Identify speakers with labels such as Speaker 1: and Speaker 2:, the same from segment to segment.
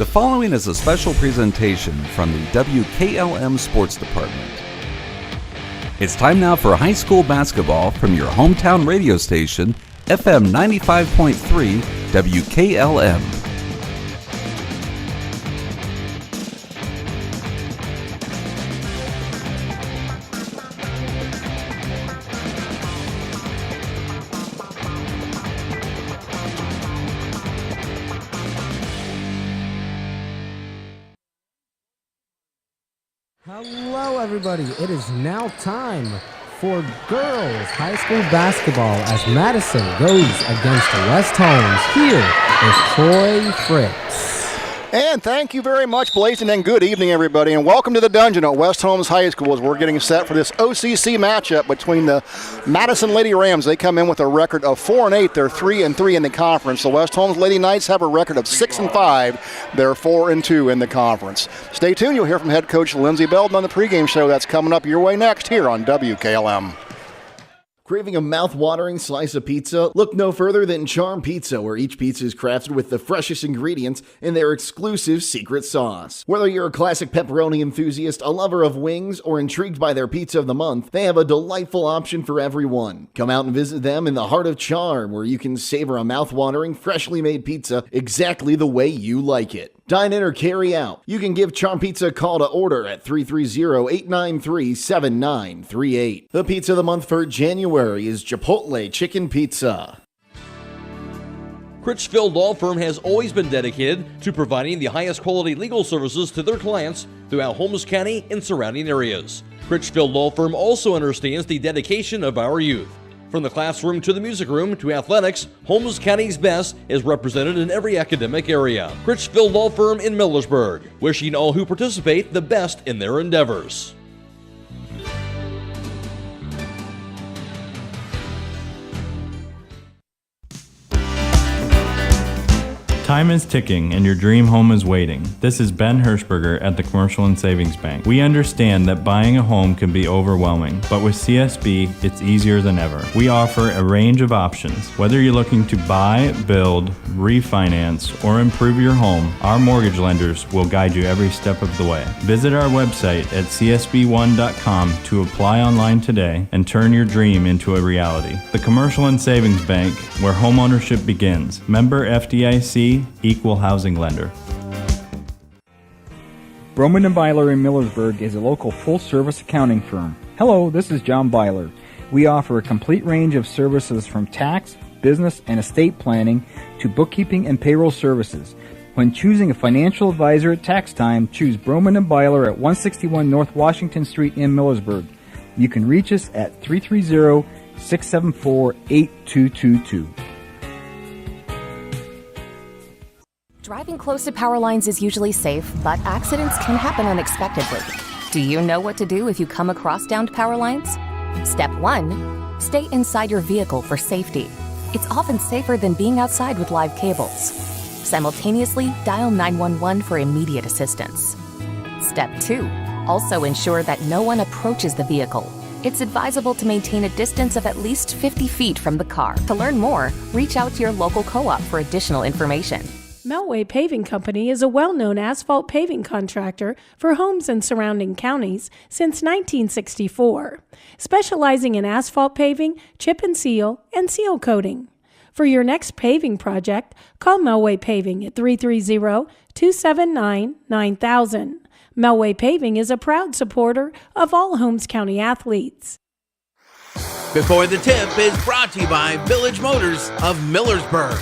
Speaker 1: The following is a special presentation from the WKLM Sports Department. It's time now for high school basketball from your hometown radio station, FM 95.3 WKLM.
Speaker 2: Hello everybody, it is now time for girls high school basketball as Madison goes against West Holmes. Here is Troy Fritz.
Speaker 3: And thank you very much, Blazing, and good evening, everybody, and welcome to the Dungeon at West Holmes High School as we're getting set for this OCC matchup between the Madison Lady Rams. They come in with a record of 4-8. They're 3-3 in the conference. The West Holmes Lady Knights have a record of 6-5. They're 4-2 in the conference. Stay tuned. You'll hear from head coach Lindsey Belden on the pregame show. That's coming up your way next here on WKLM.
Speaker 4: Craving a mouth-watering slice of pizza? Look no further than Charm Pizza, where each pizza is crafted with the freshest ingredients in their exclusive secret sauce. Whether you're a classic pepperoni enthusiast, a lover of wings, or intrigued by their pizza of the month, they have a delightful option for everyone. Come out and visit them in the heart of Charm, where you can savor a mouth-watering, freshly made pizza exactly the way you like it. Dine in or carry out. You can give Charm Pizza a call to order at 330-893-7938. The pizza of the month for January is Chipotle Chicken Pizza.
Speaker 5: Critchfield Law Firm has always been dedicated to providing the highest quality legal services to their clients throughout Holmes County and surrounding areas. Critchfield Law Firm also understands the dedication of our youth. From the classroom to the music room to athletics, Holmes County's best is represented in every academic area. Critchfield Law Firm in Millersburg, wishing all who participate the best in their endeavors.
Speaker 6: Time is ticking and your dream home is waiting. This is Ben Hirschberger at the Commercial and Savings Bank. We understand that buying a home can be overwhelming, but with CSB, it's easier than ever. We offer a range of options. Whether you're looking to buy, build, refinance, or improve your home, our mortgage lenders will guide you every step of the way. Visit our website at csb1.com to apply online today and turn your dream into a reality. The Commercial and Savings Bank, where homeownership begins. Member FDIC, Equal Housing Lender.
Speaker 7: Broman & Byler in Millersburg is a local full-service accounting firm. Hello, this is John Byler. We offer a complete range of services from tax, business, and estate planning to bookkeeping and payroll services. When choosing a financial advisor at tax time, choose Broman & Byler at 161 North Washington Street in Millersburg. You can reach us at 330-674-8222.
Speaker 8: Driving close to power lines is usually safe, but accidents can happen unexpectedly. Do you know what to do if you come across downed power lines? Step 1. Stay inside your vehicle for safety. It's often safer than being outside with live cables. Simultaneously, dial 911 for immediate assistance. Step 2. Also ensure that no one approaches the vehicle. It's advisable to maintain a distance of at least 50 feet from the car. To learn more, reach out to your local co-op for additional information.
Speaker 9: Melway Paving Company is a well-known asphalt paving contractor for Holmes and surrounding counties since 1964, specializing in asphalt paving, chip and seal coating. For your next paving project, call Melway Paving at 330-279-9000. Melway Paving is a proud supporter of all Holmes County athletes.
Speaker 10: Before the Tip is brought to you by Village Motors of Millersburg.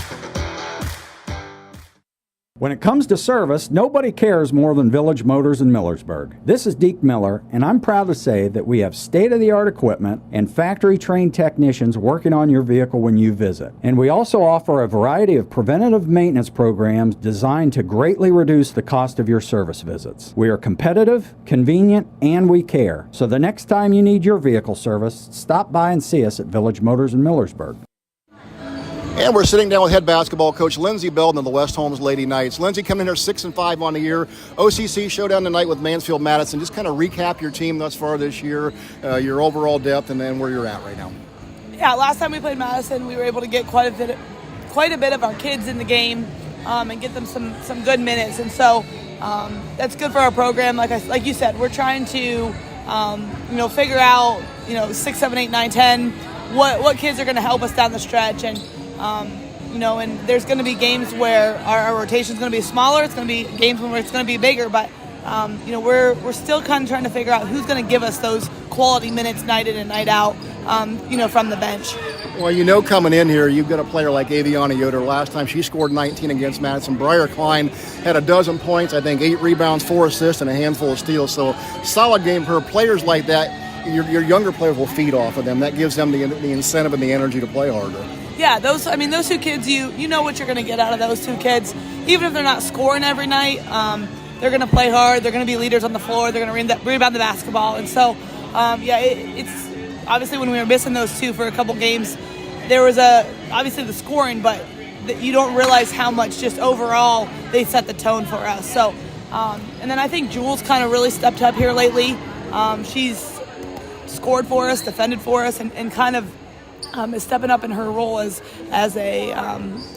Speaker 11: When it comes to service, nobody cares more than Village Motors in Millersburg. This is Deke Miller, and I'm proud to say that we have state-of-the-art equipment and factory-trained technicians working on your vehicle when you visit. And we also offer a variety of preventative maintenance programs designed to greatly reduce the cost of your service visits. We are competitive, convenient, and we care. So the next time you need your vehicle service, stop by and see us at Village Motors in Millersburg.
Speaker 3: And we're sitting down with head basketball coach Lindsey Belden of the West Holmes Lady Knights. Lindsey coming in here 6-5 on the year. OCC showdown tonight with Mansfield-Madison. Just kind of recap your team thus far this year, your overall depth, and then where you're at right now.
Speaker 12: Yeah, last time we played Madison, we were able to get quite a bit of our kids in the game. and get them some good minutes. And so that's good for our program. Like you said, we're trying to figure out 6, 7, 8, 9, 10 what kids are going to help us down the stretch. And and there's going to be games where our rotation is going to be smaller. It's going to be games where it's going to be bigger. But we're still kind of trying to figure out who's going to give us those quality minutes night in and night out, from the bench.
Speaker 3: Well, coming in here, you've got a player like Aviana Yoder. Last time she scored 19 against Madison. Briar Klein had a dozen points, I think 8 rebounds, 4 assists, and a handful of steals. So solid game for her. Players like that, your younger players will feed off of them. That gives them the incentive and the energy to play harder.
Speaker 12: Yeah, those 2 kids, you know what you're going to get out of those 2 kids. Even if they're not scoring every night, they're going to play hard. They're going to be leaders on the floor. They're going to rebound the basketball. And so, it's obviously when we were missing those 2 for a couple games, there was obviously the scoring, but you don't realize how much just overall they set the tone for us. So, and then I think Jules kind of really stepped up here lately. She's scored for us, defended for us, and kind of is stepping up in her role as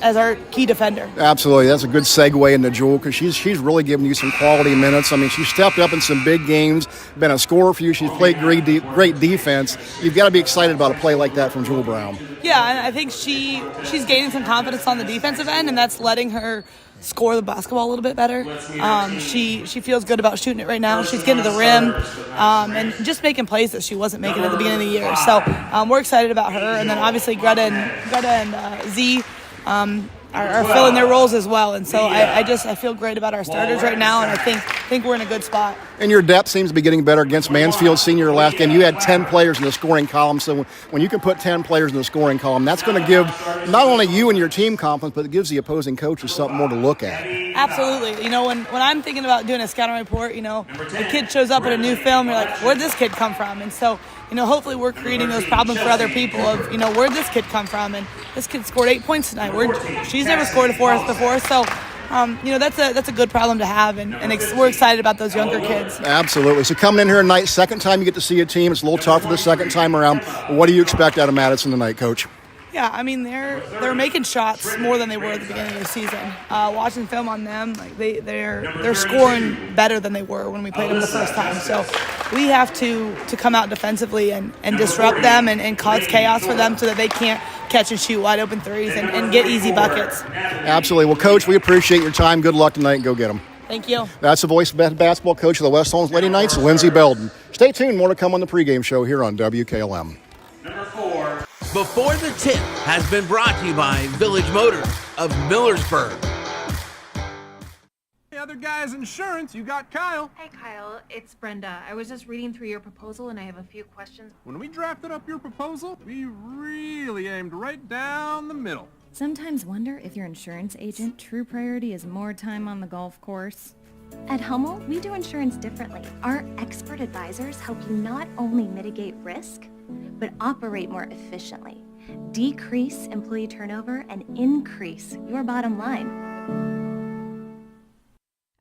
Speaker 12: our key defender.
Speaker 3: Absolutely, that's a good segue into Jewel because she's really giving you some quality minutes. I mean, she stepped up in some big games, been a scorer for you. She's played great defense. You've got to be excited about a play like that from Jewel Brown.
Speaker 12: Yeah, and I think she's gaining some confidence on the defensive end, and that's letting her score the basketball a little bit better. She feels good about shooting it right now. She's getting to the rim and just making plays that she wasn't making at the beginning of the year. So we're excited about her. And then obviously Greta and Z are filling their roles as well. And so I feel great about our starters right now, and I think we're in a good spot.
Speaker 3: And your depth seems to be getting better against Mansfield Senior last game. You had 10 players in the scoring column, so when you can put 10 players in the scoring column, that's going to give not only you and your team confidence, but it gives the opposing coaches something more to look at.
Speaker 12: Absolutely. When I'm thinking about doing a scouting report, a kid shows up in a new film, you're like, where'd this kid come from? And so, hopefully we're creating those problems for other people of, where'd this kid come from? And this kid scored 8 points tonight. She's never scored for us before, so that's a good problem to have, and we're excited about those younger kids.
Speaker 3: Absolutely. So coming in here tonight, second time you get to see a team. It's a little tougher the second time around. What do you expect out of Madison tonight, Coach?
Speaker 12: Yeah, I mean they're making shots more than they were at the beginning of the season. Watching film on them, like they're scoring better than they were when we played them the first time. So we have to come out defensively and disrupt them and cause chaos for them so that they can't catch and shoot wide open threes and get easy buckets.
Speaker 3: Absolutely. Well, Coach, we appreciate your time. Good luck tonight, and go get them.
Speaker 12: Thank you.
Speaker 3: That's the voice of basketball coach of the West Holmes Lady Knights, Lindsey Belden. Stay tuned. More to come on the pregame show here on WKLM.
Speaker 10: Before the Tip has been brought to you by Village Motors of Millersburg.
Speaker 13: Hey, other guys, insurance, you got Kyle.
Speaker 14: Hey, Kyle, it's Brenda. I was just reading through your proposal and I have a few questions.
Speaker 13: When we drafted up your proposal, we really aimed right down the middle.
Speaker 15: Sometimes wonder if your insurance agent true priority is more time on the golf course. At Hummel, we do insurance differently. Our expert advisors help you not only mitigate risk, but operate more efficiently, decrease employee turnover, and increase your bottom line.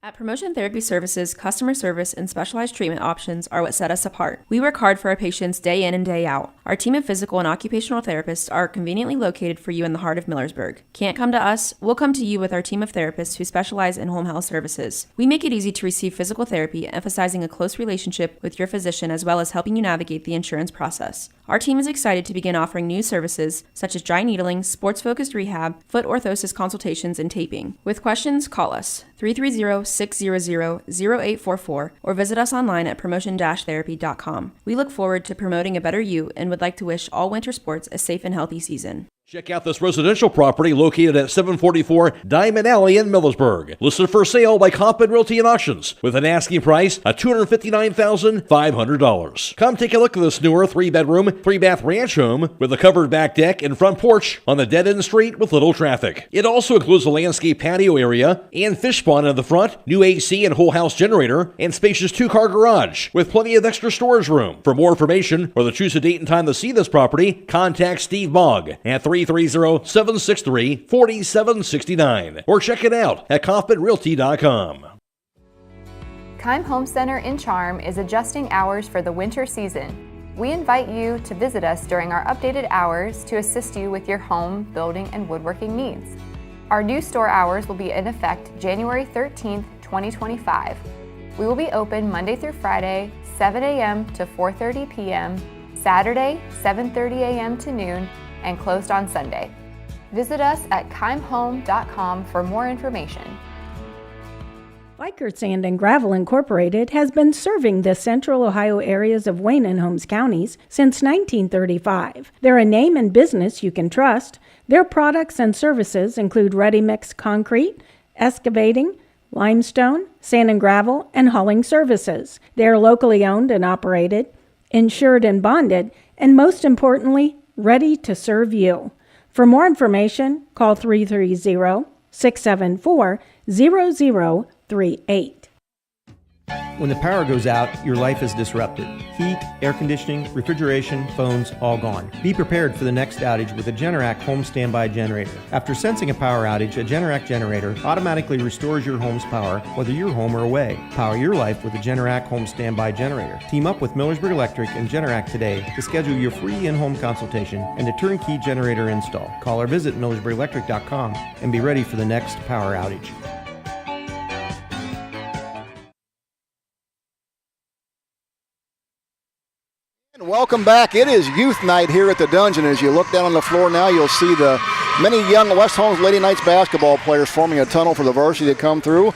Speaker 16: At Promotion Therapy Services, customer service and specialized treatment options are what set us apart. We work hard for our patients day in and day out. Our team of physical and occupational therapists are conveniently located for you in the heart of Millersburg. Can't come to us? We'll come to you with our team of therapists who specialize in home health services. We make it easy to receive physical therapy, emphasizing a close relationship with your physician as well as helping you navigate the insurance process. Our team is excited to begin offering new services such as dry needling, sports-focused rehab, foot orthosis consultations, and taping. With questions, call us 330-600-0844 or visit us online at promotion-therapy.com. We look forward to promoting a better you and would like to wish all winter sports a safe and healthy season.
Speaker 5: Check out this residential property located at 744 Diamond Alley in Millersburg. Listed for sale by Compton Realty and Auctions with an asking price of $259,500. Come take a look at this newer 3-bedroom, 3-bath ranch home with a covered back deck and front porch on the dead-end street with little traffic. It also includes a landscape patio area and fish pond in the front, new AC and whole house generator, and spacious 2-car garage with plenty of extra storage room. For more information or to choose a date and time to see this property, contact Steve Mogg at 330-763-4769 or check it out at kaufmanrealty.com.
Speaker 17: Keim Home Center in Charm is adjusting hours for the winter season. We invite you to visit us during our updated hours to assist you with your home, building, and woodworking needs. Our new store hours will be in effect January 13th, 2025. We will be open Monday through Friday, 7 a.m. to 4:30 p.m., Saturday, 7:30 a.m. to noon, and closed on Sunday. Visit us at keimhome.com for more information.
Speaker 9: Biker Sand and Gravel Incorporated has been serving the central Ohio areas of Wayne and Holmes counties since 1935. They're a name and business you can trust. Their products and services include ready-mix concrete, excavating, limestone, sand and gravel, and hauling services. They are locally owned and operated, insured and bonded, and most importantly, ready to serve you. For more information, call 330-674-0038.
Speaker 18: When the power goes out, your life is disrupted. Heat, air conditioning, refrigeration, phones, all gone. Be prepared for the next outage with a Generac home standby generator. After sensing a power outage, a Generac generator automatically restores your home's power, whether you're home or away. Power your life with a Generac home standby generator. Team up with Millersburg Electric and Generac today to schedule your free in-home consultation and a turnkey generator install. Call or visit millersburgelectric.com and be ready for the next power outage.
Speaker 3: Welcome back. It is youth night here at the Dungeon. As you look down on the floor now, you'll see the many young West Holmes Lady Knights basketball players forming a tunnel for the varsity to come through.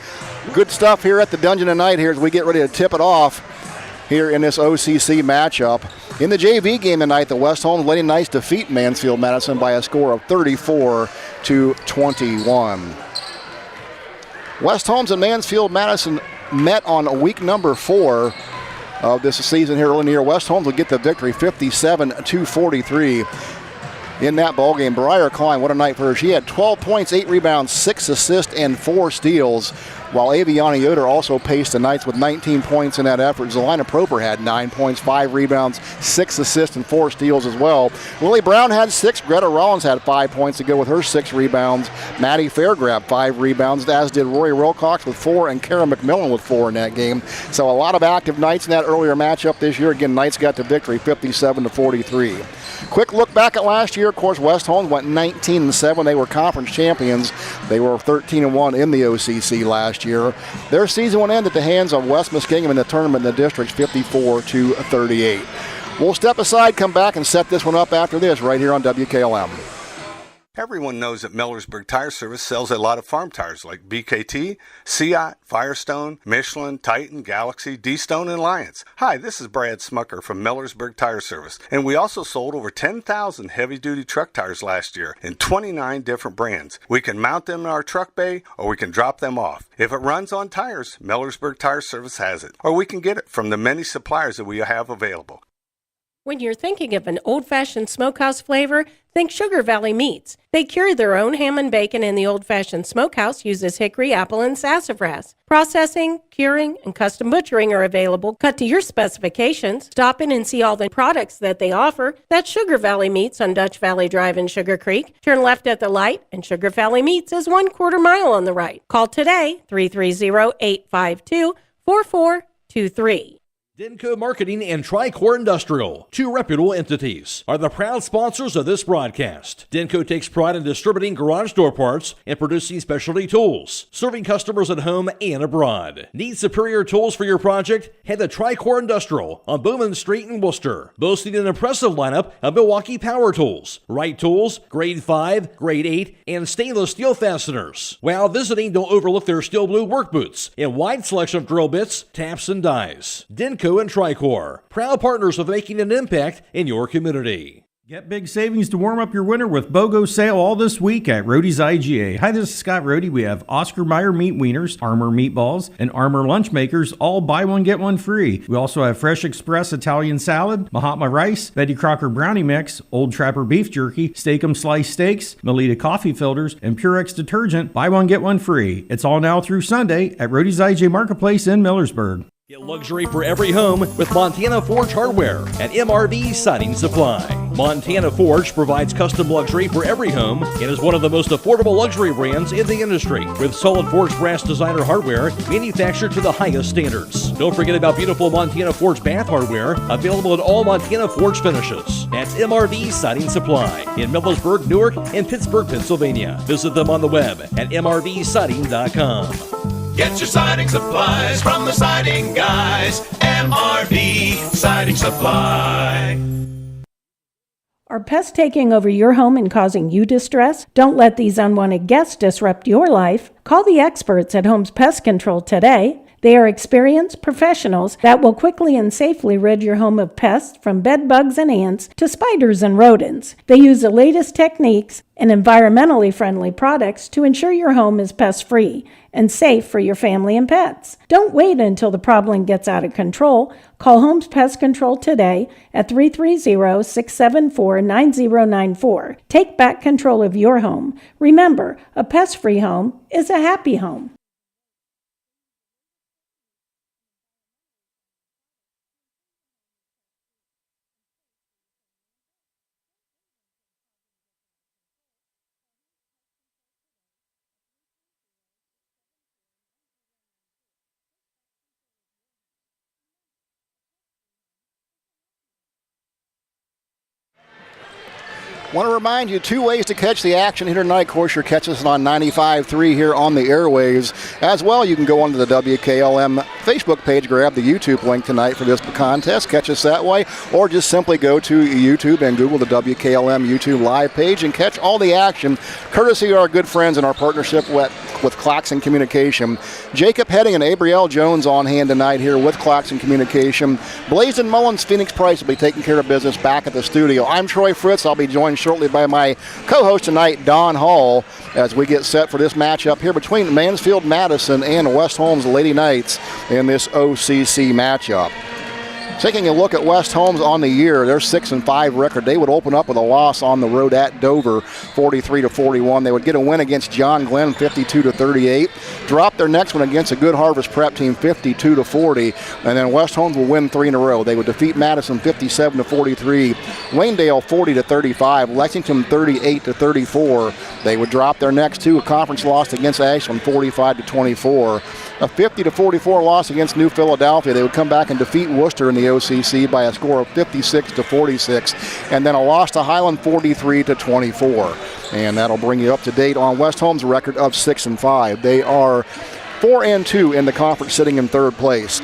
Speaker 3: Good stuff here at the Dungeon tonight here as we get ready to tip it off here in this OCC matchup. In the JV game tonight, the West Holmes Lady Knights defeat Mansfield Madison by a score of 34-21. West Holmes and Mansfield Madison met on week number 4 of this season here early in the year. West Holmes will get the victory 57-43 in that ball game. Briar Klein, what a night for her. She had 12 points, 8 rebounds, 6 assists, and 4 steals, while Aviana Yoder also paced the Knights with 19 points in that effort. Zelina Proper had 9 points, 5 rebounds, 6 assists, and 4 steals as well. Lily Brown had 6. Greta Rollins had 5 points to go with her 6 rebounds. Maddie Fair grabbed 5 rebounds, as did Rory Wilcox with 4 and Kara McMillan with 4 in that game. So a lot of active Knights in that earlier matchup this year. Again, Knights got the victory 57-43. Quick look back at last year. Of course, West Holmes went 19-7. They were conference champions. They were 13-1 in the OCC last year. Their season would end at the hands of West Muskingum in the tournament in the districts 54-38. We'll step aside, come back, and set this one up after this right here on WKLM.
Speaker 19: Everyone knows that Millersburg Tire Service sells a lot of farm tires like BKT, Seat, Firestone, Michelin, Titan, Galaxy, D-Stone, and Alliance. Hi, this is Brad Smucker from Millersburg Tire Service, and we also sold over 10,000 heavy-duty truck tires last year in 29 different brands. We can mount them in our truck bay, or we can drop them off. If it runs on tires, Millersburg Tire Service has it, or we can get it from the many suppliers that we have available.
Speaker 9: When you're thinking of an old-fashioned smokehouse flavor, think Sugar Valley Meats. They cure their own ham and bacon, and the old-fashioned smokehouse uses hickory, apple, and sassafras. Processing, curing, and custom butchering are available, cut to your specifications. Stop in and see all the products that they offer. That's Sugar Valley Meats on Dutch Valley Drive in Sugar Creek. Turn left at the light, and Sugar Valley Meats is 1/4 mile on the right. Call today, 330-852-4423.
Speaker 5: Denko Marketing and Tricor Industrial, 2 reputable entities, are the proud sponsors of this broadcast. Denko takes pride in distributing garage door parts and producing specialty tools, serving customers at home and abroad. Need superior tools for your project? Head to Tricor Industrial on Bowman Street in Worcester, boasting an impressive lineup of Milwaukee power tools, Wright tools, grade 5, grade 8, and stainless steel fasteners. While visiting, don't overlook their steel blue work boots and wide selection of drill bits, taps, and dies. Denko and Tricor, proud partners of making an impact in your community.
Speaker 20: Get big savings to warm up your winter with BOGO sale all this week at Rody's IGA. Hi, this is Scott Rody. We have Oscar Mayer meat wieners, Armour meatballs, and Armour lunch makers, all buy one, get one free. We also have Fresh Express Italian salad, Mahatma rice, Betty Crocker brownie mix, Old Trapper beef jerky, Steak-'em sliced steaks, Melita coffee filters, and Purex detergent. Buy one, get one free. It's all now through Sunday at Rody's IGA Marketplace in Millersburg.
Speaker 5: Get luxury for every home with Montana Forge Hardware at MRV Siding Supply. Montana Forge provides custom luxury for every home and is one of the most affordable luxury brands in the industry, with solid forged brass designer hardware manufactured to the highest standards. Don't forget about beautiful Montana Forge bath hardware, available in all Montana Forge finishes. That's MRV Siding Supply in Millersburg, Newark, and Pittsburgh, Pennsylvania. Visit them on the web at mrvsiding.com.
Speaker 21: Get your siding supplies from the siding guys. MRV Siding Supply.
Speaker 9: Are pests taking over your home and causing you distress? Don't let these unwanted guests disrupt your life. Call the experts at Holmes Pest Control today. They are experienced professionals that will quickly and safely rid your home of pests, from bed bugs and ants to spiders and rodents. They use the latest techniques and environmentally friendly products to ensure your home is pest-free and safe for your family and pets. Don't wait until the problem gets out of control. Call Holmes Pest Control today at 330-674-9094. Take back control of your home. Remember, a pest-free home is a happy home.
Speaker 3: Want to remind you, two ways to catch the action here tonight. Of course, you're catching us on 95.3 here on the airwaves. As well, you can go onto the WKLM Facebook page, grab the YouTube link tonight for this contest, catch us that way, or just simply go to YouTube and Google the WKLM YouTube live page and catch all the action, courtesy of our good friends in our partnership with Claxon Communication. Jacob Heading and Abrielle Jones on hand tonight here with Claxon Communication. Blazin Mullins, Phoenix Price will be taking care of business back at the studio. I'm Troy Fritz. I'll be joined shortly by my co-host tonight, Don Hall, as we get set for this matchup here between Mansfield Madison and West Holmes Lady Knights in this OCC matchup. Taking a look at West Holmes on the year, their 6-5 record. They would open up with a loss on the road at Dover, 43-41. They would get a win against John Glenn, 52-38. Drop their next one against a Good Harvest Prep team, 52-40. And then West Holmes will win 3 in a row. They would defeat Madison 57-43, Waynedale 40-35, Lexington 38-34. They would drop their next two, a conference loss against Ashland, 45-24. A 50-44 loss against New Philadelphia. They would come back and defeat Worcester in the OCC by a score of 56-46, and then a loss to Highland, 43-24. And that'll bring you up to date on West Holmes' record of 6-5. They are 4-2 in the conference, sitting in third place.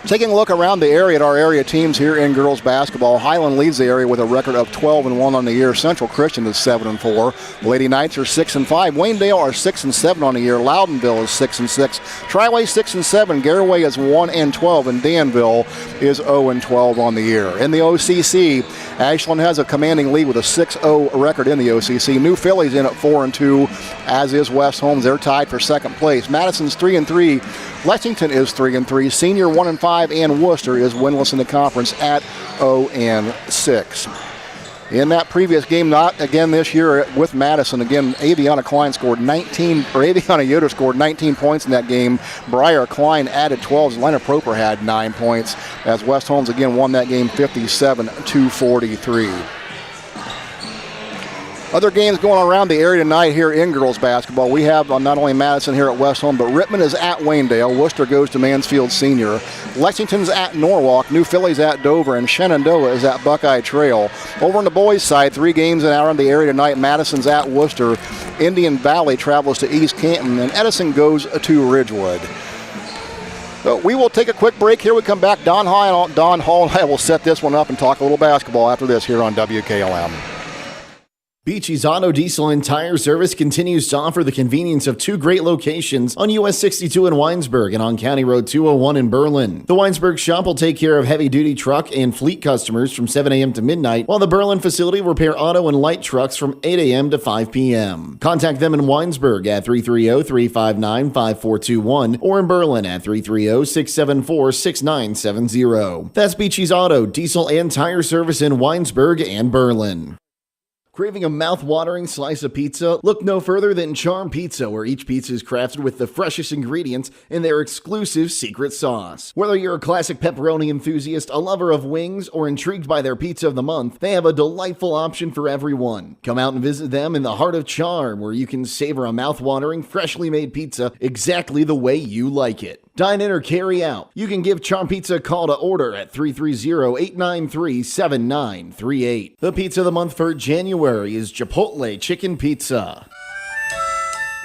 Speaker 3: Taking a look around the area at our area teams here in girls basketball, Highland leads the area with a record of 12-1 on the year. Central Christian is 7-4. Lady Knights are 6-5. Waynedale are 6-7 on the year. Loudonville is 6-6. Triway 6-7. Garaway is 1-12, and Danville is 0-12 on the year. In the OCC, Ashland has a commanding lead with a 6-0 record in the OCC. New Philly's in at 4-2, as is West Holmes. They're tied for second place. Madison's 3-3. Lexington is 3-3. Senior 1-5. And Worcester is winless in the conference at 0-6. In that previous game, not again this year with Madison, again, Aviana Yoder scored 19 points in that game. Briar Klein added 12. Zelena Proper had 9 points, as West Holmes again won that game 57-43. Other games going around the area tonight here in girls basketball. We have not only Madison here at West Holmes, but Rittman is at Waynedale. Worcester goes to Mansfield Senior. Lexington's at Norwalk. New Philly's at Dover. And Shenandoah is at Buckeye Trail. Over on the boys' side, 3 games around the area tonight. Madison's at Worcester. Indian Valley travels to East Canton. And Edison goes to Ridgewood. So we will take a quick break here. We come back. Don Hall and I will set this one up and talk a little basketball after this here on WKLM.
Speaker 4: Beachy's Auto Diesel and Tire Service continues to offer the convenience of 2 great locations on US 62 in Winesburg and on County Road 201 in Berlin. The Winesburg shop will take care of heavy-duty truck and fleet customers from 7 a.m. to midnight, while the Berlin facility will repair auto and light trucks from 8 a.m. to 5 p.m. Contact them in Winesburg at 330-359-5421 or in Berlin at 330-674-6970. That's Beachy's Auto, Diesel and Tire Service in Winesburg and Berlin. Craving a mouth-watering slice of pizza? Look no further than Charm Pizza, where each pizza is crafted with the freshest ingredients in their exclusive secret sauce. Whether you're a classic pepperoni enthusiast, a lover of wings, or intrigued by their pizza of the month, they have a delightful option for everyone. Come out and visit them in the heart of Charm, where you can savor a mouth-watering, freshly made pizza exactly the way you like it. Dine in or carry out. You can give Charm Pizza a call to order at 330-893-7938. The pizza of the month for January is Chipotle Chicken Pizza.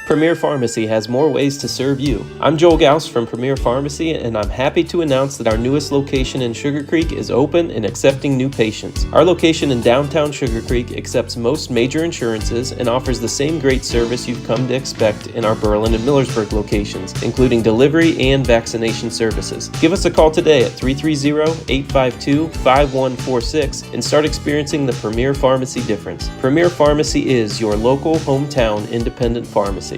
Speaker 1: Premier Pharmacy has more ways to serve you. I'm Joel Gauss from Premier Pharmacy, and I'm happy to announce that our newest location in Sugar Creek is open and accepting new patients. Our location in downtown Sugar Creek accepts most major insurances and offers the same great service you've come to expect in our Berlin and Millersburg locations, including delivery and vaccination services. Give us a call today at 330-852-5146 and start experiencing the Premier Pharmacy difference. Premier Pharmacy is your local hometown independent pharmacy.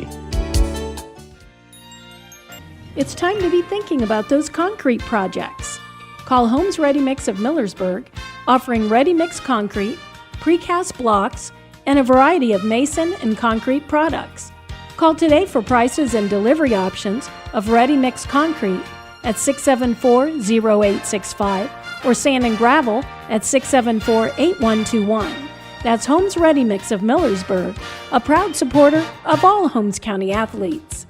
Speaker 9: It's time to be thinking about those concrete projects. Call Holmes Ready Mix of Millersburg, offering ready mix concrete, precast blocks, and a variety of mason and concrete products. Call today for prices and delivery options of ready mix concrete at 674-0865 or sand and gravel at 674-8121. That's Holmes Ready Mix of Millersburg, a proud supporter of all Holmes County athletes.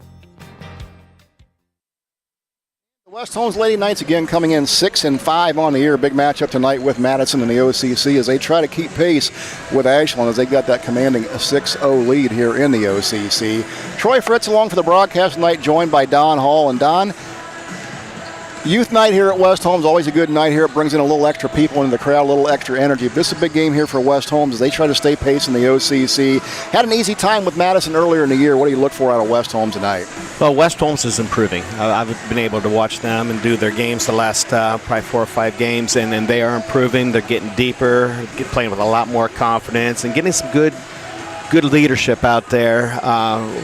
Speaker 3: The West Holmes Lady Knights again coming in 6-5 on the year. Big matchup tonight with Madison and the OCC as they try to keep pace with Ashland as they got that commanding 6-0 lead here in the OCC. Troy Fritz along for the broadcast tonight, joined by Don Hall. And Don, youth night here at West Holmes, always a good night here. It brings in a little extra people into the crowd, a little extra energy. This is a big game here for West Holmes as they try to stay pace in the OCC. Had an easy time with Madison earlier in the year. What do you look for out of West Holmes tonight?
Speaker 22: Well, West Holmes is improving. I've been able to watch them and do their games the last probably 4 or 5 games, and they are improving. They're getting deeper, playing with a lot more confidence, and getting some good leadership out there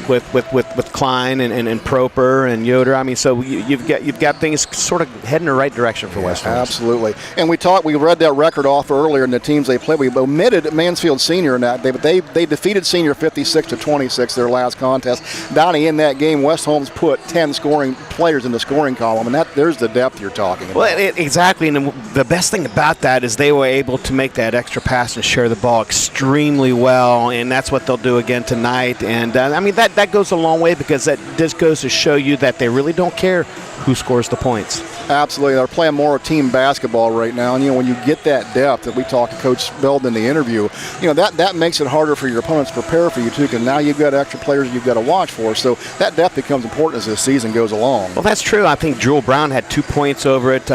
Speaker 22: with Klein and Proper and Yoder. I mean, so you've got things sort of heading the right direction for West Holmes.
Speaker 3: Absolutely. And we read that record off earlier in the teams they played. We omitted Mansfield Senior in that. They defeated Senior 56-26 their last contest. Donnie, in that game, West Holmes put 10 scoring players in the scoring column, and there's the depth you're talking about.
Speaker 22: Well, exactly. And the best thing about that is they were able to make that extra pass and share the ball extremely well, and that's what they'll do again tonight. And I mean, that goes a long way because that just goes to show you that they really don't care who scores the points.
Speaker 3: Absolutely. They're playing more team basketball right now. And, when you get that depth that we talked to Coach Belden in the interview, that makes it harder for your opponents to prepare for you, too, because now you've got extra players you've got to watch for. So that depth becomes important as this season goes along.
Speaker 22: Well, that's true. I think Jewel Brown had 2 points over at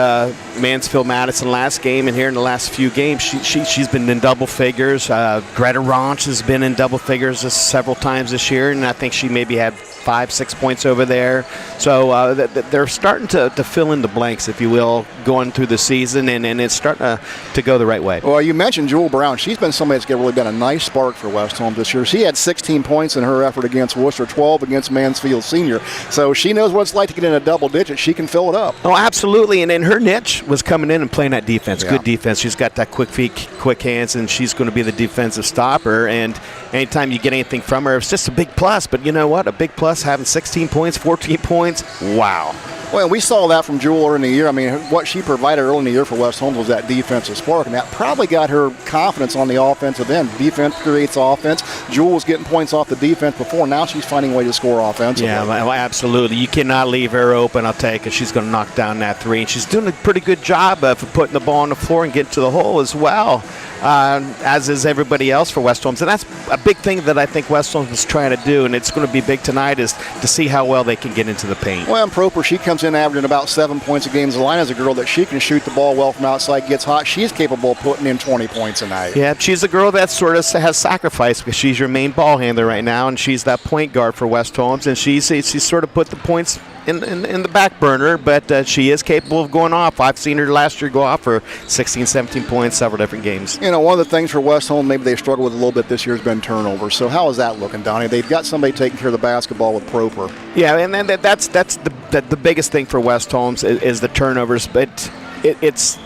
Speaker 22: Mansfield-Madison last game, and here in the last few games, she's been in double figures. Greta Ronch has been in double figures several times this year, and I think she maybe had 5-6 points over there. So they're starting to fill in the blanks, if you will, going through the season, and it's starting to go the right way.
Speaker 3: Well, you mentioned Jewel Brown. She's been somebody that's really been a nice spark for West Holmes this year. She had 16 points in her effort against Worcester, 12 against Mansfield Senior. So she knows what it's like to get in a double digit. She can fill it up.
Speaker 22: Oh, absolutely. And then her niche was coming in and playing that defense. Yeah. Good defense. She's got that quick feet, quick hands, and she's going to be the defensive stopper. And anytime you get anything from her, it's just a big plus. But you know what? A big plus having 16 points, 14 points. Wow.
Speaker 3: Well, we saw that from Jewel early in the year. I mean, what she provided early in the year for West Holmes was that defensive spark, and that probably got her confidence on the offensive end. Defense creates offense. Jewel was getting points off the defense before. Now she's finding a way to score offensively.
Speaker 22: Yeah, well, absolutely. You cannot leave her open, I'll tell you, because she's going to knock down that three. And she's doing a pretty good job of putting the ball on the floor and getting to the hole as well, as is everybody else for West Holmes. And that's a big thing that I think West Holmes is trying to do, and it's going to be big tonight, is to see how well they can get into the paint.
Speaker 3: Well, and Proper, she comes in averaging about 7 points a game. Zelina is a girl that she can shoot the ball well from outside, gets hot. She's capable of putting in 20 points a night.
Speaker 22: Yeah, she's a girl that sort of has sacrificed because she's your main ball handler right now, and she's that point guard for West Holmes, and she's sort of put the points in the back burner, but she is capable of going off. I've seen her last year go off for 16, 17 points, several different games.
Speaker 3: You know, one of the things for West Holmes maybe they've struggled with a little bit this year has been turnovers. So how is that looking, Donnie? They've got somebody taking care of the basketball with Proper.
Speaker 22: Yeah, and then that's the biggest thing for West Holmes is the turnovers, but it's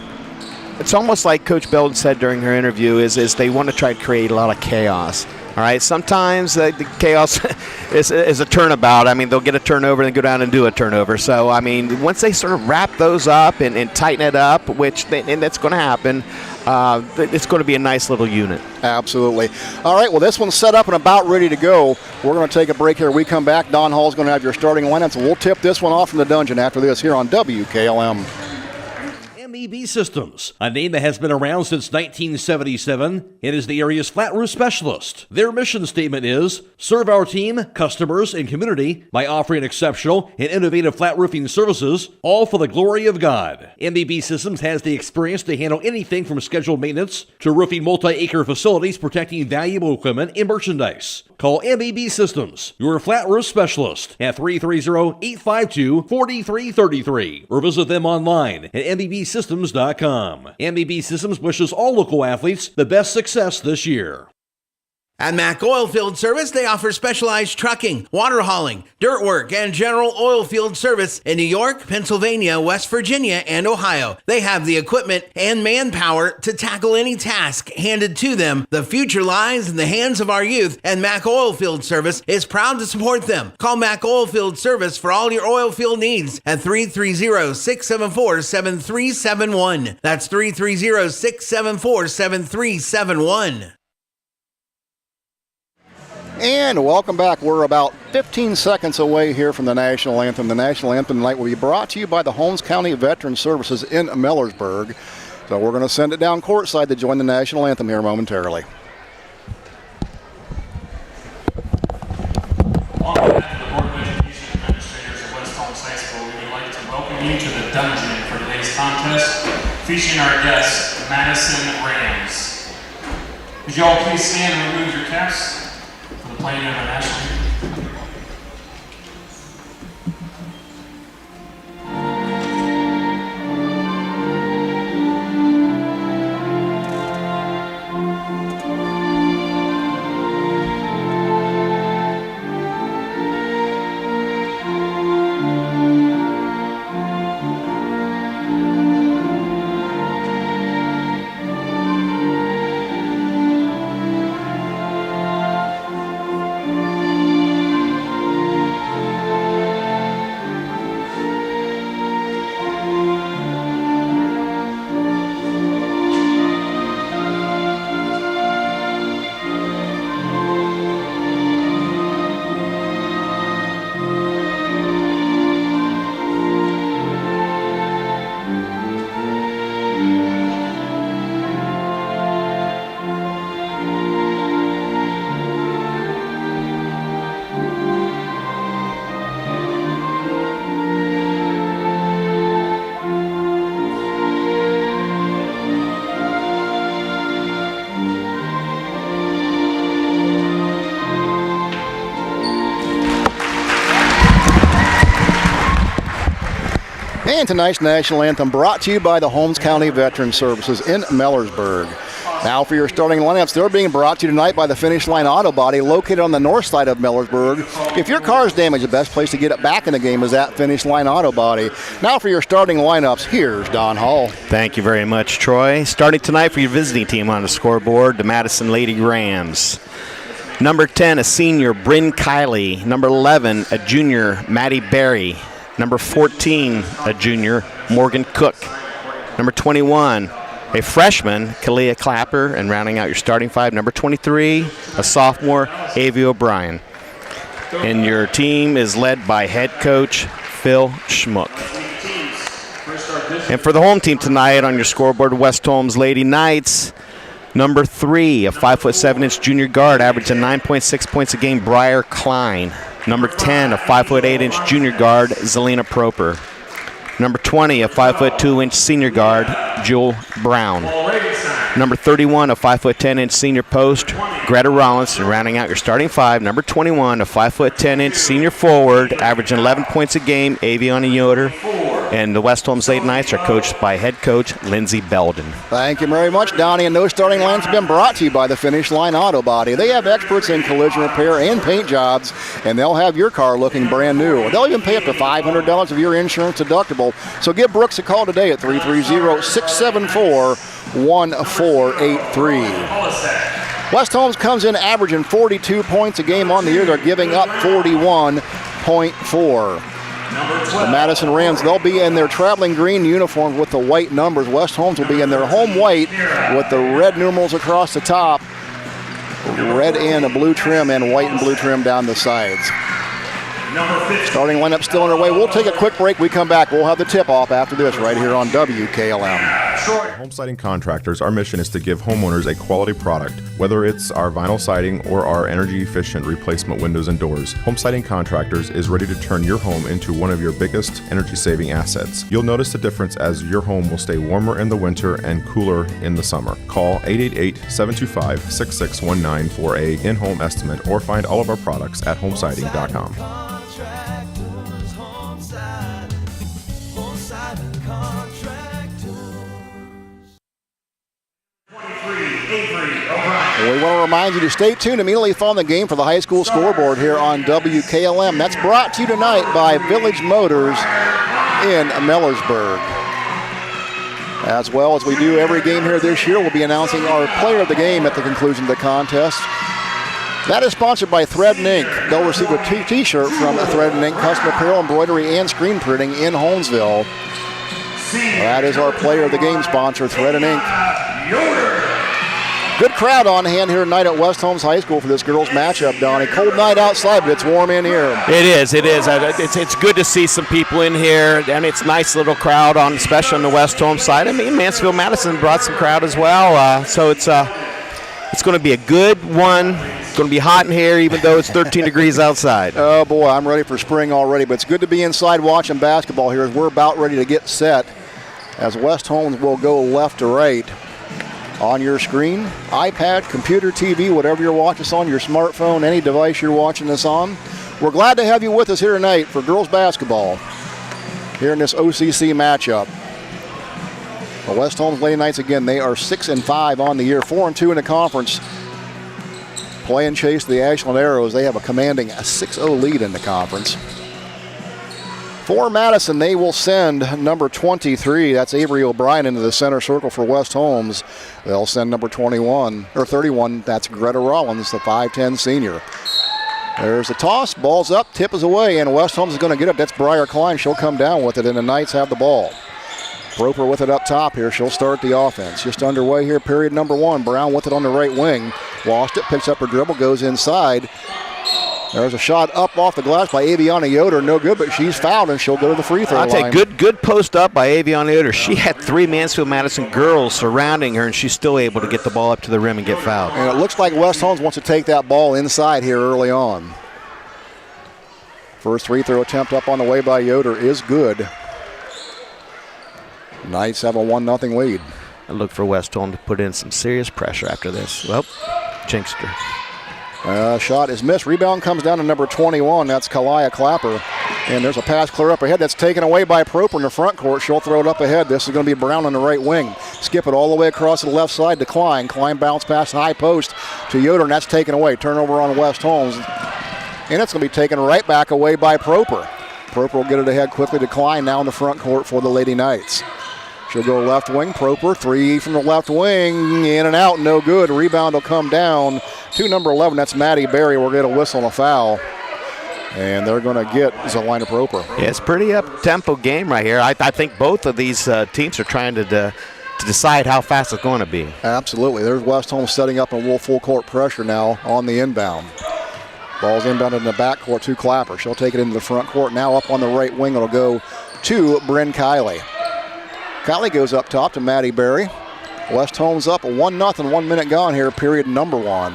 Speaker 22: it's almost like Coach Belden said during her interview is they want to try to create a lot of chaos. All right, sometimes the chaos is a turnabout. I mean, they'll get a turnover and then go down and do a turnover. So, I mean, once they sort of wrap those up and tighten it up, and that's going to happen, it's going to be a nice little unit.
Speaker 3: Absolutely. All right, well, this one's set up and about ready to go. We're going to take a break here. We come back. Don Hall's going to have your starting lineups, and we'll tip this one off from the dungeon after this here on WKLM.
Speaker 5: MEB Systems, a name that has been around since 1977. It is the area's flat roof specialist. Their mission statement is, serve our team, customers, and community by offering exceptional and innovative flat roofing services, all for the glory of God. MEB Systems has the experience to handle anything from scheduled maintenance to roofing multi-acre facilities protecting valuable equipment and merchandise. Call MEB Systems, your flat roof specialist, at 330-852-4333 or visit them online at MEBsystems.com. MEB Systems wishes all local athletes the best success this year.
Speaker 10: At Mack Oilfield Service, they offer specialized trucking, water hauling, dirt work, and general oil field service in New York, Pennsylvania, West Virginia, and Ohio. They have the equipment and manpower to tackle any task handed to them. The future lies in the hands of our youth, and Mack Oilfield Service is proud to support them. Call Mack Oilfield Service for all your oil field needs at 330-674-7371. That's 330-674-7371.
Speaker 3: And welcome back. We're about 15 seconds away here from the National Anthem. The National Anthem tonight will be brought to you by the Holmes County Veteran Services in Millersburg. So we're going to send it down courtside to join the National Anthem here momentarily.
Speaker 2: On behalf of the Board of Education Administrators at West Holmes High School, we would like to welcome you to the dungeon for today's contest, featuring our guests, Madison Rams. Would you all please stand and remove your caps? Playing internationally.
Speaker 3: And tonight's National Anthem brought to you by the Holmes County Veteran Services in Millersburg. Now for your starting lineups, they're being brought to you tonight by the Finish Line Auto Body, located on the north side of Millersburg. If your car is damaged, the best place to get it back in the game is at Finish Line Auto Body. Now for your starting lineups, here's Don Hall.
Speaker 22: Thank you very much, Troy. Starting tonight for your visiting team on the scoreboard, the Madison Lady Rams. Number 10, a senior, Bryn Kiley. Number 11, a junior, Maddie Berry. Number 14, a junior, Morgan Cook. Number 21, a freshman, Kalia Clapper. And rounding out your starting five, number 23, a sophomore, Avi O'Brien. And your team is led by head coach Phil Schmuck. And for the home team tonight on your scoreboard, West Holmes Lady Knights, number 3, a 5'7" junior guard, averaging 9.6 points a game, Briar Klein. Number 10, a 5'8" junior guard, Zelina Proper. Number 20, a 5'2" senior guard, Jewel Brown. Number 31, a 5'10" senior post, Greta Rollins. And rounding out your starting five, number 21, a 5'10" senior forward, averaging 11 points a game, Aviana Yoder. And the West Holmes Lady Knights are coached by head coach Lindsey Belden.
Speaker 3: Thank you very much, Donnie. And those starting lines have been brought to you by the Finish Line Auto Body. They have experts in collision repair and paint jobs, and they'll have your car looking brand new. They'll even pay up to $500 of your insurance deductible. So give Brooks a call today at 330-674-1483. West Holmes comes in averaging 42 points a game on the year. They're giving up 41.4. The Madison Rams, they'll be in their traveling green uniforms with the white numbers. West Holmes will be in their home white with the red numerals across the top. Red and a blue trim and white and blue trim down the sides. Starting lineup still underway. We'll take a quick break. We come back. We'll have the tip-off after this right here on WKLM.
Speaker 6: Home Siding Contractors, our mission is to give homeowners a quality product, whether it's our vinyl siding or our energy-efficient replacement windows and doors. Home Siding Contractors is ready to turn your home into one of your biggest energy-saving assets. You'll notice the difference as your home will stay warmer in the winter and cooler in the summer. Call 888-725-6619 for a in-home estimate or find all of our products at homesiding.com.
Speaker 3: We want to remind you to stay tuned immediately following the game for the high school scoreboard here on WKLM. That's brought to you tonight by Village Motors in Millersburg. As well as we do every game here this year, we'll be announcing our player of the game at the conclusion of the contest. That is sponsored by Thread and Ink. They'll receive a t-shirt from Thread and Ink, custom apparel, embroidery, and screen printing in Holmesville. That is our player of the game sponsor, Thread and Ink. Good crowd on hand here tonight at West Holmes High School for this girls matchup, Donnie. Cold night outside, but it's warm in here.
Speaker 22: It is. It's good to see some people in here, and it's a nice little crowd, especially on the West Holmes side. I mean, Mansfield-Madison brought some crowd as well, so it's going to be a good one. It's going to be hot in here, even though it's 13 degrees outside.
Speaker 3: Oh, boy, I'm ready for spring already, but it's good to be inside watching basketball here as we're about ready to get set, as West Holmes will go left to right. On your screen, iPad, computer, TV, whatever you're watching us on, your smartphone, any device you're watching us on. We're glad to have you with us here tonight for girls basketball here in this OCC matchup. The West Holmes Lady Knights, again, they are 6-5 on the year, 4-2 in the conference. Play and chase the Ashland Arrows. They have a commanding 6-0 lead in the conference. For Madison, they will send number 23, that's Avery O'Brien, into the center circle for West Holmes. They'll send number 31, that's Greta Rollins, the 5'10 senior. There's a toss, ball's up, tip is away, and West Holmes is going to get it. That's Briar Klein. She'll come down with it, and the Knights have the ball. Roper with it up top here. She'll start the offense. Just underway here, period number one. Brown with it on the right wing. Lost it, picks up her dribble, goes inside. There's a shot up off the glass by Aviana Yoder. No good, but she's fouled, and she'll go to the free throw line.
Speaker 22: I'll tell you, good post up by Aviana Yoder. She had 3 Mansfield-Madison girls surrounding her, and she's still able to get the ball up to the rim and get fouled.
Speaker 3: And it looks like West Holmes wants to take that ball inside here early on. First free throw attempt up on the way by Yoder is good. Knights have a 1-0 lead.
Speaker 22: I look for West Holmes to put in some serious pressure after this. Well, jinxed her.
Speaker 3: Shot is missed. Rebound comes down to number 21. That's Kalia Clapper. And there's a pass clear up ahead that's taken away by Proper in the front court. She'll throw it up ahead. This is going to be Brown on the right wing. Skip it all the way across to the left side to Klein. Klein bounce pass high post to Yoder, and that's taken away. Turnover on West Holmes. And it's going to be taken right back away by Proper. Proper will get it ahead quickly to Klein now in the front court for the Lady Knights. She'll go left wing. Proper, 3 from the left wing. In and out, no good. Rebound will come down to number 11. That's Maddie Berry. We'll get a whistle and a foul. And they're going to get Zelina Proper.
Speaker 22: Yeah, it's a pretty up-tempo game right here. I think both of these teams are trying to decide how fast it's going to be.
Speaker 3: Absolutely. There's West Holmes setting up a full court pressure now on the inbound. Ball's inbounded in the backcourt to Clapper. She'll take it into the front court. Now up on the right wing, it'll go to Bryn Kiley. Kiley goes up top to Maddie Berry. West Holmes up 1-0, 1 minute gone here, period number one.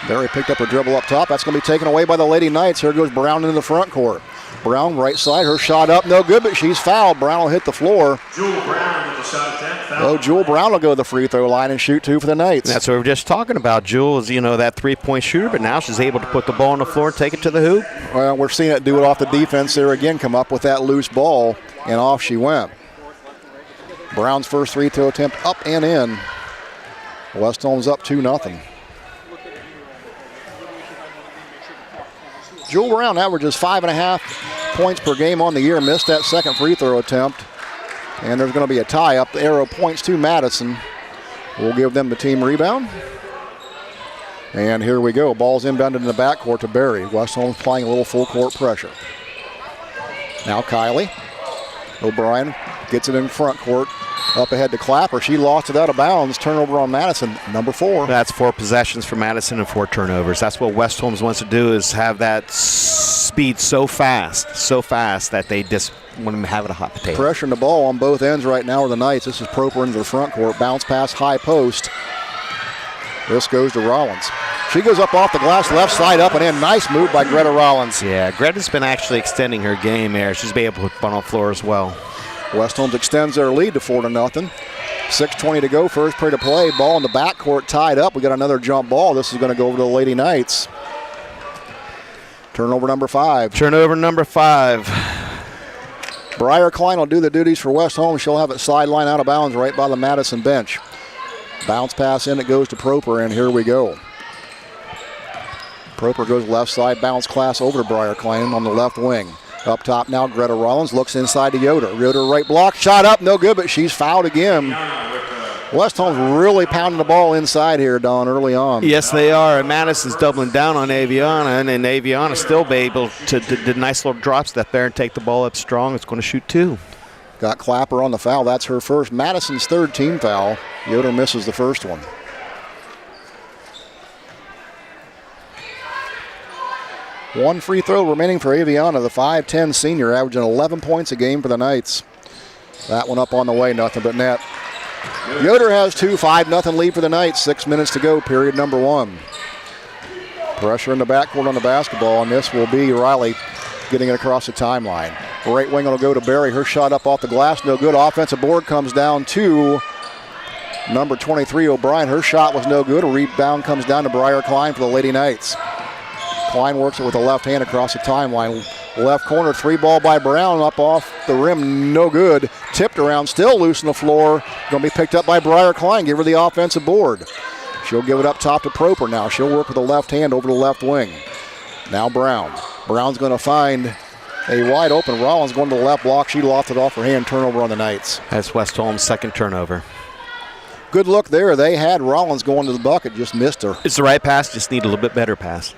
Speaker 3: Berry picked up her dribble up top. That's going to be taken away by the Lady Knights. Here goes Brown into the front court. Brown, right side, her shot up, no good, but she's fouled. Brown will hit the floor.
Speaker 21: Jewel Brown with the shot attempt.
Speaker 3: Oh, Jewel Brown will go to the free throw line and shoot 2 for the Knights.
Speaker 22: That's what we were just talking about. Jewel is, that 3-point shooter, but now she's able to put the ball on the floor and take it to the hoop.
Speaker 3: Well, we're seeing it do it off the defense there again, come up with that loose ball, and off she went. Brown's first free throw attempt up and in. West Holmes up 2-0. Jewel Brown averages 5.5 points per game on the year. Missed that second free throw attempt. And there's going to be a tie up. The arrow points to Madison. We'll give them the team rebound. And here we go. Ball's inbounded in the backcourt to Barry. West Holmes playing a little full court pressure. Now Kylie. O'Brien gets it in front court. Up ahead to Clapper. She lost it out of bounds. Turnover on Madison, number 4.
Speaker 22: That's 4 possessions for Madison and 4 turnovers. That's what West Holmes wants to do, is have that speed so fast that they just want to have it a hot potato.
Speaker 3: Pressuring the ball on both ends right now are the Knights. This is Proper into the front court. Bounce pass, high post. This goes to Rollins. She goes up off the glass, left side up and in. Nice move by Greta Rollins.
Speaker 22: Yeah, Greta's been actually extending her game there. She's been able to put on the floor as well.
Speaker 3: West Holmes extends their lead to 4-0. 6:20 to go, first period of play. Ball in the backcourt tied up. We got another jump ball. This is going to go over to the Lady Knights. Turnover number 5. Briar Klein will do the duties for West Holmes. She'll have it sideline out of bounds right by the Madison bench. Bounce pass in, it goes to Proper, and here we go. Proper goes left side, bounce class over to Briar Klein on the left wing. Up top now, Greta Rollins looks inside to Yoder. Yoder right block, shot up, no good, but she's fouled again. West Holmes really pounding the ball inside here, Don, early on.
Speaker 22: Yes, they are. And Madison's doubling down on Aviana, and Aviana still be able to do nice little drop step there and take the ball up strong. It's going to shoot 2.
Speaker 3: Got Clapper on the foul. That's her first. Madison's third team foul. Yoder misses the first one. One free throw remaining for Aviana, the 5'10 senior, averaging 11 points a game for the Knights. That one up on the way, nothing but net. Yoder has 2, 5-0 lead for the Knights. 6 minutes to go, period number 1. Pressure in the backcourt on the basketball, and this will be Riley getting it across the timeline. Right wing will go to Barry. Her shot up off the glass, no good. Offensive board comes down to number 23, O'Brien. Her shot was no good. A rebound comes down to Briar Klein for the Lady Knights. Klein works it with the left hand across the timeline. Left corner, 3 ball by Brown, up off the rim, no good. Tipped around, still loose on the floor. Going to be picked up by Briar Klein. Give her the offensive board. She'll give it up top to Proper now. She'll work with the left hand over the left wing. Now Brown. Brown's going to find a wide open Rollins going to the left block. She lost it off her hand. Turnover on the Knights.
Speaker 22: That's West Holmes' second turnover.
Speaker 3: Good look there. They had Rollins going to the bucket, just missed her.
Speaker 22: It's the right pass, just need a little bit better pass.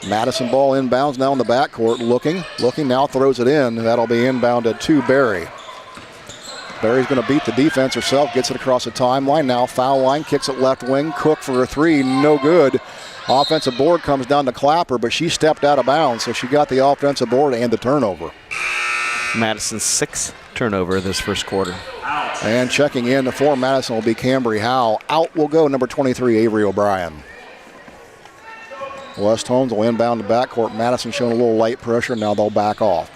Speaker 3: Madison ball inbounds now in the backcourt. Looking, now throws it in. That'll be inbounded to Barry. Barry's going to beat the defense herself, gets it across the timeline. Now foul line, kicks it left wing. Cook for a 3, no good. Offensive board comes down to Clapper, but she stepped out of bounds, so she got the offensive board and the turnover.
Speaker 22: Madison's 6th turnover this first quarter.
Speaker 3: And checking in for Madison will be Cambry Howe. Out will go number 23, Avery O'Brien. West Holmes will inbound the backcourt. Madison showing a little light pressure. Now they'll back off.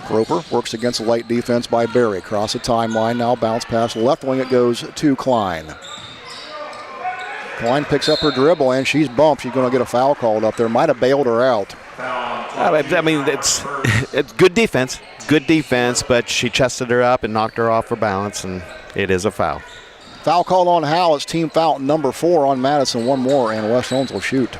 Speaker 3: Groper works against a light defense by Barry. Across the timeline. Now bounce pass left wing. It goes to Klein. Klein picks up her dribble and she's bumped. She's going to get a foul called up there. Might have bailed her out.
Speaker 22: I mean, it's good defense. Good defense, but she chested her up and knocked her off her balance, and it is a foul.
Speaker 3: Foul called on Howe. It's team foul number 4 on Madison. One more, and West Holmes will shoot.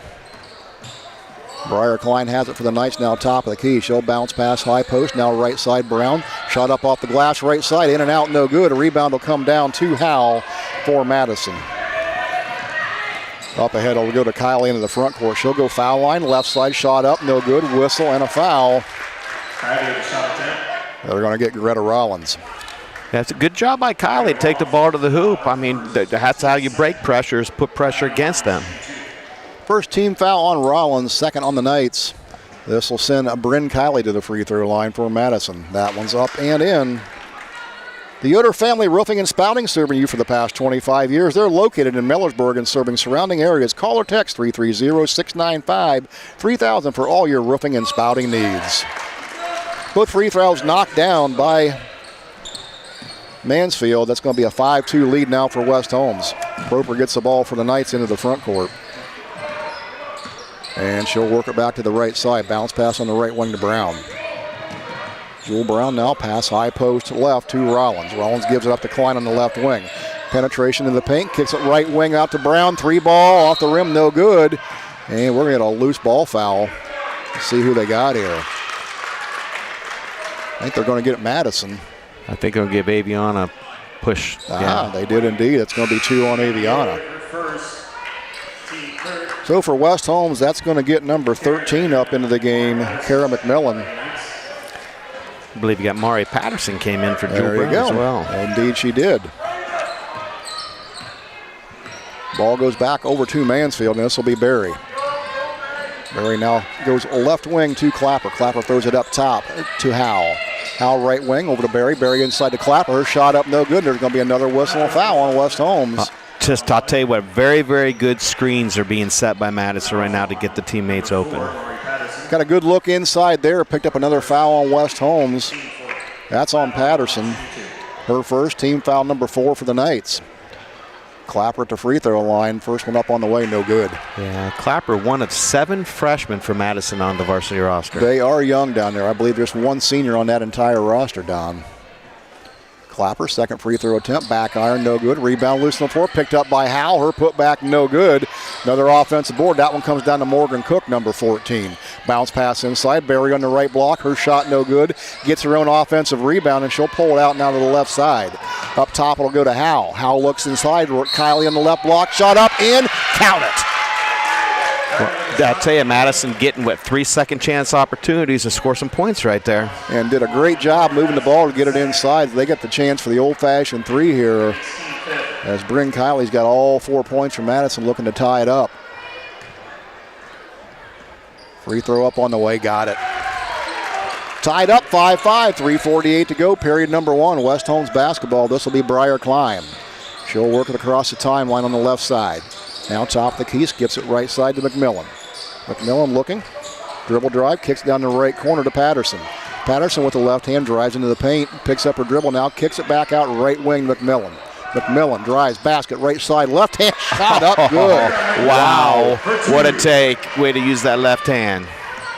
Speaker 3: Briar Klein has it for the Knights now, top of the key. She'll bounce past high post. Now right side, Brown. Shot up off the glass, right side, in and out, no good. A rebound will come down to Howe for Madison. Up ahead, it'll go to Kylie into the front court. She'll go foul line, left side, shot up, no good. Whistle and a foul. They're going to get Greta Rollins.
Speaker 22: That's a good job by Kylie to take the ball to the hoop. I mean, that's how you break pressures, put pressure against them.
Speaker 3: First team foul on Rollins, second on the Knights. This will send Bryn Kylie to the free throw line for Madison. That one's up and in. The Yoder Family Roofing and Spouting, serving you for the past 25 years. They're located in Millersburg and serving surrounding areas. Call or text 330-695-3000 for all your roofing and spouting needs. Both free throws knocked down by Mansfield. That's going to be a 5-2 lead now for West Holmes. Proper gets the ball for the Knights into the front court. And she'll work it back to the right side. Bounce pass on the right wing to Brown. Jewel Brown now pass high post left to Rollins. Rollins gives it up to Klein on the left wing. Penetration in the paint, kicks it right wing out to Brown. 3-ball off the rim, no good. And we're going to get a loose ball foul. Let's see who they got here. I think they're going to get Madison.
Speaker 22: I think they'll give Aviana a push.
Speaker 3: They did indeed. It's going to be 2 on Aviana. So for West Holmes, that's going to get number 13 up into the game, Kara McMillan.
Speaker 22: I believe you got Mari Patterson came in for Jewel Brown as well.
Speaker 3: Indeed she did. Ball goes back over to Mansfield, and this will be Berry. Berry now goes left wing to Clapper. Clapper throws it up top to Howell. Howell right wing over to Berry. Berry inside to Clapper. Her shot up no good. There's going to be another whistle and foul on West Holmes.
Speaker 22: I'll tell you what, very, very good screens are being set by Madison right now to get the teammates open.
Speaker 3: Got a good look inside there. Picked up another foul on West Holmes. That's on Patterson. Her first, team foul number 4 for the Knights. Clapper at the free throw line. First one up on the way, no good.
Speaker 22: Yeah, Clapper, one of 7 freshmen for Madison on the varsity roster.
Speaker 3: They are young down there. I believe there's one senior on that entire roster, Don. Clapper, second free throw attempt, back iron, no good. Rebound loose on the floor, picked up by Howell. Her put back, no good. Another offensive board. That one comes down to Morgan Cook, number 14. Bounce pass inside. Berry on the right block. Her shot no good. Gets her own offensive rebound, and she'll pull it out now to the left side. Up top, it'll go to Howell. Howell looks inside. Kylie on the left block. Shot up, in. Count it.
Speaker 22: Well, I tell you, Madison getting 3 second chance opportunities to score some points right there.
Speaker 3: And did a great job moving the ball to get it inside. They get the chance for the old-fashioned 3 here. As Bryn Kylie's got all 4 points from Madison, looking to tie it up. Free throw up on the way, got it. Tied up 5-5, 3:48 to go, period number 1. West Holmes basketball. This will be Briar Klein. She'll work it across the timeline on the left side. Now top of the key, skips it right side to McMillan. McMillan looking, dribble drive, kicks down the right corner to Patterson. Patterson with the left hand drives into the paint, picks up her dribble now, kicks it back out right wing McMillan. McMillan drives, basket right side, left hand shot up good.
Speaker 22: Wow, what a take. Way to use that left hand.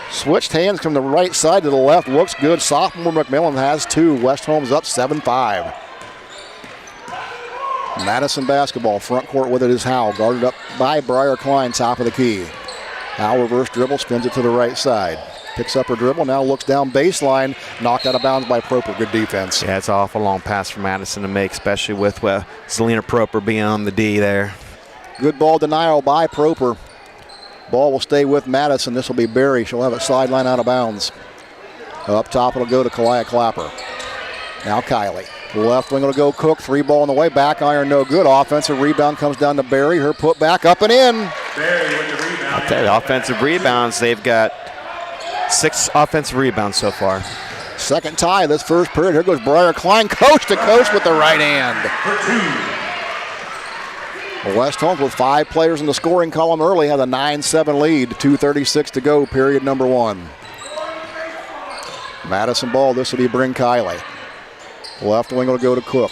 Speaker 3: Switched hands from the right side to the left, looks good. Sophomore McMillan has 2. West Holmes up 7-5. Madison basketball, front court with it is Howell, guarded up by Briar Klein, top of the key. Howell reverse dribble, spins it to the right side. Picks up her dribble, now looks down baseline, knocked out of bounds by Proper. Good defense.
Speaker 22: Yeah, it's an awful long pass for Madison to make, especially with Selena Proper being on the D there.
Speaker 3: Good ball denial by Proper. Ball will stay with Madison. This will be Berry. She'll have it sideline out of bounds. Up top, it'll go to Kalia Clapper. Now Kylie. Left wing will go Cook. 3-ball on the way. Back iron, no good. Offensive rebound comes down to Berry. Her put back up and in.
Speaker 2: Berry with the rebound.
Speaker 22: I'll tell you, offensive rebounds, they've got 6 offensive rebounds so far.
Speaker 3: Second tie this first period. Here goes Briar Klein, coast to coast with the right hand. West Holmes with 5 players in the scoring column early had a 9-7 lead. 2:36 to go, period number 1. Madison ball. This will be Bryn Kylie. Left wing will go to Cook.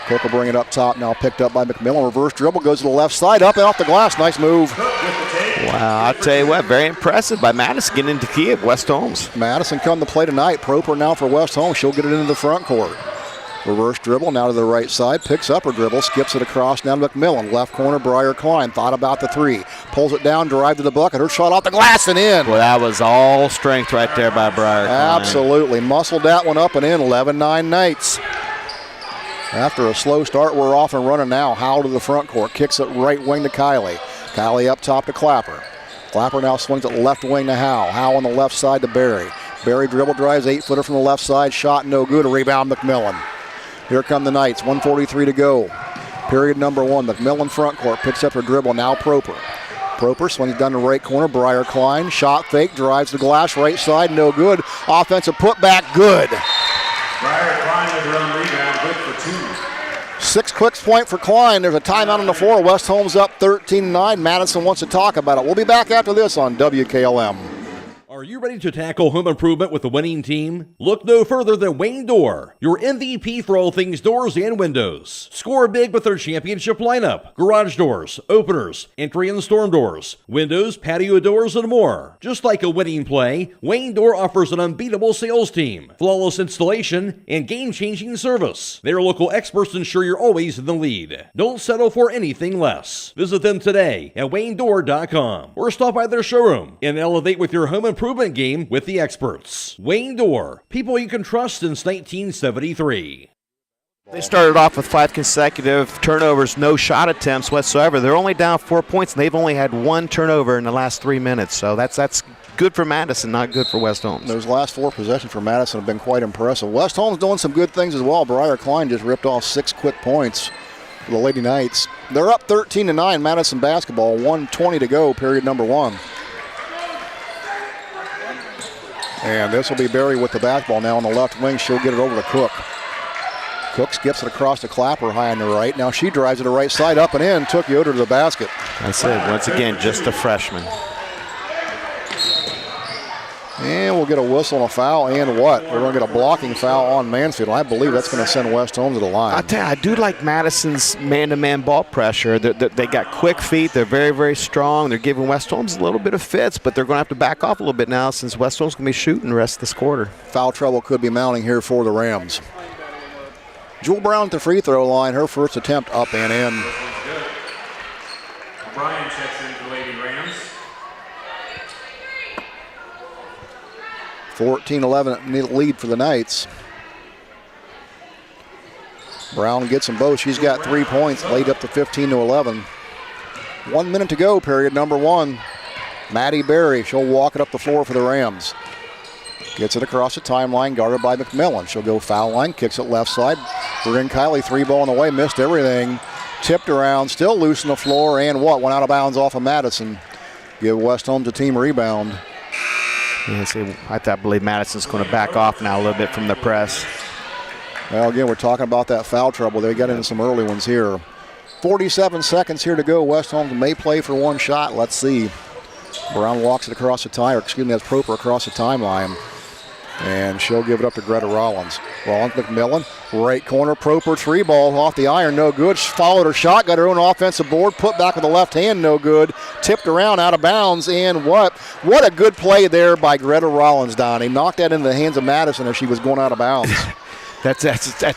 Speaker 3: Cook will bring it up top now, picked up by McMillan. Reverse dribble, goes to the left side, up and off the glass. Nice move.
Speaker 22: Wow, I'll tell you what, very impressive by Madison getting into key of West Holmes.
Speaker 3: Madison come to play tonight. Proper now for West Holmes. She'll get it into the front court. Reverse dribble now to the right side, picks up her dribble, skips it across down to McMillan. Left corner, Briar Klein thought about the 3. Pulls it down, drive to the bucket. Her shot off the glass and in.
Speaker 22: Well, that was all strength right there by Briar Klein.
Speaker 3: Absolutely. Muscled that one up and in. 11-9 Knights. After a slow start, we're off and running now. Howell to the front court. Kicks it right wing to Kylie. Kylie up top to Clapper. Clapper now swings it left wing to Howell. Howell on the left side to Berry. Berry dribble drives, 8-footer from the left side. Shot no good. A rebound McMillan. Here come the Knights. 1:43 to go. Period number 1. McMillan front court. Picks up her dribble. Now Proper. Proper swings down the right corner. Briar Klein. Shot fake. Drives the glass. Right side. No good. Offensive putback. Good.
Speaker 2: Briar Klein with her own rebound. Good for 2.
Speaker 3: 6 quick point for Klein. There's a timeout on the floor. West Holmes up 13-9. Madison wants to talk about it. We'll be back after this on WKLM.
Speaker 5: Are you ready to tackle home improvement with the winning team? Look no further than Wayne Door, your MVP for all things doors and windows. Score big with their championship lineup: garage doors, openers, entry and storm doors, windows, patio doors, and more. Just like a winning play, Wayne Door offers an unbeatable sales team, flawless installation, and game-changing service. Their local experts ensure you're always in the lead. Don't settle for anything less. Visit them today at WayneDoor.com or stop by their showroom and elevate with your home improvement game with the experts. Wayne Door, people you can trust since 1973.
Speaker 22: They started off with 5 consecutive turnovers, no shot attempts whatsoever. They're only down 4 points, and they've only had 1 turnover in the last 3 minutes. So that's good for Madison, not good for West Holmes.
Speaker 3: Those last 4 possessions for Madison have been quite impressive. West Holmes doing some good things as well. Briar Klein just ripped off 6 quick points for the Lady Knights. They're up 13-9, Madison basketball, 1:20 to go, period number 1. And this will be Barry with the basketball now on the left wing. She'll get it over to Cook. Cook skips it across to Clapper high on the right. Now she drives to the right side, up and in, took Yoder to the basket.
Speaker 22: That's it. Once again, just a freshman.
Speaker 3: And we'll get a whistle and a foul, and what? We're going to get a blocking foul on Mansfield. I believe that's going to send West Holmes to the line.
Speaker 22: I tell you, I do like Madison's man-to-man ball pressure. They got quick feet. They're very, very strong. They're giving West Holmes a little bit of fits, but they're going to have to back off a little bit now since West Holmes going to be shooting the rest of this quarter.
Speaker 3: Foul trouble could be mounting here for the Rams. Jewel Brown at the free throw line. Her first attempt up and in.
Speaker 2: Brian checks in for Lady Rams.
Speaker 3: 14-11 lead for the Knights. Brown gets them both. She's got 3 points, laid up to 15-11. 1 minute to go, period number 1. Maddie Berry, she'll walk it up the floor for the Rams. Gets it across the timeline, guarded by McMillan. She'll go foul line, kicks it left side. Bryn Kiley, 3-ball on the way, missed everything. Tipped around, still loose on the floor, and what? Went out of bounds off of Madison. Give West Holmes a team rebound.
Speaker 22: Yeah, see, I believe Madison's going to back off now a little bit from the press.
Speaker 3: Well, again, we're talking about that foul trouble. They got into some early ones here. 47 seconds here to go. West Holmes may play for 1 shot. Let's see. Brown walks it across the that's Proper across the timeline. And she'll give it up to Greta Rollins. McMillan, right corner, Proper 3-ball off the iron, no good. She followed her shot, got her own offensive board, put back with the left hand, no good. Tipped around, out of bounds, and what a good play there by Greta Rollins, Donnie. Knocked that into the hands of Madison as she was going out of bounds.
Speaker 22: That's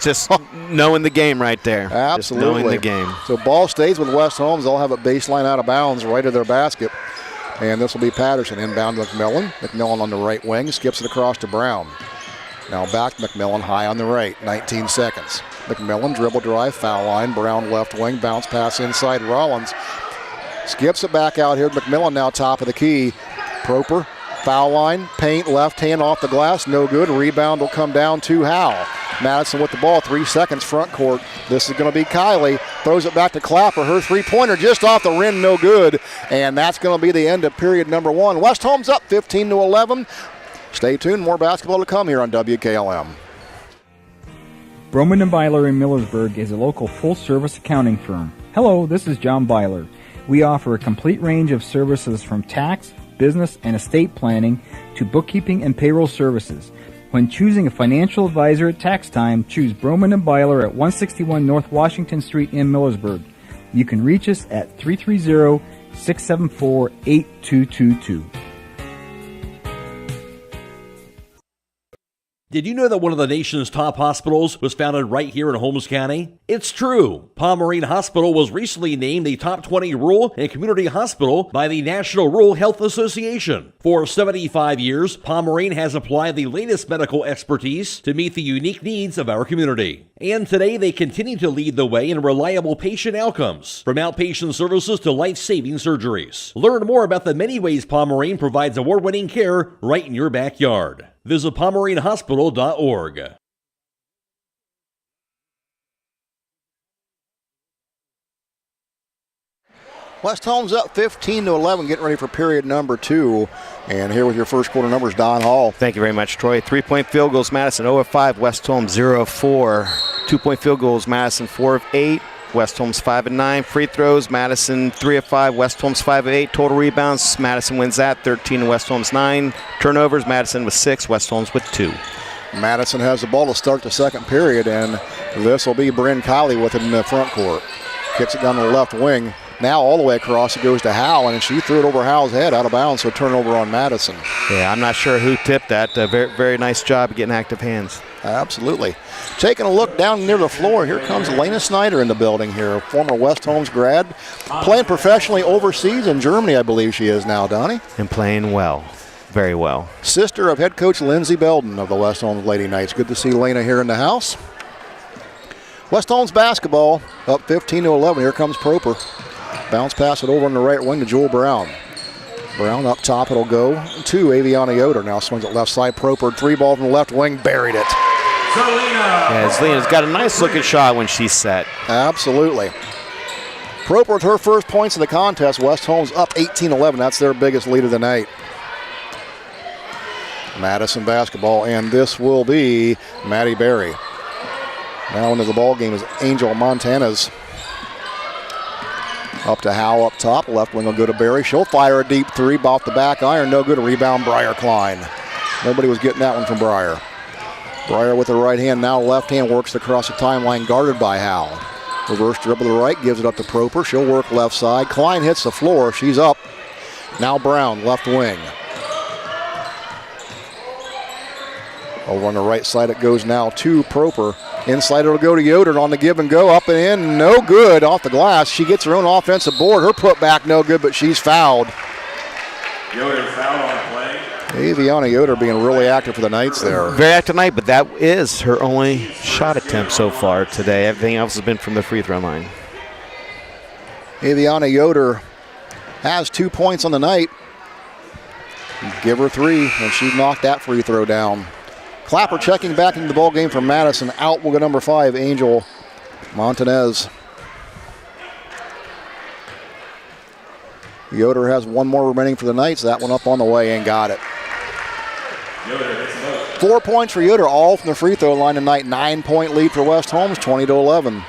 Speaker 22: just knowing the game right there.
Speaker 3: Absolutely.
Speaker 22: Just knowing the game.
Speaker 3: So ball stays with West Holmes. They'll have a baseline out of bounds right at their basket. And this will be Patterson inbound to McMillan. McMillan on the right wing, skips it across to Brown. Now back to McMillan, high on the right, 19 seconds. McMillan, dribble drive, foul line. Brown left wing, bounce pass inside Rollins. Skips it back out here. McMillan now top of the key. Proper, foul line, paint, left hand off the glass, no good. Rebound will come down to Howell. Madison with the ball, 3 seconds front court. This is going to be Kiley. Throws it back to Clapper. Her 3-pointer just off the rim, no good. And that's going to be the end of period number 1. West Holmes up 15-11. Stay tuned. More basketball to come here on WKLM.
Speaker 7: Broman & Byler in Millersburg is a local full-service accounting firm. Hello, this is John Byler. We offer a complete range of services from tax, business, and estate planning to bookkeeping and payroll services. When choosing a financial advisor at tax time, choose Broman & Byler at 161 North Washington Street in Millersburg. You can reach us at 330-674-8222.
Speaker 5: Did you know that one of the nation's top hospitals was founded right here in Holmes County? It's true. Pomerene Hospital was recently named the top 20 rural and community hospital by the National Rural Health Association. For 75 years, Pomerene has applied the latest medical expertise to meet the unique needs of our community. And today they continue to lead the way in reliable patient outcomes, from outpatient services to life-saving surgeries. Learn more about the many ways Pomerene provides award-winning care right in your backyard. Visit PomereneHospital.org.
Speaker 3: West Holmes up 15-11, getting ready for period number 2. And here with your first quarter numbers, Don Hall.
Speaker 22: Thank you very much, Troy. 3-point field goals, Madison 0 of 5, West Holmes 0 of 4. 2-point field goals, Madison 4 of 8, West Holmes 5 of 9. Free throws, Madison 3 of 5, West Holmes 5 of 8. Total rebounds, Madison wins that, 13 and West Holmes 9. Turnovers, Madison with 6, West Holmes with 2.
Speaker 3: Madison has the ball to start the second period, and this will be Bryn Kiley with it in the front court. Kicks it down to the left wing. Now all the way across, it goes to Howe, and she threw it over Howe's head out of bounds, so turnover on Madison.
Speaker 22: Yeah, I'm not sure who tipped that. Very, very nice job getting active hands.
Speaker 3: Absolutely. Taking a look down near the floor, here comes Lena Snyder in the building here, former West Holmes grad, playing professionally overseas in Germany, I believe she is now, Donnie.
Speaker 22: And playing well. Very well.
Speaker 3: Sister of head coach Lindsey Belden of the West Holmes Lady Knights. Good to see Lena here in the house. West Holmes basketball up 15-11. Here comes Proper. Bounce pass it over on the right wing to Jewel Brown. Brown up top, it'll go to Aviana Yoder. Now swings it left side. Proper, 3 ball from the left wing, buried it.
Speaker 22: Yeah, Zelina's got a nice looking shot when she's set.
Speaker 3: Absolutely. Proper with her first points in the contest. West Holmes up 18-11. That's their biggest lead of the night. Madison basketball, and this will be Maddie Berry. Now into the ball game is Angel Montanez. Up to Howe up top. Left wing will go to Berry. She'll fire a deep 3 off the back iron. No good. A rebound, Briar Klein. Nobody was getting that one from Briar. Briar with the right hand. Now left hand works across the timeline, guarded by Howe. Reverse dribble to the right. Gives it up to Proper. She'll work left side. Klein hits the floor. She's up. Now Brown, left wing. Over on the right side it goes now to Proper. Inside it'll go to Yoder on the give and go. Up and in, no good off the glass. She gets her own offensive board. Her putback no good, but she's fouled.
Speaker 2: Yoder fouled on the play.
Speaker 3: Aviana Yoder being really active for the Knights there.
Speaker 22: Very active tonight, but that is her only shot attempt so far today. Everything else has been from the free throw line.
Speaker 3: Aviana Yoder has 2 points on the night. Give her 3, and she knocked that free throw down. Clapper checking back into the ball game for Madison. Out will go number 5, Angel Montanez. Yoder has 1 more remaining for the Knights. That one up on the way and got it. 4 points for Yoder, all from the free throw line tonight. 9-point lead for West Holmes, 20-11.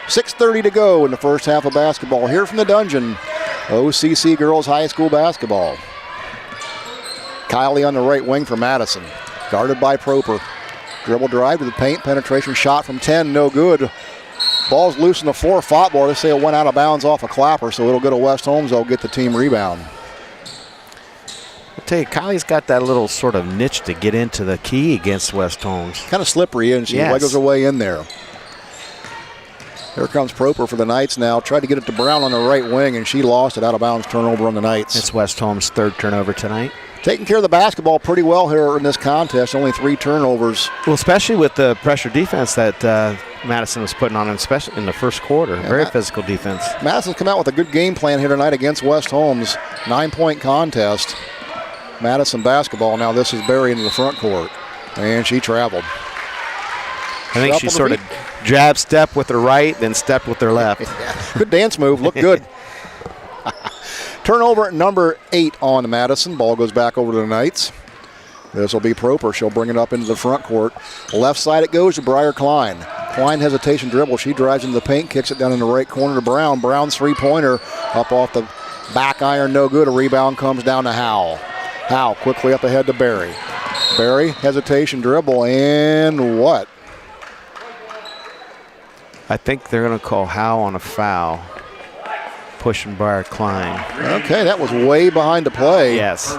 Speaker 3: 6:30 to go in the first half of basketball. Here from the Dungeon, OCC Girls High School basketball. Kiley on the right wing for Madison. Guarded by Proper. Dribble drive to the paint. Penetration shot from 10. No good. Ball's loose on the floor. Fought ball. They say it went out of bounds off a Clapper, so it'll go to West Holmes. They'll get the team rebound.
Speaker 22: I'll tell you, Kylie's got that little sort of niche to get into the key against West Holmes.
Speaker 3: Kind of slippery, and she wiggles her way in there. Here comes Proper for the Knights now. Tried to get it to Brown on the right wing, and she lost it. Out of bounds turnover on the Knights.
Speaker 22: It's West Holmes' 3rd turnover tonight.
Speaker 3: Taking care of the basketball pretty well here in this contest. Only 3 turnovers.
Speaker 22: Well, especially with the pressure defense that Madison was putting on, especially in the first quarter.
Speaker 3: Yeah,
Speaker 22: very physical defense.
Speaker 3: Madison's come out with a good game plan here tonight against West Holmes. 9-point contest. Madison basketball. Now this is Berry into the front court. And she traveled.
Speaker 22: I think she sort of jab step with her right, then stepped with her left.
Speaker 3: Good dance move. Looked good. Turnover at number 8 on Madison. Ball goes back over to the Knights. This will be Proper. She'll bring it up into the front court. Left side it goes to Briar Klein. Klein hesitation dribble. She drives into the paint, kicks it down in the right corner to Brown. Brown's 3-pointer up off the back iron. No good. A rebound comes down to Howe. Howe quickly up ahead to Berry. Berry, hesitation dribble, and what?
Speaker 22: I think they're going to call Howe on a foul. Pushing Briar Klein.
Speaker 3: Okay, that was way behind the play.
Speaker 22: Yes.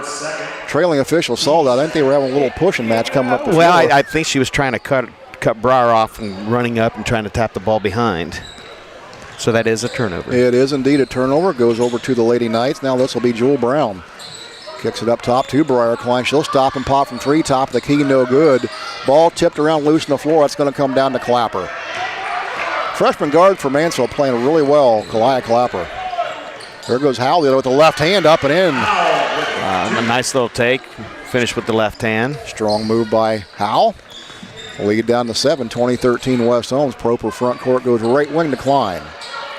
Speaker 3: Trailing officials saw that. I think they were having a little pushing match coming up the floor.
Speaker 22: Well, I think she was trying to cut Briar off and running up and trying to tap the ball behind. So that is a turnover.
Speaker 3: It is indeed a turnover. Goes over to the Lady Knights. Now this will be Jewel Brown. Kicks it up top to Briar Klein. She'll stop and pop from 3. Top of the key, no good. Ball tipped around loose on the floor. That's going to come down to Clapper. Freshman guard for Mansfield playing really well, Kalia Clapper. There goes Howley with the left hand up and in.
Speaker 22: A nice little take. Finish with the left hand.
Speaker 3: Strong move by Howell. Lead down to 7, 2013 West Holmes. Proper front court goes right wing to Klein.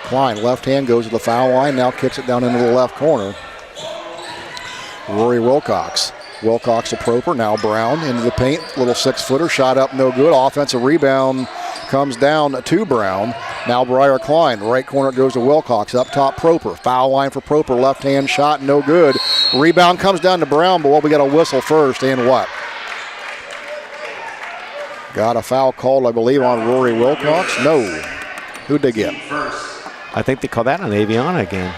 Speaker 3: Klein, left hand, goes to the foul line, now kicks it down into the left corner. Rory Wilcox. Wilcox to Proper, now Brown into the paint. Little 6-footer, shot up, no good. Offensive rebound comes down to Brown. Now Briar Klein, right corner goes to Wilcox. Up top, Proper. Foul line for Proper, left hand shot, no good. Rebound comes down to Brown, but we got a whistle first, and what? Got a foul called, I believe, on Rory Wilcox. No. Who'd they get?
Speaker 22: I think they called that on Aviana again.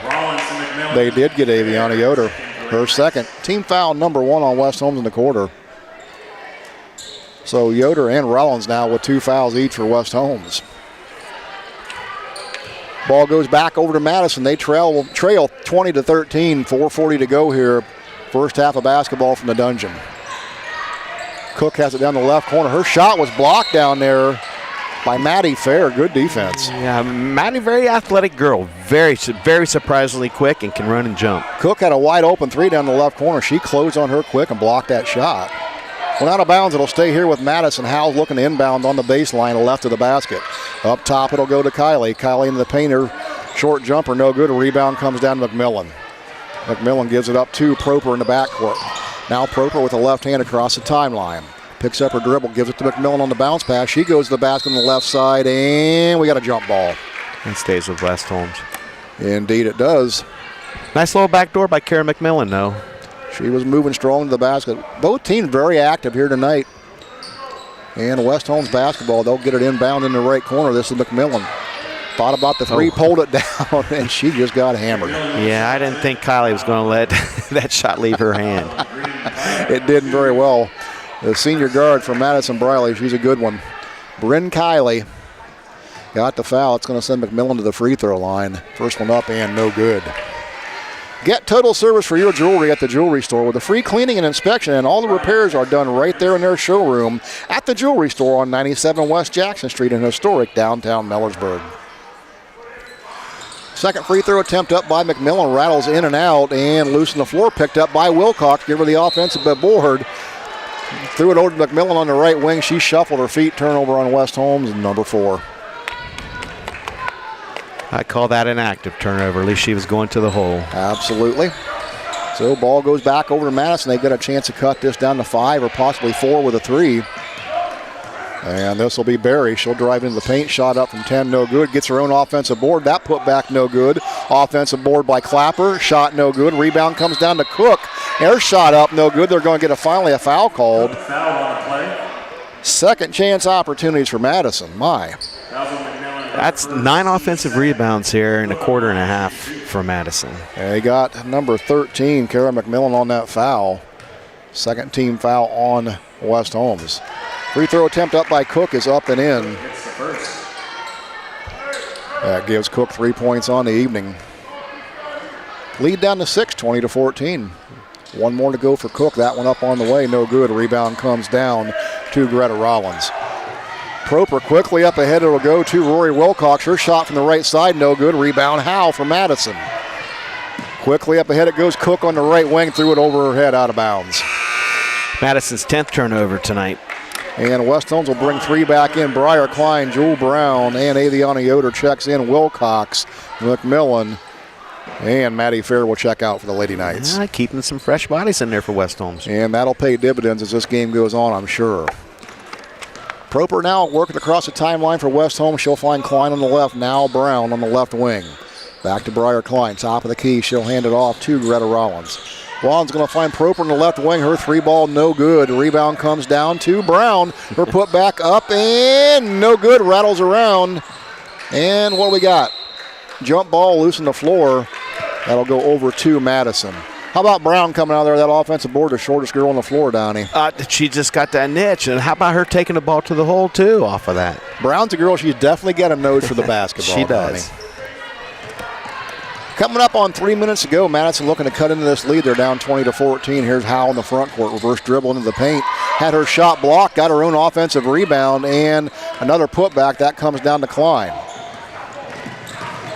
Speaker 3: They did get Aviana Yoder, her second. Team foul number 1 on West Holmes in the quarter. So Yoder and Rollins now with 2 fouls each for West Holmes. Ball goes back over to Madison. They trail 20-13, 4:40 to go here. First half of basketball from the Dungeon. Cook has it down the left corner. Her shot was blocked down there by Maddie Fair. Good defense.
Speaker 22: Yeah, Maddie, very athletic girl. Very surprisingly quick and can run and jump.
Speaker 3: Cook had a wide open 3 down the left corner. She closed on her quick and blocked that shot. When out of bounds, it'll stay here with Madison. Howell's looking to inbound on the baseline, left of the basket. Up top, it'll go to Kylie. Kylie into the painter. Short jumper, no good. A rebound comes down to McMillan. McMillan gives it up to Proper in the backcourt. Now Proper with a left hand across the timeline. Picks up her dribble, gives it to McMillan on the bounce pass. She goes to the basket on the left side, and we got a jump ball.
Speaker 22: And stays with West Holmes.
Speaker 3: Indeed it does.
Speaker 22: Nice little backdoor by Kara McMillan, though.
Speaker 3: She was moving strong to the basket. Both teams very active here tonight. And West Holmes basketball, they'll get it inbound in the right corner. This is McMillan. Thought about the 3, pulled it down, and she just got hammered.
Speaker 22: Yeah, I didn't think Kylie was going to let that shot leave her hand.
Speaker 3: It didn't very well. The senior guard from Madison Briley, she's a good one. Bryn Kylie got the foul. It's going to send McMillan to the free throw line. First one up and no good. Get total service for your jewelry at the jewelry store with a free cleaning and inspection, and all the repairs are done right there in their showroom at the jewelry store on 97 West Jackson Street in historic downtown Millersburg. Second free throw attempt up by McMillan, rattles in and out and loose on the floor, picked up by Wilcox. Give her the offensive board. Threw it over to McMillan on the right wing. She shuffled her feet. Turnover on West Holmes, number 4.
Speaker 22: I call that an active turnover. At least she was going to the hole.
Speaker 3: Absolutely. So ball goes back over to Madison. They've got a chance to cut this down to 5 or possibly 4 with a 3. And this will be Barry. She'll drive into the paint. Shot up from 10, no good. Gets her own offensive board. That put back, no good. Offensive board by Clapper. Shot no good. Rebound comes down to Cook. Her shot up, no good. They're going to get finally a foul called. Second chance opportunities for Madison. My.
Speaker 22: That's 9 offensive rebounds here in a quarter and a half for Madison.
Speaker 3: They got number 13, Kara McMillan, on that foul. Second team foul on West Holmes. Free throw attempt up by Cook is up and in. That gives Cook 3 points on the evening. Lead down to 6, 20-14. One more to go for Cook. That one up on the way, no good. Rebound comes down to Greta Rollins. Proper quickly up ahead. It'll go to Rory Wilcox. Her shot from the right side, no good. Rebound Howe for Madison. Quickly up ahead it goes. Cook on the right wing, threw it over her head, out of bounds.
Speaker 22: Madison's 10th turnover tonight.
Speaker 3: And West Holmes will bring 3 back in. Briar Klein, Jewel Brown, and Aviana Yoder checks in. Wilcox, McMillan, and Maddie Fair will check out for the Lady Knights.
Speaker 22: Yeah, keeping some fresh bodies in there for West Holmes.
Speaker 3: And that'll pay dividends as this game goes on, I'm sure. Proper now working across the timeline for West Holmes. She'll find Klein on the left. Now Brown on the left wing. Back to Briar Klein, top of the key. She'll hand it off to Greta Rollins. Rollins going to find Proper on the left wing. Her 3-ball, no good. Rebound comes down to Brown. Her put back up and no good. Rattles around. And what do we got? Jump ball loose on the floor. That'll go over to Madison. How about Brown coming out there, that offensive board, the shortest girl on the floor, Donnie?
Speaker 22: She just got that niche. And how about her taking the ball to the hole, too, off of that?
Speaker 3: Brown's a girl. She's definitely got a nose for the basketball.
Speaker 22: She does.
Speaker 3: Donnie. Coming up on 3 minutes to go, Madison looking to cut into this lead. They're down 20-14. Here's Howe in the front court. Reverse dribble into the paint. Had her shot blocked, got her own offensive rebound, and another putback. That comes down to Klein.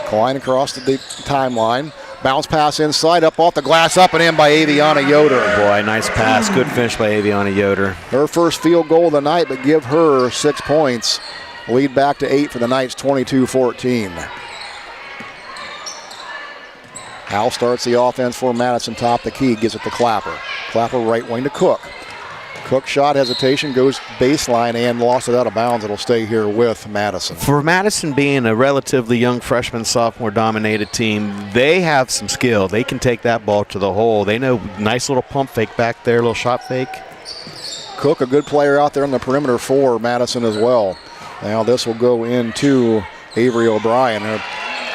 Speaker 3: Klein across the timeline. Bounce pass inside, up off the glass, up and in by Aviana Yoder.
Speaker 22: Boy, nice pass. Good finish by Aviana Yoder.
Speaker 3: Her first field goal of the night, but give her 6 points. Lead back to 8 for the Knights, 22-14. Howell starts the offense for Madison, top the key, gives it to Clapper. Clapper right wing to Cook. Cook shot hesitation, goes baseline and lost it out of bounds. It'll stay here with Madison.
Speaker 22: For Madison being a relatively young freshman, sophomore dominated team, they have some skill. They can take that ball to the hole. They know nice little pump fake back there, little shot fake.
Speaker 3: Cook, a good player out there on the perimeter for Madison as well. Now this will go into Avery O'Brien. They're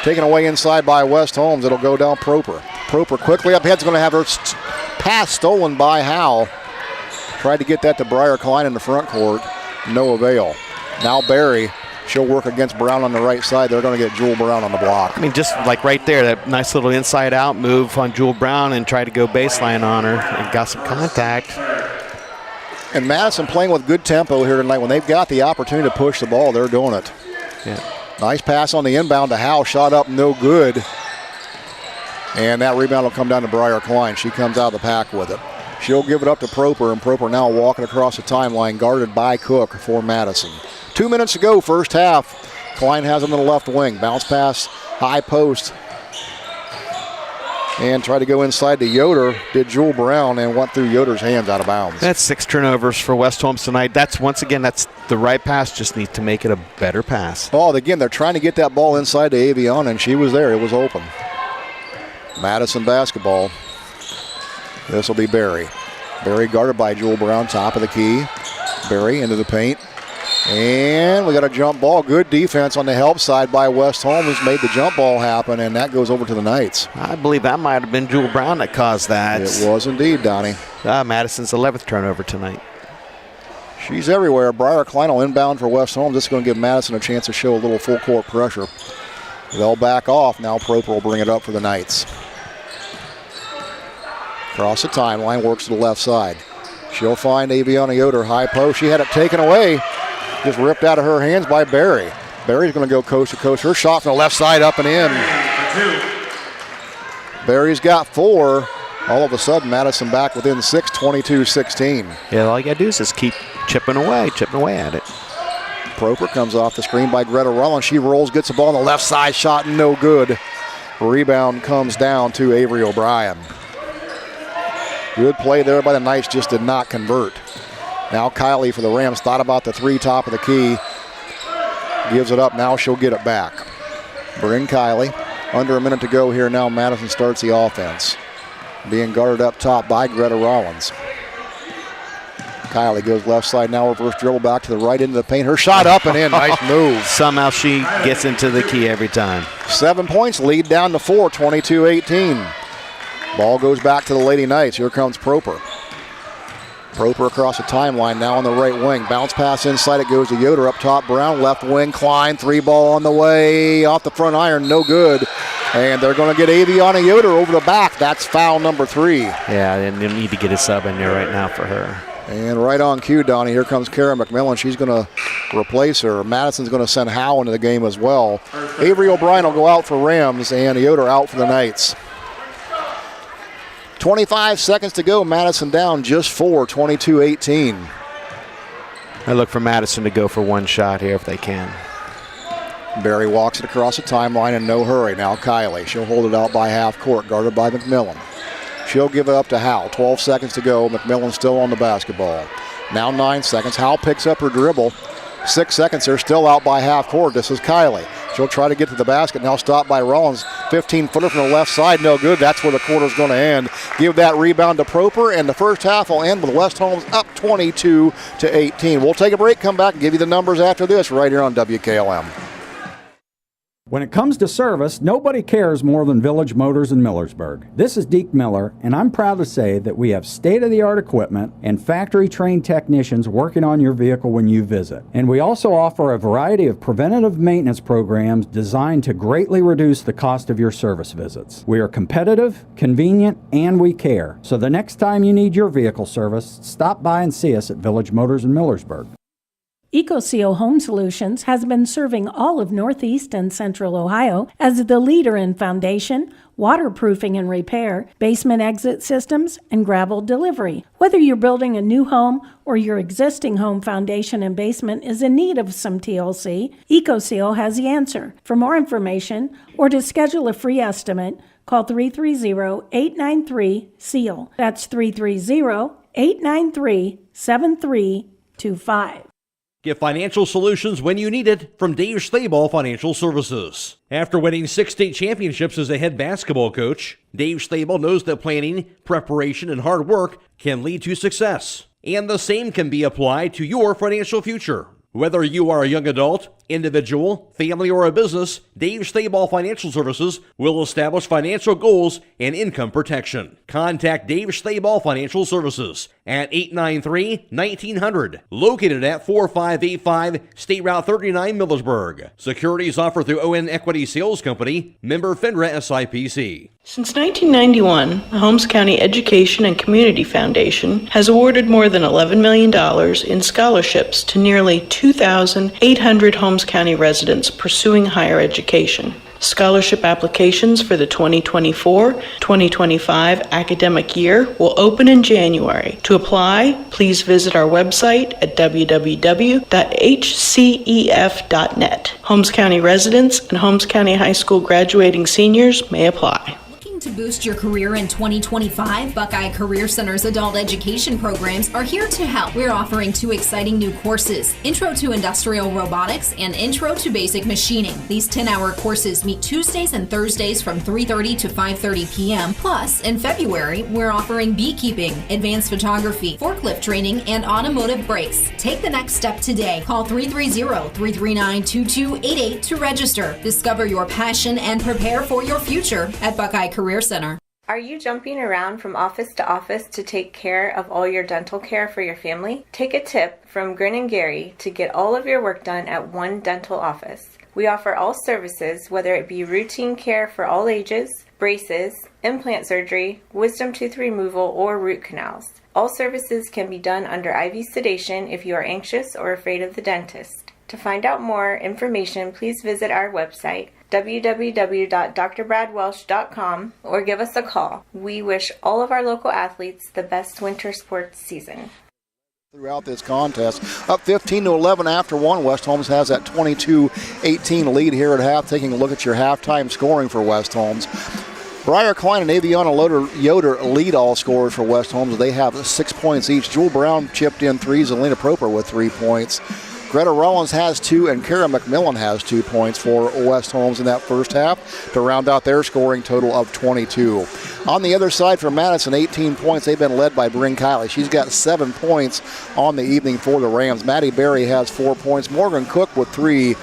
Speaker 3: taken away inside by West Holmes. It'll go down Proper. Proper quickly up ahead is going to have her pass stolen by Howell. Tried to get that to Briar Klein in the front court. No avail. Now Barry. She'll work against Brown on the right side. They're going to get Jewel Brown on the block.
Speaker 22: I mean, just like right there, that nice little inside-out move on Jewel Brown and tried to go baseline on her and got some contact.
Speaker 3: And Madison playing with good tempo here tonight. When they've got the opportunity to push the ball, they're doing it.
Speaker 22: Yeah.
Speaker 3: Nice pass on the inbound to Howe. Shot up, no good. And that rebound will come down to Briar Klein. She comes out of the pack with it. She'll give it up to Proper, and Proper now walking across the timeline, guarded by Cook for Madison. 2 minutes to go, first half. Klein has him in the left wing. Bounce pass, high post. And tried to go inside to Yoder. Did Jewel Brown and went through Yoder's hands out of bounds.
Speaker 22: That's 6 turnovers for West Holmes tonight. That's, once again, that's the right pass. Just need to make it a better pass.
Speaker 3: Oh, again, they're trying to get that ball inside to Avion, and she was there. It was open. Madison basketball. This will be Barry. Barry guarded by Jewel Brown, top of the key. Barry into the paint. And we got a jump ball. Good defense on the help side by West Holmes. Made the jump ball happen, and that goes over to the Knights.
Speaker 22: I believe that might have been Jewel Brown that caused that.
Speaker 3: It was indeed, Donnie.
Speaker 22: Madison's 11th turnover tonight.
Speaker 3: She's everywhere. Briar Klein will inbound for West Holmes. This is going to give Madison a chance to show a little full court pressure. They'll back off. Now Proper will bring it up for the Knights. Across the timeline, works to the left side. She'll find Aviana Yoder, high post. She had it taken away. Just ripped out of her hands by Barry. Barry's going to go coast to coast. Her shot from the left side up and in. Barry's got 4. All of a sudden, Madison back within 6, 22-16.
Speaker 22: Yeah, all you got to do is just keep chipping away at it.
Speaker 3: Proper comes off the screen by Greta Rollins. She rolls, gets the ball on the left side. Shot no good. Rebound comes down to Avery O'Brien. Good play there by the Knights, just did not convert. Now Kylie for the Rams thought about the 3 top of the key. Gives it up, now she'll get it back. Bring Kylie. Under a minute to go here now. Madison starts the offense. Being guarded up top by Greta Rollins. Kylie goes left side now, reverse dribble back to the right into the paint. Her shot up and in, nice move.
Speaker 22: Somehow she gets into the key every time.
Speaker 3: 7 points, lead down to 4, 22-18. Ball goes back to the Lady Knights. Here comes Proper. Proper across the timeline now on the right wing. Bounce pass inside. It goes to Yoder up top. Brown left wing. Klein 3 ball on the way. Off the front iron. No good. And they're going to get Aviana Yoder over the back. That's foul number 3.
Speaker 22: Yeah, and you need to get a sub in there right now for her.
Speaker 3: And right on cue, Donnie. Here comes Kara McMillan. She's going to replace her. Madison's going to send Howe into the game as well. Avery O'Brien will go out for Rams and Yoder out for the Knights. 25 seconds to go. Madison down just 4, 22-18.
Speaker 22: I look for Madison to go for 1 shot here if they can.
Speaker 3: Barry walks it across the timeline in no hurry. Now Kylie. She'll hold it out by half court, guarded by McMillan. She'll give it up to Howell. 12 seconds to go. McMillan still on the basketball. Now 9 seconds. Howell picks up her dribble. 6 seconds. They're still out by half court. This is Kylie. She'll try to get to the basket. Now stopped by Rollins. 15-footer from the left side. No good. That's where the quarter's going to end. Give that rebound to Proper, and the first half will end with West Holmes up 22-18. We'll take a break, come back, and give you the numbers after this right here on WKLM.
Speaker 7: When it comes to service, nobody cares more than Village Motors in Millersburg. This is Deke Miller, and I'm proud to say that we have state-of-the-art equipment and factory-trained technicians working on your vehicle when you visit. And we also offer a variety of preventative maintenance programs designed to greatly reduce the cost of your service visits. We are competitive, convenient, and we care. So the next time you need your vehicle service, stop by and see us at Village Motors in Millersburg.
Speaker 9: EcoSeal Home Solutions has been serving all of Northeast and Central Ohio as the leader in foundation, waterproofing and repair, basement exit systems, and gravel delivery. Whether you're building a new home or your existing home foundation and basement is in need of some TLC, EcoSeal has the answer. For more information or to schedule a free estimate, Call 330-893-SEAL. That's 330-893-7325.
Speaker 5: Get financial solutions when you need it from Dave Stayball Financial Services. After winning 6 state championships as a head basketball coach, Dave Stayball knows that planning, preparation, and hard work can lead to success. And the same can be applied to your financial future. Whether you are a young adult, individual, family, or a business, Dave Stayball Financial Services will establish financial goals and income protection. Contact Dave Stayball Financial Services at 893-1900, located at 4585 State Route 39, Millersburg. Securities offered through ON Equity Sales Company, member FINRA SIPC.
Speaker 8: Since 1991, the Holmes County Education and Community Foundation has awarded more than $11 million in scholarships to nearly 2,800 Holmes County residents pursuing higher education. Scholarship applications for the 2024-2025 academic year will open in January. To apply, please visit our website at www.hcef.net. Holmes County residents and Holmes County High School graduating seniors may apply.
Speaker 11: To boost your career in 2025, Buckeye Career Center's adult education programs are here to help. We're offering 2 exciting new courses, Intro to Industrial Robotics and Intro to Basic Machining. These 10-hour courses meet Tuesdays and Thursdays from 3:30 to 5:30 p.m. Plus, in February, we're offering beekeeping, advanced photography, forklift training, and automotive brakes. Take the next step today. Call 330-339-2288 to register. Discover your passion and prepare for your future at Buckeye Career Center.
Speaker 23: Are you jumping around from office to office to take care of all your dental care for your family? Take a tip from Grin and Gary to get all of your work done at one dental office. We offer all services, whether it be routine care for all ages, braces, implant surgery, wisdom tooth removal, or root canals. All services can be done under IV sedation if you are anxious or afraid of the dentist. To find out more information, please visit our website, www.drbradwelsh.com, or give us a call. We wish all of our local athletes the best winter sports season.
Speaker 3: Throughout this contest, up 15-11 after one. West Holmes has that 22-18 lead here at half. Taking a look at your halftime scoring for West Holmes. Briar Klein and Aviana Yoder lead all scorers for West Holmes. They have 6 points each. Jewel Brown chipped in 3. Zelina Proper with 3 points. Greta Rollins has 2, and Kara McMillan has 2 points for West Holmes in that first half to round out their scoring total of 22. On the other side for Madison, 18 points. They've been led by Bryn Kiley. She's got 7 points on the evening for the Rams. Maddie Berry has 4 points. Morgan Cook with 3,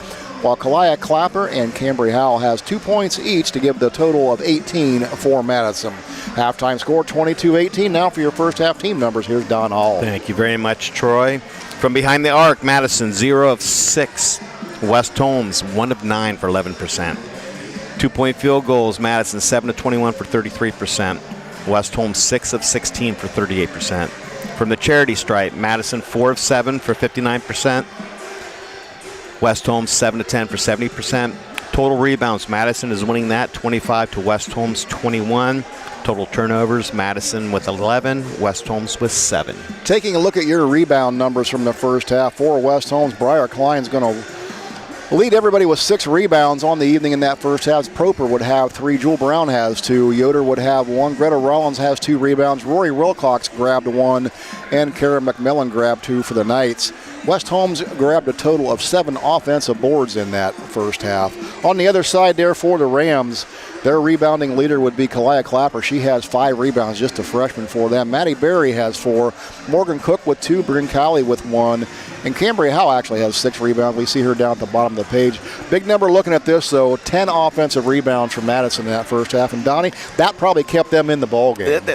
Speaker 3: while Kalia Clapper and Cambry Howell has 2 points each to give the total of 18 for Madison. Halftime score 22-18. Now for your first half team numbers, here's Don Hall.
Speaker 22: Thank you very much, Troy. From behind the arc, Madison 0 of 6. West Holmes 1 of 9 for 11%. 2-point field goals, Madison 7 of 21 for 33%. West Holmes 6 of 16 for 38%. From the charity stripe, Madison 4 of 7 for 59%. West Holmes 7 of 10 for 70%. Total rebounds, Madison is winning that 25 to West Holmes 21. Total turnovers, Madison with 11, West Holmes with 7.
Speaker 3: Taking a look at your rebound numbers from the first half, for West Holmes, Briar Klein's going to lead everybody with 6 rebounds on the evening in that first half. Proper would have 3, Jewel Brown has 2, Yoder would have 1, Greta Rollins has 2 rebounds, Rory Wilcox grabbed 1, and Kara McMillan grabbed 2 for the Knights. West Holmes grabbed a total of 7 offensive boards in that first half. On the other side there for the Rams, their rebounding leader would be Kalia Clapper. She has 5 rebounds, just a freshman for them. Maddie Berry has 4. Morgan Cook with 2. Bryn Kiley with 1. And Cambry Howell actually has 6 rebounds. We see her down at the bottom of the page. Big number looking at this, though. 10 offensive rebounds from Madison in that first half. And, Donnie, that probably kept them in the ballgame.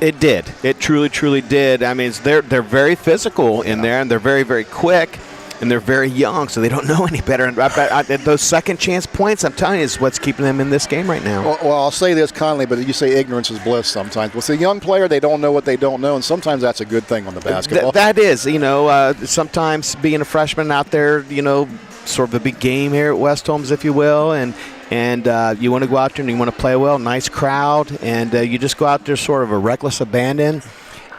Speaker 22: It did. It truly, truly did. I mean, they're very physical in there, and they're very, very quick. And they're very young, so they don't know any better. And those second chance points, I'm telling you, is what's keeping them in this game right now.
Speaker 3: Well, I'll say this kindly, but you say ignorance is bliss sometimes. With a young player, they don't know what they don't know, and sometimes that's a good thing on the basketball.
Speaker 22: That is, sometimes being a freshman out there, sort of a big game here at West Holmes, if you will, and you want to go out there and you want to play well, nice crowd, and you just go out there sort of a reckless abandon.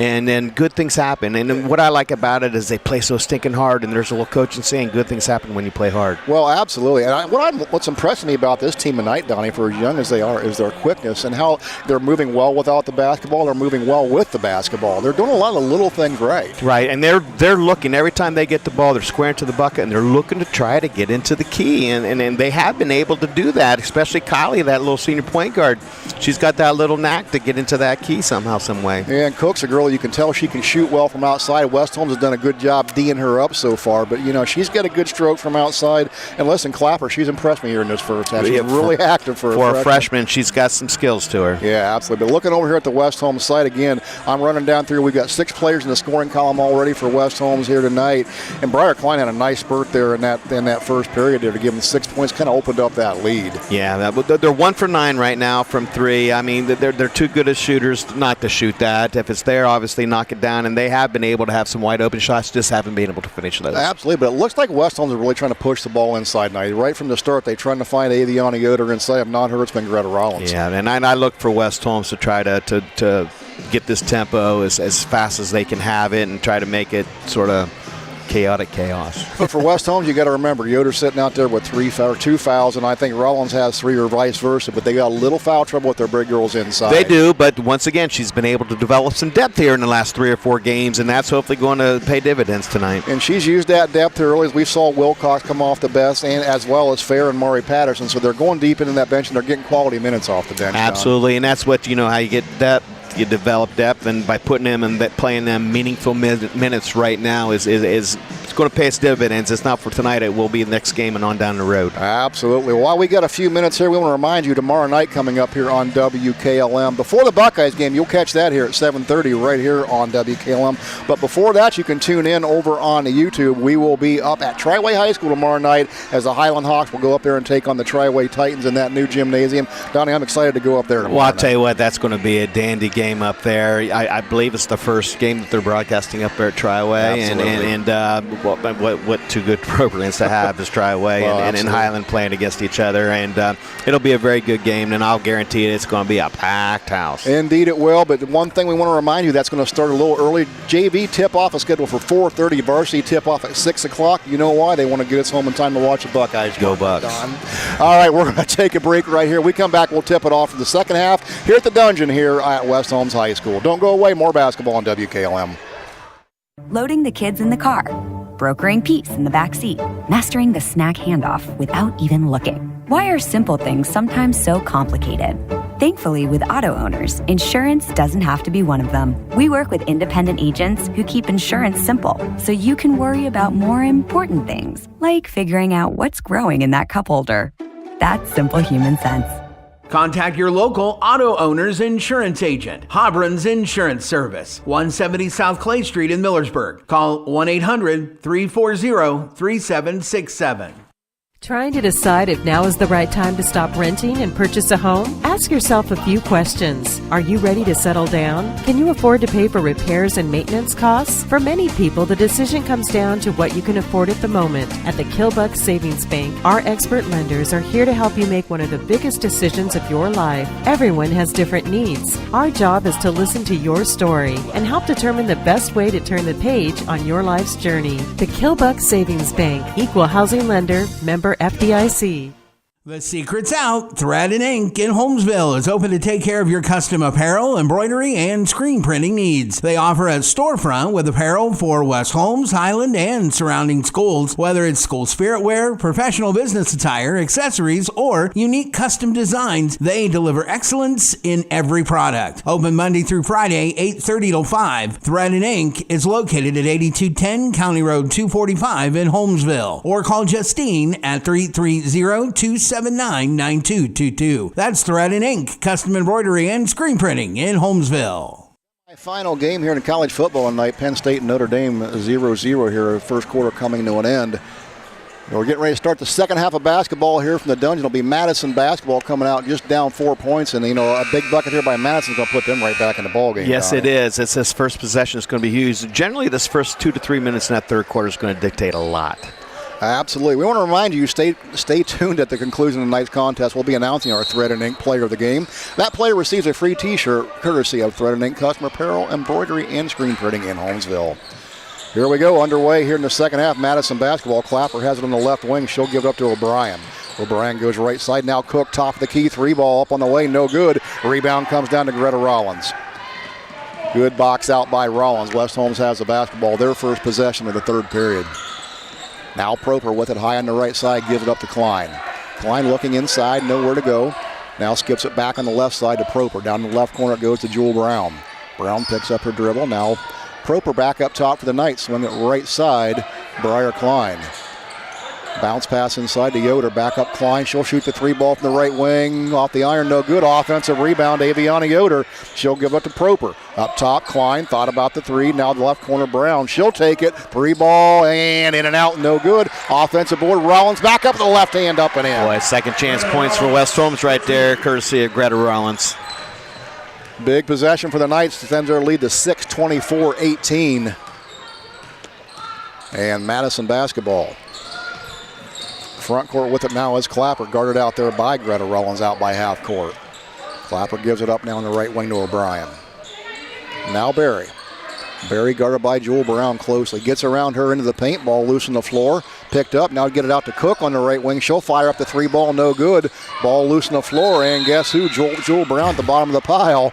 Speaker 22: And then good things happen. And then what I like about it is they play so stinking hard, and there's a little coaching saying good things happen when you play hard.
Speaker 3: Well, absolutely. And what's impressing me about this team tonight, Donnie, for as young as they are, is their quickness and how they're moving well without the basketball. They're moving well with the basketball. They're doing a lot of little things right.
Speaker 22: Right, and they're looking every time they get the ball, they're squaring to the bucket, and they're looking to try to get into the key. And they have been able to do that, especially Kylie, that little senior point guard. She's got that little knack to get into that key somehow, some way.
Speaker 3: Yeah, and Cook's a girl you can tell she can shoot well from outside. West Holmes has done a good job D'ing her up so far, but she's got a good stroke from outside. And listen, Clapper, she's impressed me here in this first half. She's really active for
Speaker 22: a freshman. She's got some skills to her.
Speaker 3: Yeah, absolutely. But looking over here at the West Holmes side again, I'm running down through. We've got 6 players in the scoring column already for West Holmes here tonight. And Briar Klein had a nice spurt there in that first period there to give them 6 points, kind of opened up that lead.
Speaker 22: Yeah, they're 1 for 9 right now from 3. I mean, they're too good as shooters not to shoot that. If it's there, obviously knock it down. And they have been able to have some wide open shots, just haven't been able to finish those.
Speaker 3: Absolutely, but it looks like West Holmes are really trying to push the ball inside now. Right from the start, they're trying to find Aviana Yoder inside. If not her, it's been Greta Rollins.
Speaker 22: Yeah, and I look for West Holmes to try to get this tempo as fast as they can have it and try to make it sort of chaotic chaos.
Speaker 3: But for West Holmes, you got to remember, Yoder's sitting out there with 2 fouls, and I think Rollins has 3 or vice versa, but they got a little foul trouble with their big girls inside.
Speaker 22: They do, but once again, she's been able to develop some depth here in the last 3 or 4 games, and that's hopefully going to pay dividends tonight.
Speaker 3: And she's used that depth early. We saw Wilcox come off the bench, and as well as Fair and Maury Patterson, so they're going deep into that bench, and they're getting quality minutes off the bench.
Speaker 22: Absolutely, and that's what, how you get depth. You develop depth, and by putting them and playing them meaningful minutes right now is it's going to pay us dividends. It's not for tonight. It will be the next game and on down the road.
Speaker 3: Absolutely. While we got a few minutes here, we want to remind you tomorrow night coming up here on WKLM. Before the Buckeyes game, you'll catch that here at 7:30 right here on WKLM. But before that, you can tune in over on YouTube. We will be up at Triway High School tomorrow night as the Highland Hawks will go up there and take on the Triway Titans in that new gymnasium. Donnie, I'm excited to go up there tomorrow
Speaker 22: Well, I'll
Speaker 3: night.
Speaker 22: tell you what, that's going to be a dandy game up there. I believe it's the first game that they're broadcasting up there at Triway, and what 2 good programs to have is Triway and Highland playing against each other, and it'll be a very good game, and I'll guarantee it's going to be a packed house.
Speaker 3: Indeed it will, but one thing we want to remind you, that's going to start a little early. JV tip-off is scheduled for 4:30, varsity tip-off at 6 o'clock. You know why? They want to get us home in time to watch the Buckeyes.
Speaker 22: Go Bucks.
Speaker 3: All right, we're going to take a break right here. We come back, we'll tip it off for the second half here at the Dungeon here at West Holmes High School. Don't go away, more basketball on WKLM.
Speaker 12: Loading the kids in the car, brokering peace in the back seat, mastering the snack handoff without even looking. Why are simple things sometimes so complicated? Thankfully, with auto owners, insurance doesn't have to be one of them. We work with independent agents who keep insurance simple, so you can worry about more important things, like figuring out what's growing in that cup holder. That's simple human sense.
Speaker 10: Contact your local auto owner's insurance agent. Hobron's Insurance Service, 170 South Clay Street in Millersburg. Call 1-800-340-3767.
Speaker 13: Trying to decide if now is the right time to stop renting and purchase a home? Ask yourself a few questions. Are you ready to settle down? Can you afford to pay for repairs and maintenance costs? For many people, the decision comes down to what you can afford at the moment. At the Kilbuck Savings Bank, our expert lenders are here to help you make one of the biggest decisions of your life. Everyone has different needs. Our job is to listen to your story and help determine the best way to turn the page on your life's journey. The Kilbuck Savings Bank, equal housing lender, member FDIC.
Speaker 10: The secret's out. Thread and Ink in Holmesville is open to take care of your custom apparel, embroidery, and screen printing needs. They offer a storefront with apparel for West Holmes, Highland, and surrounding schools. Whether it's school spirit wear, professional business attire, accessories, or unique custom designs, they deliver excellence in every product. Open Monday through Friday, 8:30 till 5. Thread and Ink is located at 8210 County Road 245 in Holmesville. Or call Justine at 330-279-9222. That's Thread and Ink, custom embroidery and screen printing in Holmesville.
Speaker 3: Final game here in college football tonight, Penn State and Notre Dame 0-0 here, first quarter coming to an end. We're getting ready to start the second half of basketball here from the Dungeon. It'll be Madison basketball coming out just down 4 points, and a big bucket here by Madison's going to put them right back in the ball game.
Speaker 22: Yes, it is. It's this first possession is going to be huge. Generally, this first 2 to 3 minutes in that third quarter is going to dictate a lot.
Speaker 3: Absolutely. We want to remind you, stay tuned at the conclusion of tonight's contest. We'll be announcing our Thread and Ink player of the game. That player receives a free T-shirt courtesy of Thread and Ink Customer Apparel, Embroidery, and Screen Printing in Holmesville. Here we go, underway here in the second half. Madison basketball. Clapper has it on the left wing. She'll give it up to O'Brien. O'Brien goes right side. Now Cook, top of the key. 3 ball up on the way. No good. Rebound comes down to Greta Rollins. Good box out by Rollins. West Holmes has the basketball. Their first possession of the third period. Now Proper with it high on the right side, gives it up to Klein. Klein looking inside, nowhere to go. Now skips it back on the left side to Proper. Down in the left corner it goes to Jewel Brown. Brown picks up her dribble. Now Proper back up top for the Knights. Swing it right side, Briar Klein. Bounce pass inside to Yoder. Back up Klein. She'll shoot the 3 ball from the right wing. Off the iron, no good. Offensive rebound, Aviana Yoder. She'll give it to Proper. Up top, Klein thought about the 3. Now the left corner, Brown. She'll take it. 3 ball and in and out, no good. Offensive board, Rollins back up the left hand, up and in.
Speaker 22: Boy, second chance points for West Holmes right there, courtesy of Greta Rollins.
Speaker 3: Big possession for the Knights. Defends their lead to 6, 24-18. And Madison basketball. Front court with it now is Clapper, guarded out there by Greta Rollins out by half court. Clapper gives it up now on the right wing to O'Brien. Now Barry. Barry guarded by Jewel Brown closely. Gets around her into the paint. Ball loose on the floor. Picked up. Now get it out to Cook on the right wing. She'll fire up the 3 ball. No good. Ball loose on the floor. And guess who? Jewel Brown at the bottom of the pile.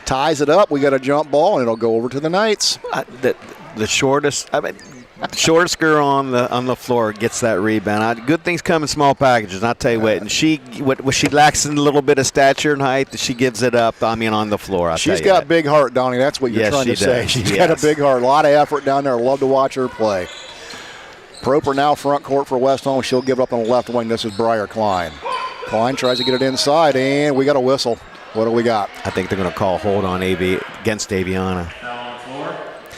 Speaker 3: Ties it up. We got a jump ball, and it'll go over to the Knights.
Speaker 22: The shortest girl on the floor gets that rebound. Good things come in small packages. I'll tell you what. And she lacks in a little bit of stature and height. She gives it up. I mean, on the floor.
Speaker 3: She's got a big heart, Donnie. That's what you're trying to say. She's got a big heart. A lot of effort down there. Love to watch her play. Proper now front court for West Holmes. She'll give up on the left wing. This is Briar Klein. Klein tries to get it inside, and we got a whistle. What do we got?
Speaker 22: I think they're going to call a hold on against Aviana.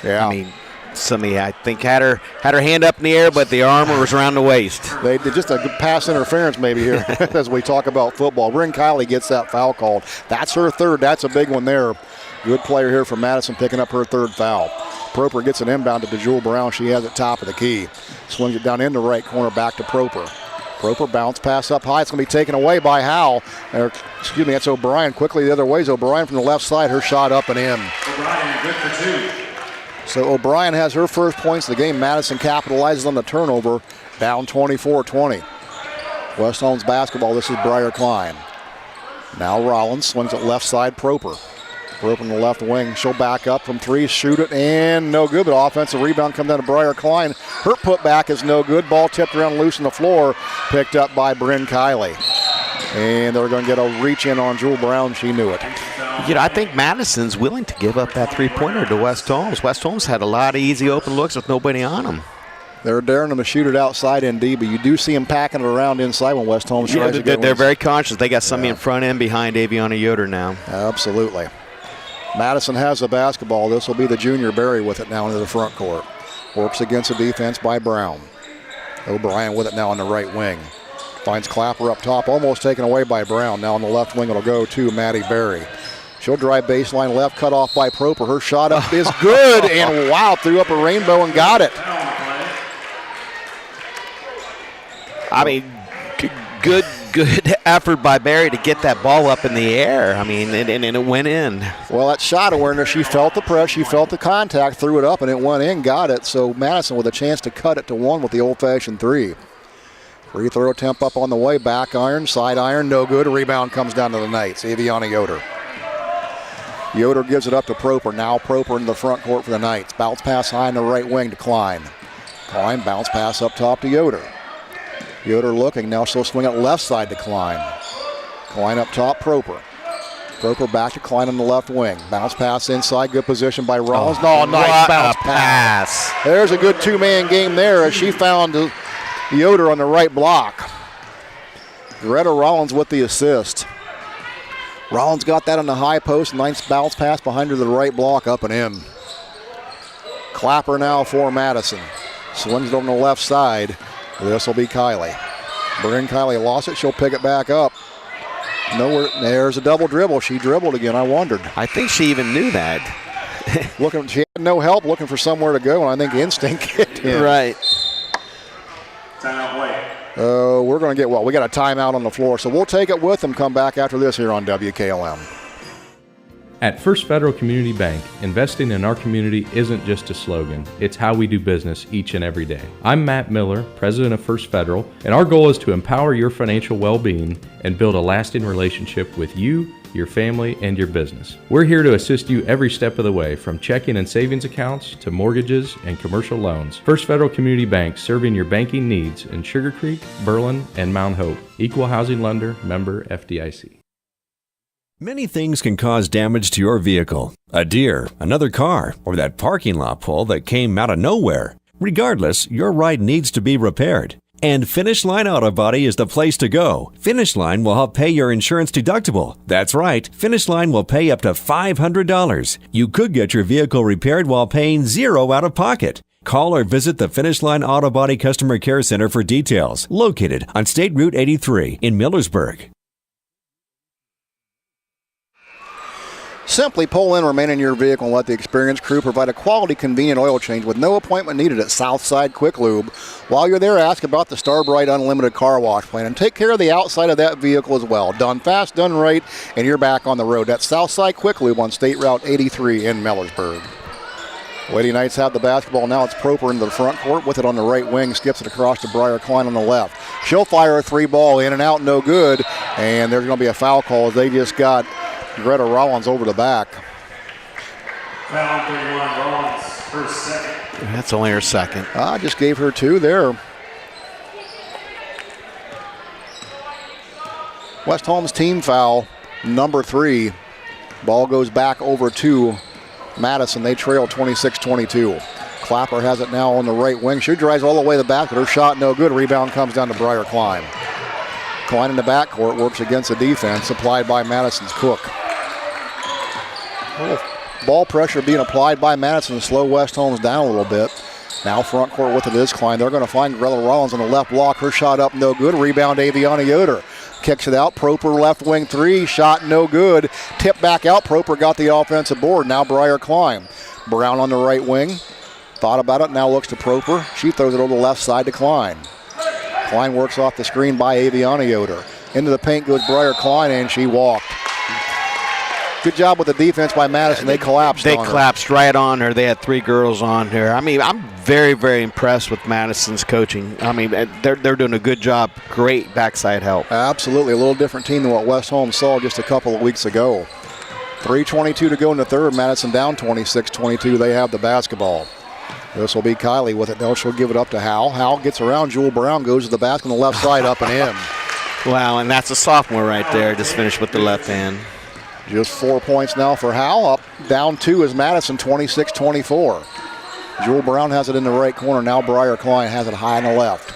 Speaker 3: Yeah.
Speaker 22: I mean, somebody I think had her hand up in the air, but the arm was around the waist.
Speaker 3: They did just a good pass interference maybe here as we talk about football. Bryn Kiley gets that foul called. That's her third. That's a big one there. Good player here from Madison picking up her third foul. Proper gets an inbound to Jewel Brown. She has it top of the key. Swings it down into right corner back to Proper. Proper bounce pass up high. It's going to be taken away by Howell. That's O'Brien. Quickly the other way is O'Brien from the left side. Her shot up and in.
Speaker 2: O'Brien, good for 2.
Speaker 3: So O'Brien has her first points of the game. Madison capitalizes on the turnover, down 24-20. West Holmes basketball. This is Briar Klein. Now Rollins swings it left side, Proper. Proper in the left wing. She'll back up from 3, shoot it, and no good. But offensive rebound comes down to Briar Klein. Her putback is no good. Ball tipped around loose on the floor, picked up by Bryn Kiley. And they're going to get a reach in on Jewel Brown. She knew it.
Speaker 22: I think Madison's willing to give up that 3-pointer to West Holmes. West Holmes had a lot of easy open looks with nobody on them.
Speaker 3: They're daring them to shoot it outside ND, but you do see them packing it around inside when West Holmes tries to get
Speaker 22: They're very conscious. They got somebody in front end behind Aviana Yoder now.
Speaker 3: Absolutely. Madison has the basketball. This will be the junior Barry with it now into the front court. Works against the defense by Brown. O'Brien with it now on the right wing. Finds Clapper up top, almost taken away by Brown. Now on the left wing it'll go to Maddie Barry. She'll drive baseline left, cut off by Proper. Her shot up is good, and wow, threw up a rainbow and got it.
Speaker 22: I mean, good effort by Barry to get that ball up in the air. I mean, and it went in.
Speaker 3: Well, that shot awareness, she felt the press, she felt the contact, threw it up, and it went in, got it. So Madison with a chance to cut it to 1 with the old-fashioned 3. Free throw attempt up on the way, back iron, side iron, no good. Rebound comes down to the Knights, Aviana Yoder. Yoder gives it up to Proper. Now Proper in the front court for the Knights. Bounce pass high in the right wing to Klein. Klein bounce pass up top to Yoder. Yoder looking. Now she'll swing it left side to Klein. Klein up top, Proper. Proper back to Klein on the left wing. Bounce pass inside. Good position by Rollins. Nice bounce pass. There's a good two-man game there as she found Yoder on the right block. Greta Rollins with the assist. Rollins got that on the high post. Nice bounce pass behind her to the right block, up and in. Clapper now for Madison. Swings it on the left side. This will be Kiley. Bryn Kiley lost it. She'll pick it back up. Nowhere. There's a double dribble. She dribbled again. I wondered.
Speaker 22: I think she even knew that.
Speaker 3: She had no help, looking for somewhere to go, and I think instinct kicked in.
Speaker 22: Right.
Speaker 3: We're going to get, we got a timeout on the floor, so we'll take it with them, come back after this here on WKLM.
Speaker 14: At First Federal Community Bank, investing in our community isn't just a slogan, it's how we do business each and every day. I'm Matt Miller, president of First Federal, and our goal is to empower your financial well-being and build a lasting relationship with you, your family, and your business. We're here to assist you every step of the way, from checking and savings accounts to mortgages and commercial loans. First Federal Community Bank, serving your banking needs in Sugar Creek, Berlin, and Mount Hope. Equal housing lender, member FDIC.
Speaker 15: Many things can cause damage to your vehicle. A deer, another car, or that parking lot pole that came out of nowhere. Regardless, your ride needs to be repaired. And Finish Line Auto Body is the place to go. Finish Line will help pay your insurance deductible. That's right, Finish Line will pay up to $500. You could get your vehicle repaired while paying $0 out of pocket. Call or visit the Finish Line Auto Body Customer Care Center for details, located on State Route 83 in Millersburg.
Speaker 3: Simply pull in, remain in your vehicle, and let the experienced crew provide a quality, convenient oil change with no appointment needed at Southside Quick Lube. While you're there, ask about the Starbright Unlimited Car Wash Plan and take care of the outside of that vehicle as well. Done fast, done right, and you're back on the road. That's Southside Quick Lube on State Route 83 in Millersburg. Lady Knights have the basketball. Now it's Proper into the front court with it on the right wing. Skips it across to Briar Klein on the left. She'll fire a three ball in and out, no good. And there's going to be a foul call as they just got Greta Rollins over the back.
Speaker 2: Foul 31, Rollins, her second.
Speaker 22: That's only her second.
Speaker 3: I just gave her two there. West Holmes team foul, number 3. Ball goes back over to Madison. They trail 26-22. Clapper has it now on the right wing. She drives all the way to the basket. Her shot no good. Rebound comes down to Briar Klein. Klein in the backcourt works against the defense supplied by Madison's Cook. Ball pressure being applied by Madison to slow West Holmes down a little bit. Now front court with it is Klein. They're going to find Greta Rollins on the left block. Her shot up no good. Rebound Aviana Yoder. Kicks it out. Proper left wing three. Shot no good. Tip back out. Proper got the offensive board. Now Briar Klein. Brown on the right wing. Thought about it. Now looks to Proper. She throws it over the left side to Klein. Klein works off the screen by Aviana Yoder. Into the paint goes Briar Klein, and she walked. Good job with the defense by Madison. They collapsed on her.
Speaker 22: They collapsed right on her. They had 3 girls on her. I mean, I'm very, very impressed with Madison's coaching. I mean, they're doing a good job. Great backside help.
Speaker 3: Absolutely. A little different team than what West Holmes saw just a couple of weeks ago. 3:22 to go in the third. Madison down 26-22. They have the basketball. This will be Kylie with it. Now she'll give it up to Hal. Hal gets around. Jewel Brown goes to the basket on the left side, up and in.
Speaker 22: Wow, and that's a sophomore right there. Just finished with the left hand.
Speaker 3: Just 4 points now for Hal. Up, down 2 is Madison, 26-24. Jewel Brown has it in the right corner. Now Briar Klein has it high on the left.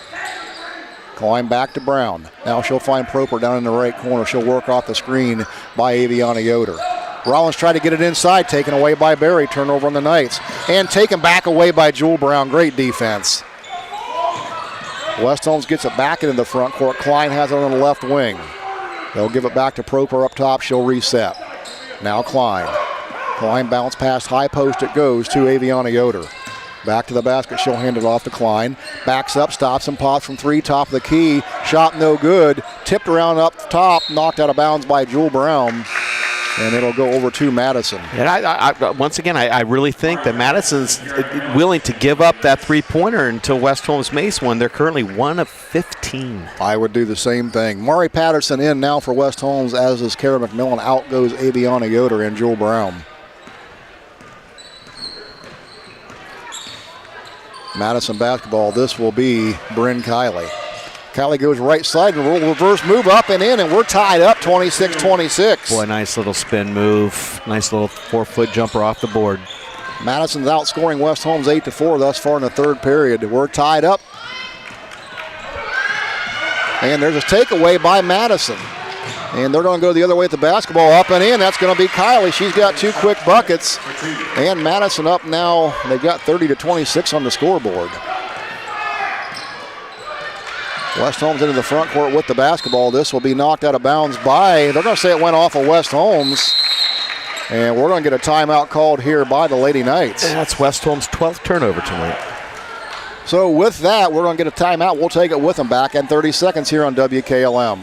Speaker 3: Klein back to Brown. Now she'll find Proper down in the right corner. She'll work off the screen by Aviana Yoder. Rollins tried to get it inside, taken away by Barry. Turnover on the Knights. And taken back away by Jewel Brown. Great defense. West Holmes gets it back into the front court. Klein has it on the left wing. They'll give it back to Proper up top. She'll reset. Now Klein. Klein bounce past high post. It goes to Aviana Yoder. Back to the basket. She'll hand it off to Klein. Backs up, stops and pops from 3. Top of the key. Shot no good. Tipped around up top. Knocked out of bounds by Jewel Brown. And it'll go over to Madison.
Speaker 22: And I once again, I really think that Madison's willing to give up that three-pointer until West Holmes makes one. They're currently 1 of 15.
Speaker 3: I would do the same thing. Maury Patterson in now for West Holmes, as is Kara McMillan. Out goes Aviana Yoder and Jewel Brown. Madison basketball. This will be Bryn Kiley. Kiley goes right side and roll reverse move up and in, and we're tied up 26-26.
Speaker 22: Boy, nice little spin move. Nice little 4-foot jumper off the board.
Speaker 3: Madison's outscoring West Holmes 8-4 thus far in the third period. We're tied up. And there's a takeaway by Madison. And they're going to go the other way with the basketball. Up and in. That's going to be Kiley. She's got 2 quick buckets. And Madison up now. They've got 30-26 on the scoreboard. West Holmes into the front court with the basketball. This will be knocked out of bounds by, they're going to say it went off of West Holmes. And we're going to get a timeout called here by the Lady Knights.
Speaker 22: And that's West Holmes' 12th turnover tonight.
Speaker 3: So with that, we're going to get a timeout. We'll take it with them back in 30 seconds here on WKLM.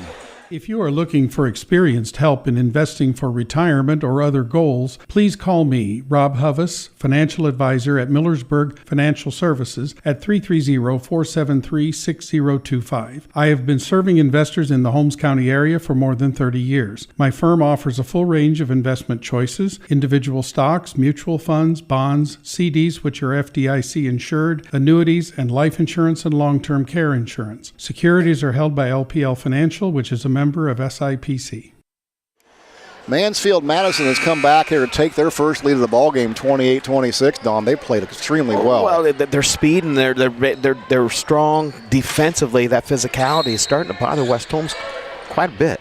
Speaker 16: If you are looking for experienced help in investing for retirement or other goals, please call me, Rob Huvis, financial advisor at Millersburg Financial Services at 330-473-6025. I have been serving investors in the Holmes County area for more than 30 years. My firm offers a full range of investment choices, individual stocks, mutual funds, bonds, CDs which are FDIC insured, annuities, and life insurance and long-term care insurance. Securities are held by LPL Financial, which is a member of SIPC.
Speaker 3: Mansfield Madison has come back here to take their first lead of the ball game, 28-26. Don, they played extremely well.
Speaker 22: Well, their speed and they're strong defensively. That physicality is starting to bother West Holmes quite a bit.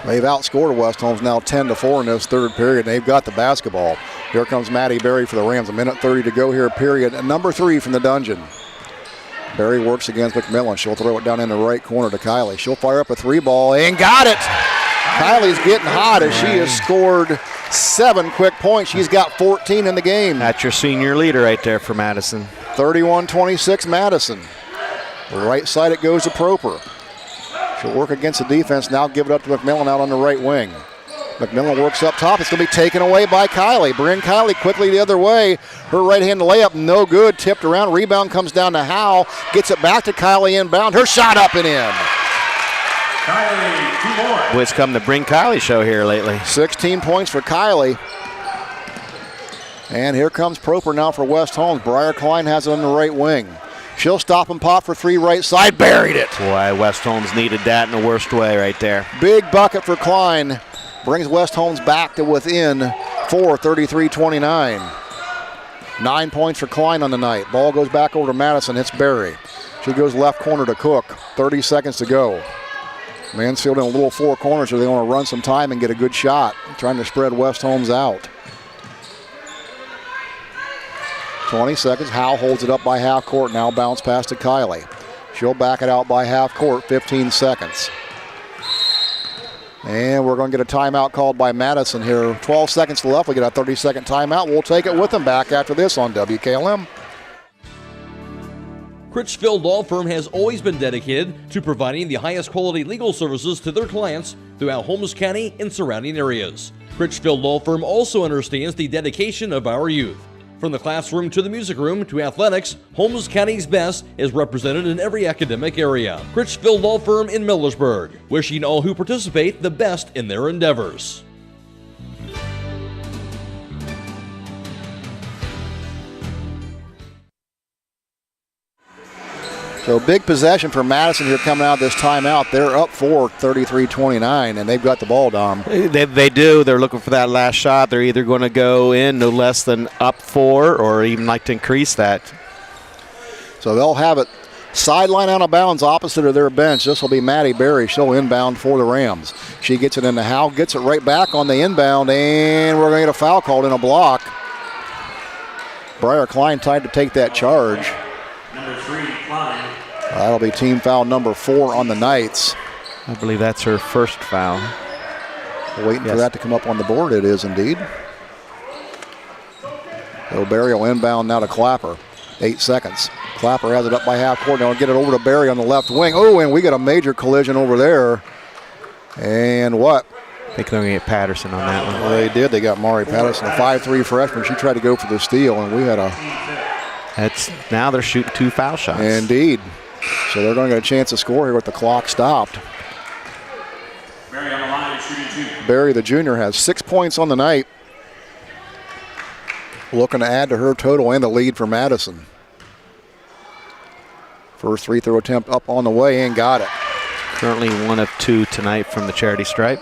Speaker 3: They've outscored West Holmes now 10-4 in this third period, and they've got the basketball. Here comes Maddie Berry for the Rams. 1:30 to go here, period. And number 3 from the dungeon. Berry works against McMillan. She'll throw it down in the right corner to Kylie. She'll fire up a 3-ball and got it. Kylie's getting hot as she has scored 7 quick points. She's got 14 in the game.
Speaker 22: That's your senior leader right there for Madison.
Speaker 3: 31-26 Madison. The right side it goes to Proper. She'll work against the defense. Now give it up to McMillan out on the right wing. McMillan works up top. It's going to be taken away by Kylie. Bryn Kylie quickly the other way. Her right-hand layup, no good. Tipped around. Rebound comes down to Howe. Gets it back to Kylie inbound. Her shot up and in.
Speaker 2: Kylie, 2 more.
Speaker 22: Well, it's come the Bryn Kylie show here lately.
Speaker 3: 16 points for Kylie. And here comes Proper now for West Holmes. Briar Klein has it on the right wing. She'll stop and pop for 3 right side. Buried it.
Speaker 22: Boy, West Holmes needed that in the worst way right there.
Speaker 3: Big bucket for Klein. Brings West Holmes back to within 4, 33-29. 9 points for Klein on the night. Ball goes back over to Madison. It's Berry. She goes left corner to Cook. 30 seconds to go. Mansfield in a little 4 corners, so they want to run some time and get a good shot. Trying to spread West Holmes out. 20 seconds. Howe holds it up by half court. Now bounce pass to Kylie. She'll back it out by half court. 15 seconds. And we're going to get a timeout called by Madison here. 12 seconds left. We get a 30-second timeout. We'll take it with them back after this on WKLM.
Speaker 5: Critchfield Law Firm has always been dedicated to providing the highest quality legal services to their clients throughout Holmes County and surrounding areas. Critchfield Law Firm also understands the dedication of our youth. From the classroom to the music room to athletics, Holmes County's best is represented in every academic area. Critchfield Law Firm in Millersburg, wishing all who participate the best in their endeavors.
Speaker 3: So big possession for Madison here coming out of this timeout. They're up 4, 33-29, and they've got the ball, Dom.
Speaker 22: They do. They're looking for that last shot. They're either going to go in no less than up 4 or even like to increase that.
Speaker 3: So they'll have it sideline out of bounds opposite of their bench. This will be Maddie Berry. She'll inbound for the Rams. She gets it into Howe, gets it right back on the inbound, and we're going to get a foul called in a block. Briar Klein tried to take that charge.
Speaker 2: Number 3, Klein.
Speaker 3: That'll be team foul number 4 on the Knights.
Speaker 22: I believe that's her first foul.
Speaker 3: Waiting for that to come up on the board. It is indeed. So Berry will inbound now to Clapper. 8 seconds. Clapper has it up by half court. Now get it over to Berry on the left wing. Oh, and we got a major collision over there. And what?
Speaker 22: I think they're going to get Patterson on that one.
Speaker 3: Well, they did. They got Mari Patterson, a 5'3" freshman. She tried to go for the steal, and we had a...
Speaker 22: Now they're shooting 2 foul shots.
Speaker 3: Indeed. So they're going to get a chance to score here with the clock stopped.
Speaker 2: Berry on the line, shooting 2.
Speaker 3: Berry, the junior, has 6 points on the night. Looking to add to her total and the lead for Madison. First free throw attempt up on the way and got it.
Speaker 22: Currently 1 of 2 tonight from the charity stripe.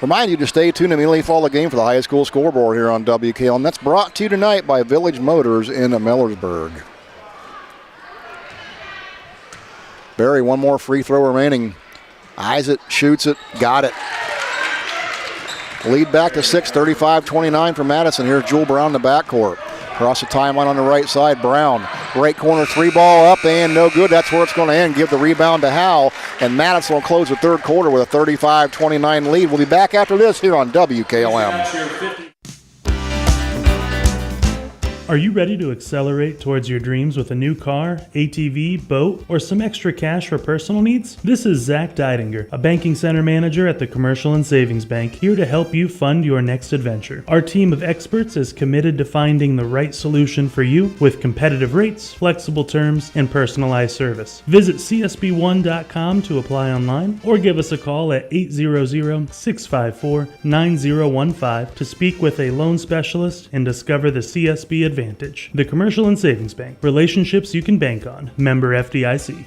Speaker 3: Remind you to stay tuned and immediately follow the game for the high school scoreboard here on WKLM. That's brought to you tonight by Village Motors in Millersburg. Berry, 1 more free throw remaining. Eyes it, shoots it, got it. Lead back to 6, 35-29 for Madison. Here's Jewel Brown in the backcourt. Across the timeline on the right side, Brown. Right corner 3-ball up and no good. That's where it's going to end. Give the rebound to Howe. And Madison will close the third quarter with a 35-29 lead. We'll be back after this here on WKLM.
Speaker 17: Are you ready to accelerate towards your dreams with a new car, ATV, boat, or some extra cash for personal needs? This is Zach Deidinger, a banking center manager at the Commercial and Savings Bank, here to help you fund your next adventure. Our team of experts is committed to finding the right solution for you with competitive rates, flexible terms, and personalized service. Visit csb1.com to apply online or give us a call at 800-654-9015 to speak with a loan specialist and discover the CSB advantage. The Commercial and Savings Bank. Relationships you can bank on. Member FDIC.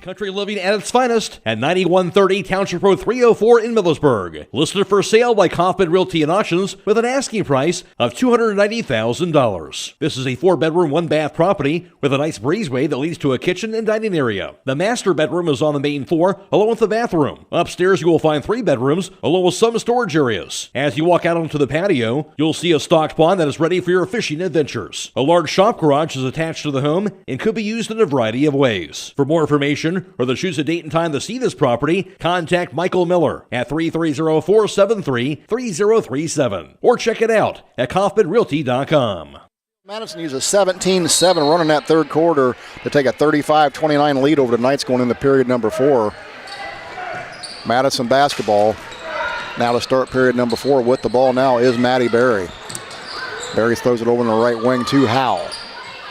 Speaker 5: Country living at its finest at 9130 Township Road 304 in Millersburg. Listed for sale by Kaufman Realty and Auctions with an asking price of $290,000. This is a 4-bedroom, 1-bath property with a nice breezeway that leads to a kitchen and dining area. The master bedroom is on the main floor along with the bathroom. Upstairs you will find 3 bedrooms along with some storage areas. As you walk out onto the patio, you'll see a stocked pond that is ready for your fishing adventures. A large shop garage is attached to the home and could be used in a variety of ways. For more information or to choose a date and time to see this property, contact Michael Miller at 330-473-3037 or check it out at KaufmanRealty.com.
Speaker 3: Madison used a 17-7 run in that third quarter to take a 35-29 lead over the Knights going into period number 4. Madison basketball now to start period number 4 with the ball now is Maddie Berry. Berry throws it over in the right wing to Howell.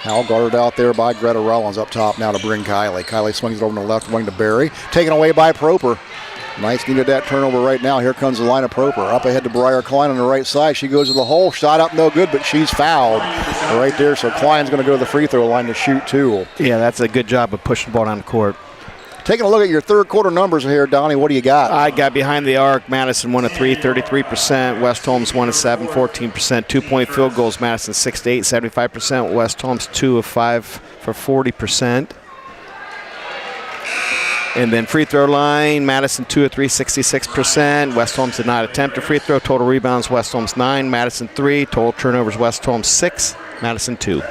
Speaker 3: Howell guarded out there by Greta Rollins up top now to bring Kylie. Kylie swings it over in the left wing to Berry. Taken away by Proper. Knights needed that turnover right now. Here comes the line of Proper. Up ahead to Briar Klein on the right side. She goes to the hole. Shot up no good, but she's fouled right there. So Klein's going to go to the free throw line to shoot 2.
Speaker 22: Yeah, that's a good job of pushing the ball down the court.
Speaker 3: Taking a look at your third quarter numbers here, Donnie, what do you got?
Speaker 22: I got behind the arc. Madison 1 of 3, 33%. West Holmes 1 of 7, 14%. 2-point field goals. Madison 6 to 8, 75%. West Holmes 2 of 5 for 40%. And then free throw line, Madison 2 of 3, 66%. West Holmes did not attempt a free throw. Total rebounds, West Holmes 9, Madison 3. Total turnovers, West Holmes 6, Madison 2.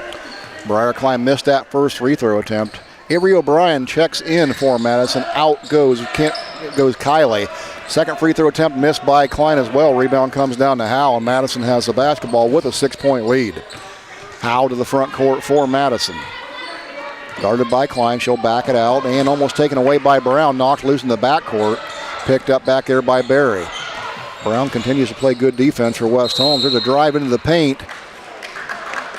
Speaker 3: Briar Klein missed that first free throw attempt. Avery O'Brien checks in for Madison. Out goes Kylie. Second free throw attempt missed by Klein as well. Rebound comes down to Howell, and Madison has the basketball with a 6-point lead. Howell to the front court for Madison. Guarded by Klein. She'll back it out and almost taken away by Brown. Knocked loose in the backcourt. Picked up back there by Berry. Brown continues to play good defense for West Holmes. There's a drive into the paint.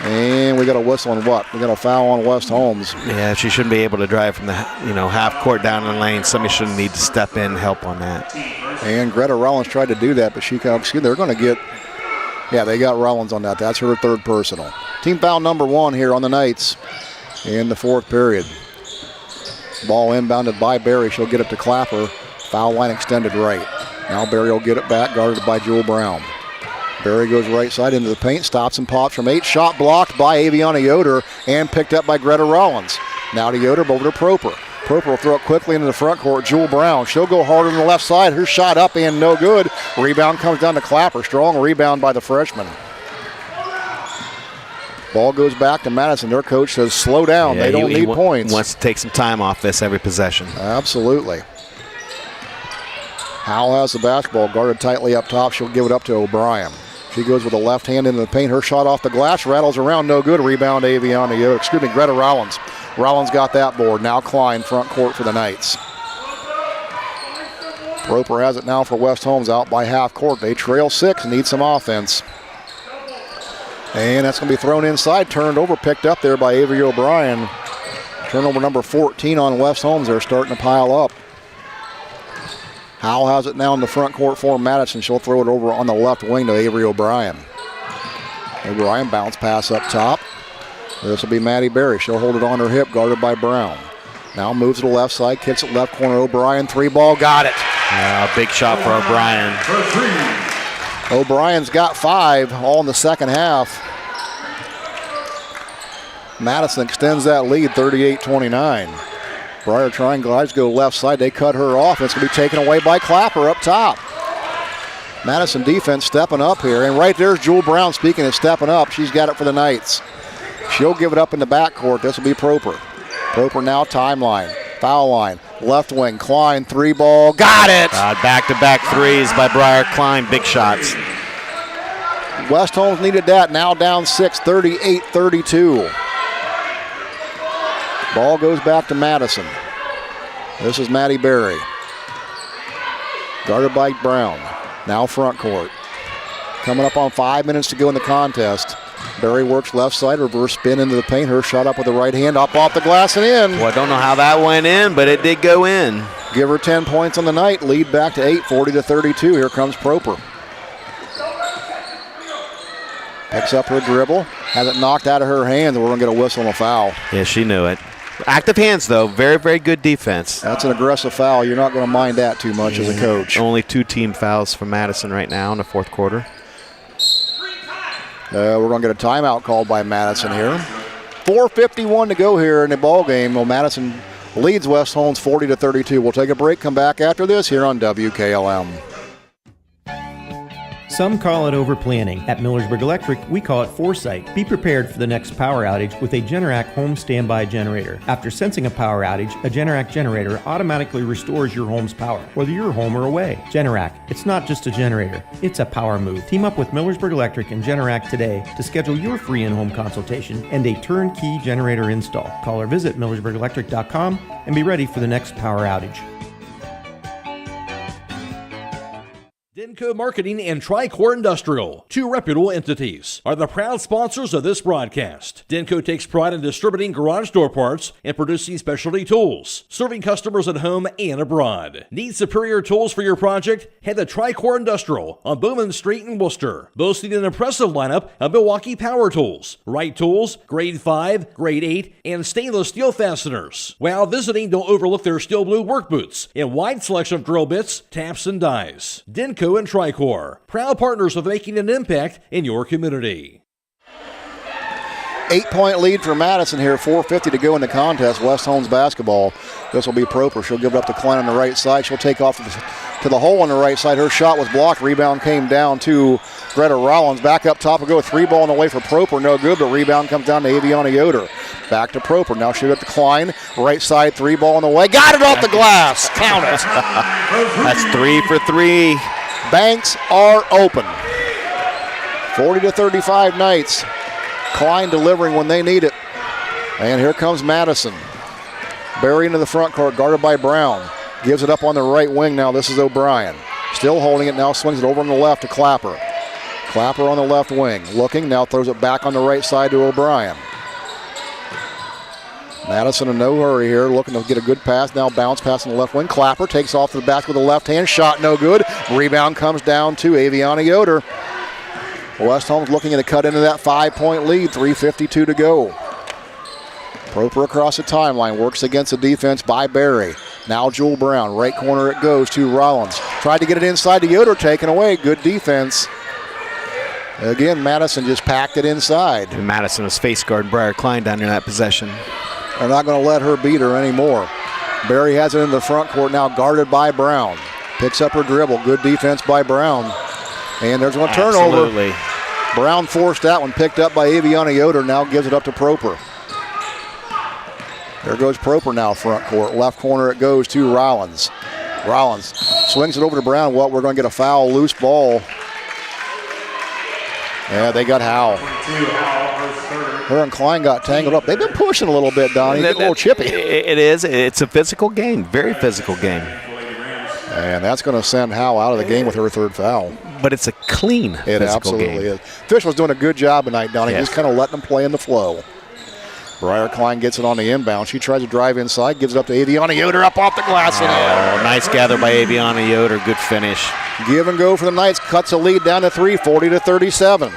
Speaker 3: And we got a whistle on what? We got a foul on West Holmes.
Speaker 22: Yeah, she shouldn't be able to drive from the half court down in the lane. Somebody should need to step in and help on that.
Speaker 3: And Greta Rollins tried to do that, but they're going to get, they got Rollins on that. That's her third personal. Team foul number 1 here on the Knights in the fourth period. Ball inbounded by Berry. She'll get it to Clapper. Foul line extended right. Now Berry will get it back, guarded by Jewel Brown. Berry goes right side into the paint, stops and pops from 8. Shot blocked by Aviana Yoder and picked up by Greta Rollins. Now to Yoder, over to Proper. Proper will throw it quickly into the front court. Jewel Brown, she'll go hard on the left side. Her shot up and no good. Rebound comes down to Clapper. Strong rebound by the freshman. Ball goes back to Madison. Their coach says slow down. They don't need points.
Speaker 22: Wants to take some time off this every possession.
Speaker 3: Absolutely. Howell has the basketball guarded tightly up top. She'll give it up to O'Brien. She goes with the left hand into the paint. Her shot off the glass, rattles around, no good. Rebound, Greta Rollins. Rollins got that board. Now Klein, front court for the Knights. Roper has it now for West Holmes out by half court. They trail 6, need some offense. And that's going to be thrown inside, turned over, picked up there by Avery O'Brien. Turnover number 14 on West Holmes. They're starting to pile up. Howell has it now in the front court for Madison. She'll throw it over on the left wing to Avery O'Brien. O'Brien bounce pass up top. This will be Maddie Berry. She'll hold it on her hip, guarded by Brown. Now moves to the left side, kicks it left corner. O'Brien, 3-ball, got it.
Speaker 22: Big shot for O'Brien.
Speaker 3: O'Brien's got 5 all in the second half. Madison extends that lead 38-29. Briar trying glides go left side. They cut her off. It's going to be taken away by Clapper up top. Madison defense stepping up here. And right there's Jewel Brown, speaking of stepping up. She's got it for the Knights. She'll give it up in the backcourt. This will be Proper. Proper now timeline. Foul line. Left wing. Klein, 3-ball. Got it!
Speaker 22: Back-to-back threes by Briar Klein. Big shots.
Speaker 3: West Holmes needed that. Now down 6, 38-32. Ball goes back to Madison. This is Maddie Berry. Guarded by Brown. Now front court. Coming up on 5 minutes to go in the contest. Berry works left side, reverse spin into the paint. Her shot up with the right hand, up off the glass and in.
Speaker 22: Well, I don't know how that went in, but it did go in.
Speaker 3: Give her 10 points on the night. Lead back to 8, 40-32. Here comes Proper. Picks up her dribble. Has it knocked out of her hands, and we're going to get a whistle and a foul.
Speaker 22: Yeah, she knew it. Active hands, though. Very, very good defense.
Speaker 3: That's an aggressive foul. You're not going to mind that too much as a coach.
Speaker 22: Only 2 team fouls for Madison right now in the fourth quarter.
Speaker 3: We're going to get a timeout called by Madison here. 4:51 to go here in the ball game. Well, Madison leads West Holmes 40-32. We'll take a break, come back after this here on WKLM.
Speaker 18: Some call it over-planning. At Millersburg Electric, we call it foresight. Be prepared for the next power outage with a Generac home standby generator. After sensing a power outage, a Generac generator automatically restores your home's power, whether you're home or away. Generac, it's not just a generator, it's a power move. Team up with Millersburg Electric and Generac today to schedule your free in-home consultation and a turnkey generator install. Call or visit millersburgelectric.com and be ready for the next power outage.
Speaker 5: Denko Marketing and Tricor Industrial, 2 reputable entities, are the proud sponsors of this broadcast. Denko takes pride in distributing garage door parts and producing specialty tools, serving customers at home and abroad. Need superior tools for your project? Head to Tricor Industrial on Bowman Street in Worcester, boasting an impressive lineup of Milwaukee power tools, Wright tools, grade 5, grade 8, and stainless steel fasteners. While visiting, don't overlook their steel blue work boots and wide selection of drill bits, taps, and dies. Denko and Tricor, proud partners of making an impact in your community.
Speaker 3: 8-point lead for Madison here, 4:50 to go in the contest. West Holmes basketball. This will be Proper. She'll give it up to Klein on the right side. She'll take off to the hole on the right side. Her shot was blocked. Rebound came down to Greta Rollins. Back up top. Will go 3 ball on the way for Proper. No good, but rebound comes down to Aviana Yoder. Back to Proper. Now she'll get to Klein. Right side, 3 ball on the way. Got it off the glass. Count it.
Speaker 22: That's 3 for 3.
Speaker 3: Banks are open. 40-35 Knights. Klein delivering when they need it. And here comes Madison. Berry into the front court, guarded by Brown. Gives it up on the right wing now. This is O'Brien. Still holding it now, swings it over on the left to Clapper. Clapper on the left wing. Looking, now throws it back on the right side to O'Brien. Madison in no hurry here, looking to get a good pass. Now bounce pass on the left wing. Clapper takes off to the basket with the left hand. Shot no good. Rebound comes down to Aviana Yoder. West Holmes looking to cut into that 5-point lead. 3:52 to go. Proper across the timeline. Works against the defense by Berry. Now Jewel Brown. Right corner it goes to Rollins. Tried to get it inside to Yoder. Taken away. Good defense. Again, Madison just packed it inside.
Speaker 22: And Madison was face guard Briar Klein down in that possession.
Speaker 3: They're not going to let her beat her anymore. Berry has it in the front court now, guarded by Brown. Picks up her dribble. Good defense by Brown. And there's one turnover.
Speaker 22: Absolutely.
Speaker 3: Brown forced that one, picked up by Aviana Yoder, now gives it up to Proper. There goes Proper now front court. Left corner it goes to Rollins. Rollins swings it over to Brown. Well, we're going to get a foul, loose ball. Yeah, they got Howell. Her and Klein got tangled up. They've been pushing a little bit, Donnie. Get a little chippy.
Speaker 22: It is. It's a physical game. Very physical game.
Speaker 3: And that's going to send Howell out of the game with her 3rd foul.
Speaker 22: But it's a clean
Speaker 3: It absolutely
Speaker 22: game.
Speaker 3: is. Fish was doing a good job tonight, Donnie.
Speaker 22: Yes.
Speaker 3: Just kind of letting them play in the flow. Briar Klein gets it on the inbound. She tries to drive inside, gives it up to Aviana Yoder up off the glass.
Speaker 22: Nice gather by Aviana Yoder. Good finish.
Speaker 3: Give and go for the Knights. Cuts a lead down to 3, 40-37.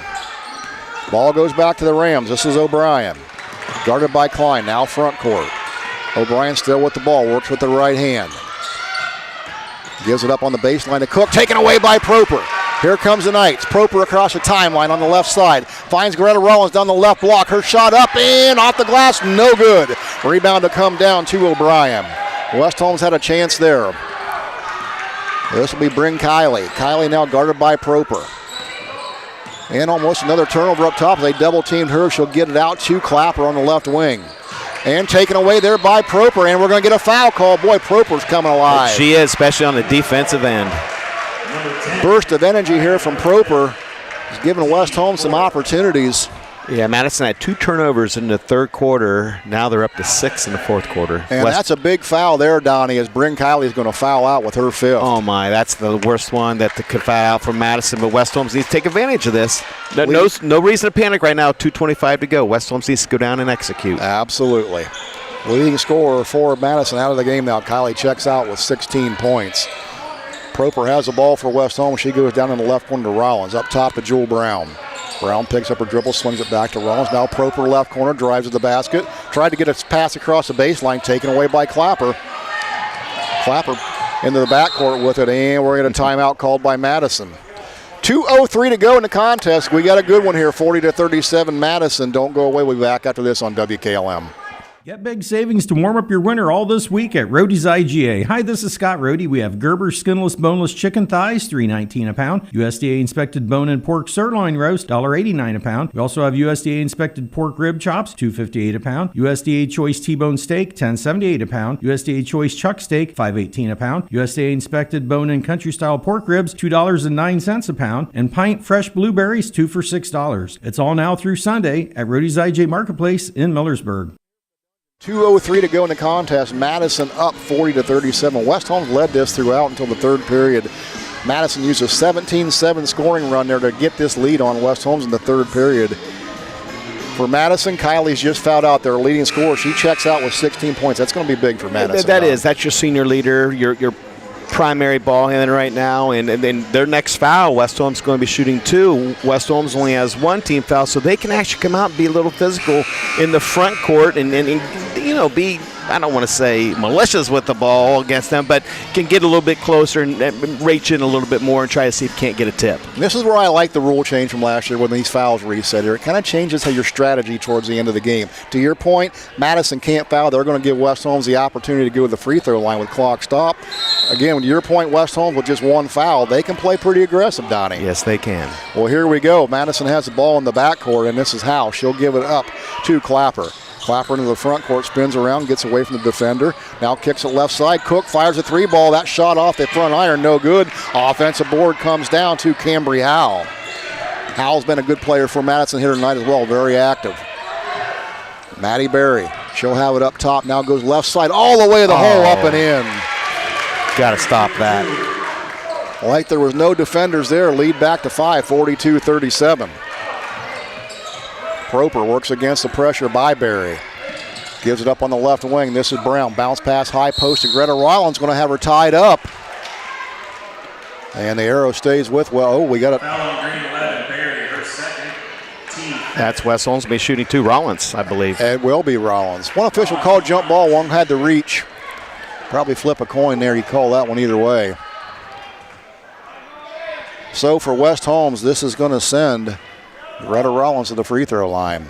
Speaker 3: Ball goes back to the Rams. This is O'Brien. Guarded by Klein, now front court. O'Brien still with the ball, works with the right hand. Gives it up on the baseline to Cook, taken away by Proper. Here comes the Knights. Proper across the timeline on the left side. Finds Greta Rollins down the left block. Her shot up and off the glass, no good. Rebound to come down to O'Brien. West Holmes had a chance there. This will be Bryn Kiley. Kiley now guarded by Proper. And almost another turnover up top. They double-teamed her. She'll get it out to Clapper on the left wing. And taken away there by Proper. And we're going to get a foul call. Boy, Proper's coming alive.
Speaker 22: She is, especially on the defensive end.
Speaker 3: Burst of energy here from Proper. He's giving West Holmes some opportunities.
Speaker 22: Yeah, Madison had 2 turnovers in the third quarter. Now they're up to 6 in the fourth quarter.
Speaker 3: And that's a big foul there, Donnie, as Bryn Kiley's going to foul out with her 5th.
Speaker 22: Oh, my. That's the worst one that could foul out from Madison. But West Holmes needs to take advantage of this. No reason to panic right now. 2:25 to go. West Holmes needs to go down and execute.
Speaker 3: Absolutely. Leading scorer for Madison out of the game now. Kiley checks out with 16 points. Proper has the ball for West Holmes. She goes down in the left corner to Rollins. Up top to Jewel Brown. Brown picks up her dribble, swings it back to Rollins. Now Proper left corner, drives to the basket. Tried to get a pass across the baseline, taken away by Clapper. Clapper into the backcourt with it, and we're going to timeout called by Madison. 2:03 to go in the contest. We got a good one here, 40-37 Madison. Don't go away. We'll be back after this on WKLM.
Speaker 4: Get big savings to warm up your winter all this week at Roadie's IGA. Hi, this is Scott Roadie. We have Gerber skinless, boneless chicken thighs, $3.19 a pound. USDA inspected bone-in pork sirloin roast, $1.89 a pound. We also have USDA inspected pork rib chops, $2.58 a pound. USDA choice T-bone steak, $10.78 a pound. USDA choice chuck steak, $5.18 a pound. USDA inspected bone-in country style pork ribs, $2.09 a pound. And pint fresh blueberries, 2 for $6. It's all now through Sunday at Roadie's IGA Marketplace in Millersburg.
Speaker 3: 2:03 to go in the contest. Madison up 40-37. West Holmes led this throughout until the third period. Madison used a 17-7 scoring run there to get this lead on West Holmes in the third period. For Madison, Kiley's just fouled out their leading scorer. She checks out with 16 points. That's going to be big for Madison.
Speaker 22: That's your senior leader, your primary ball handler right now, and then their next foul, West Holmes is going to be shooting 2. West Holmes only has 1 team foul, so they can actually come out and be a little physical in the front court and be, I don't want to say malicious with the ball against them, but can get a little bit closer and reach in a little bit more and try to see if you can't get a tip.
Speaker 3: This is where I like the rule change from last year when these fouls reset here. It kind of changes how your strategy towards the end of the game. To your point, Madison can't foul. They're going to give West Holmes the opportunity to go to the free throw line with clock stop. Again, to your point, West Holmes with just 1 foul, they can play pretty aggressive, Donnie.
Speaker 22: Yes, they can.
Speaker 3: Well, here we go. Madison has the ball in the backcourt, and this is how. She'll give it up to Clapper. Clapper into the front court, spins around, gets away from the defender. Now kicks it left side. Cook fires a 3 ball. That shot off the front iron, no good. Offensive board comes down to Cambry Howell. Howell's been a good player for Madison here tonight as well, very active. Maddie Berry, she'll have it up top. Now goes left side all the way to the hole, up and in.
Speaker 22: Got to stop that.
Speaker 3: Like there was no defenders there. Lead back to 5, 42-37. Proper works against the pressure by Berry. Gives it up on the left wing. This is Brown. Bounce pass high post to Greta Rollins. Going to have her tied up. And the arrow stays with, we got it.
Speaker 22: That's West Holmes be shooting 2. Rollins, I believe.
Speaker 3: It will be Rollins. One official called jump ball. One had the reach. Probably flip a coin there. You call that one either way. So for West Holmes, this is going to send Greta Rollins to the free throw line.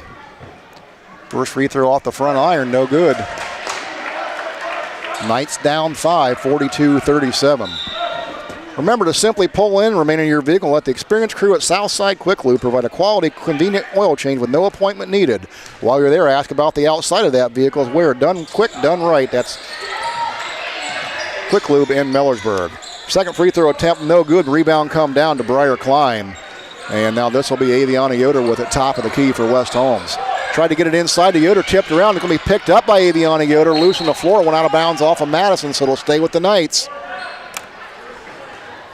Speaker 3: First free throw off the front iron, no good. Knights down 5, 42-37. Remember to simply pull in, remain in your vehicle, and let the experienced crew at Southside Quick Lube provide a quality, convenient oil change with no appointment needed. While you're there, ask about the outside of that vehicle. Where done quick, done right. That's Quick Lube in Millersburg. Second free throw attempt, no good. Rebound come down to Briar Klein. And now this will be Aviana Yoder with it top of the key for West Holmes. Tried to get it inside to Yoder, tipped around. It's going to be picked up by Aviana Yoder, loose on the floor, went out of bounds off of Madison, so it'll stay with the Knights.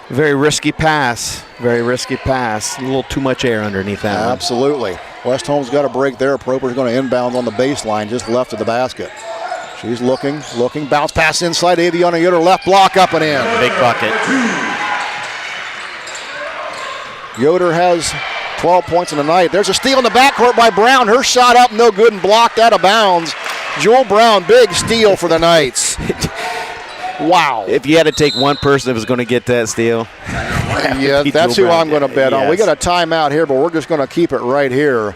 Speaker 22: Very risky pass. Very risky pass. A little too much air underneath that one.
Speaker 3: Absolutely. West Holmes got a break there. Proper's going to inbound on the baseline, just left of the basket. She's looking. Bounce pass inside. Aviana Yoder, left block, up and in.
Speaker 22: Big bucket.
Speaker 3: Yoder has 12 points in the night. There's a steal in the backcourt by Brown. Her shot up, no good, and blocked out of bounds. Jewel Brown, big steal for the Knights. Wow.
Speaker 22: If you had to take one person that was going to get that steal.
Speaker 3: Yeah, that's who I'm going to bet on. We got a timeout here, but we're just going to keep it right here.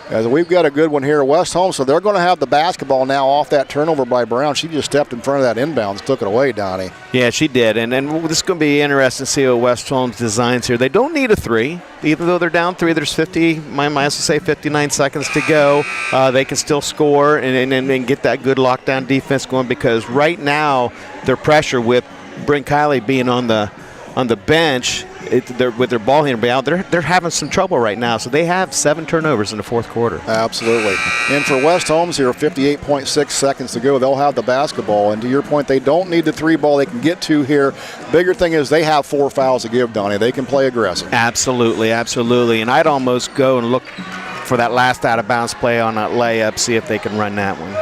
Speaker 3: As we've got a good one here at West Holmes, so they're going to have the basketball now off that turnover by Brown. She just stepped in front of that inbounds, took it away, Donnie.
Speaker 22: Yeah, she did, and this is going to be interesting to see what West Holmes designs here. They don't need a 3. Even though they're down 3, there's 59 seconds to go. They can still score and get that good lockdown defense going, because right now their pressure with Bryn Kiley being on the bench with their ball handling, they're having some trouble right now. So they have 7 turnovers in the fourth quarter.
Speaker 3: Absolutely. And for West Holmes here, 58.6 seconds to go. They'll have the basketball. And to your point, they don't need the 3 ball they can get to here. Bigger thing is they have 4 fouls to give, Donnie. They can play aggressive.
Speaker 22: Absolutely, absolutely. And I'd almost go and look for that last out-of-bounds play on that layup, see if they can run that one.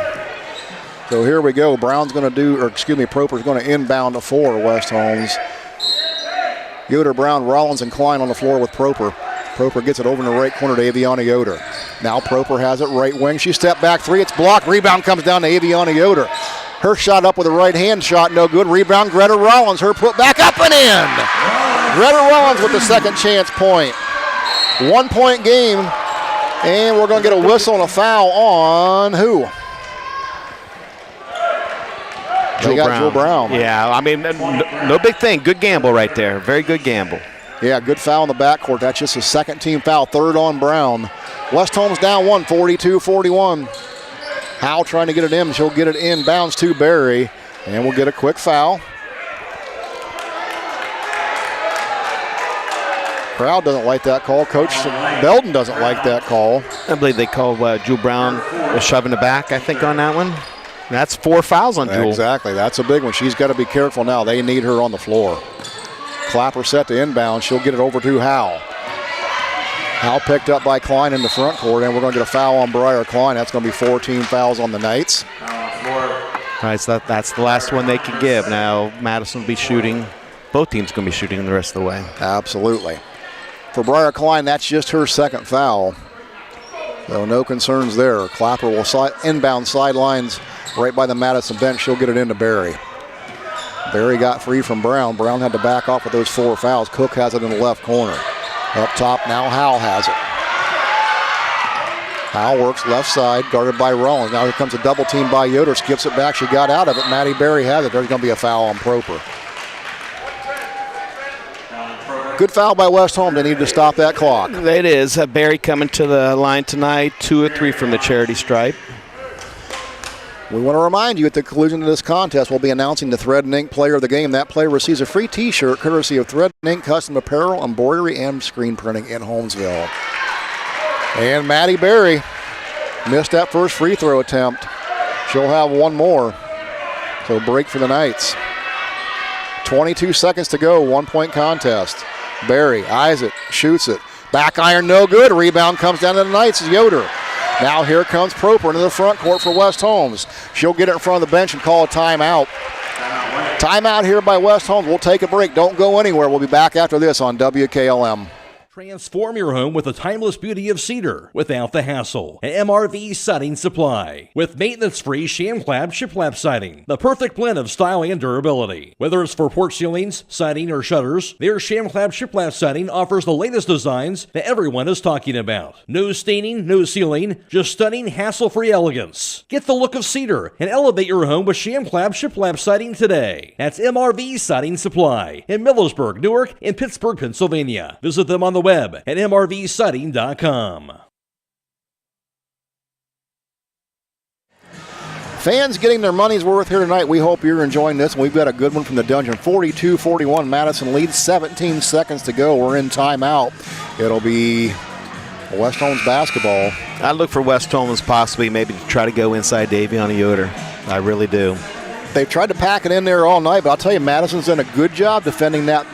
Speaker 3: So here we go. Proper's going to inbound to 4, West Holmes. Yoder, Brown, Rollins, and Klein on the floor with Proper. Proper gets it over in the right corner to Aviana Yoder. Now Proper has it right wing. She stepped back 3. It's blocked. Rebound comes down to Aviana Yoder. Her shot up with a right hand shot, no good. Rebound, Greta Rollins. Her put back up and in. Greta Rollins with the second chance point. 1-point game. And we're going to get a whistle and a foul on who? Jewel Brown.
Speaker 22: Yeah, I mean, no big thing. Good gamble right there. Very good gamble.
Speaker 3: Yeah, good foul in the backcourt. That's just his second team foul, 3rd on Brown. West Holmes down 1, 42-41. Howe trying to get it in. She'll get it inbounds to Barry. And we'll get a quick foul. Crowd doesn't like that call. Coach Belden doesn't like that call.
Speaker 22: I believe they called Jewel Brown shoving the back, I think, on that one. That's 4 fouls on Jewel.
Speaker 3: Exactly. That's a big one. She's got to be careful now. They need her on the floor. Clapper set to inbound. She'll get it over to Howe. Howe picked up by Klein in the front court, and we're going to get a foul on Briar Klein. That's going to be 14 fouls on the Knights.
Speaker 22: All right, so that's the last one they can give. Now Madison will be shooting. Both teams going to be shooting the rest of the way.
Speaker 3: Absolutely. For Briar Klein, that's just her second foul. So no concerns there. Clapper will inbound sidelines right by the Madison bench. She'll get it into Barry. Barry got free from Brown. Brown had to back off with those 4 fouls. Cook has it in the left corner. Up top now Howell has it. Howell works left side, guarded by Rollins. Now here comes a double team by Yoder. Skips it back. She got out of it. Maddie Barry has it. There's going to be a foul on Proper. Good foul by West Holmes. They need to stop that clock.
Speaker 22: It is. Barry coming to the line tonight. 2 or 3 from the charity stripe.
Speaker 3: We want to remind you at the conclusion of this contest, we'll be announcing the Thread and Ink Player of the Game. That player receives a free T-shirt courtesy of Thread and Ink Custom Apparel, Embroidery, and Screen Printing in Holmesville. And Maddie Barry missed that first free throw attempt. She'll have 1 more. So break for the Knights. 22 seconds to go, 1-point contest. Barry eyes it, shoots it. Back iron, no good. Rebound comes down to the Knights. Yoder. Now here comes Proper into the front court for West Holmes. She'll get it in front of the bench and call a timeout. Timeout here by West Holmes. We'll take a break. Don't go anywhere. We'll be back after this on WKLM.
Speaker 5: Transform your home with the timeless beauty of cedar without the hassle. An MRV Siding Supply with maintenance-free sham-clad shiplap siding. The perfect blend of style and durability. Whether it's for porch ceilings, siding, or shutters, their sham-clad shiplap siding offers the latest designs that everyone is talking about. No staining, no sealing, just stunning, hassle-free elegance. Get the look of cedar and elevate your home with sham-clad shiplap siding today. That's MRV Siding Supply in Millersburg, Newark, and Pittsburgh, Pennsylvania. Visit them on the web at mrvsiding.com.
Speaker 3: Fans getting their money's worth here tonight. We hope you're enjoying this. We've got a good one from the Dungeon. 42-41, Madison leads. 17 seconds to go. We're in timeout. It'll be West Holmes basketball.
Speaker 22: I look for West Holmes possibly maybe to try to go inside Davion Yoder. I really do.
Speaker 3: They've tried to pack it in there all night, but I'll tell you, Madison's done a good job defending that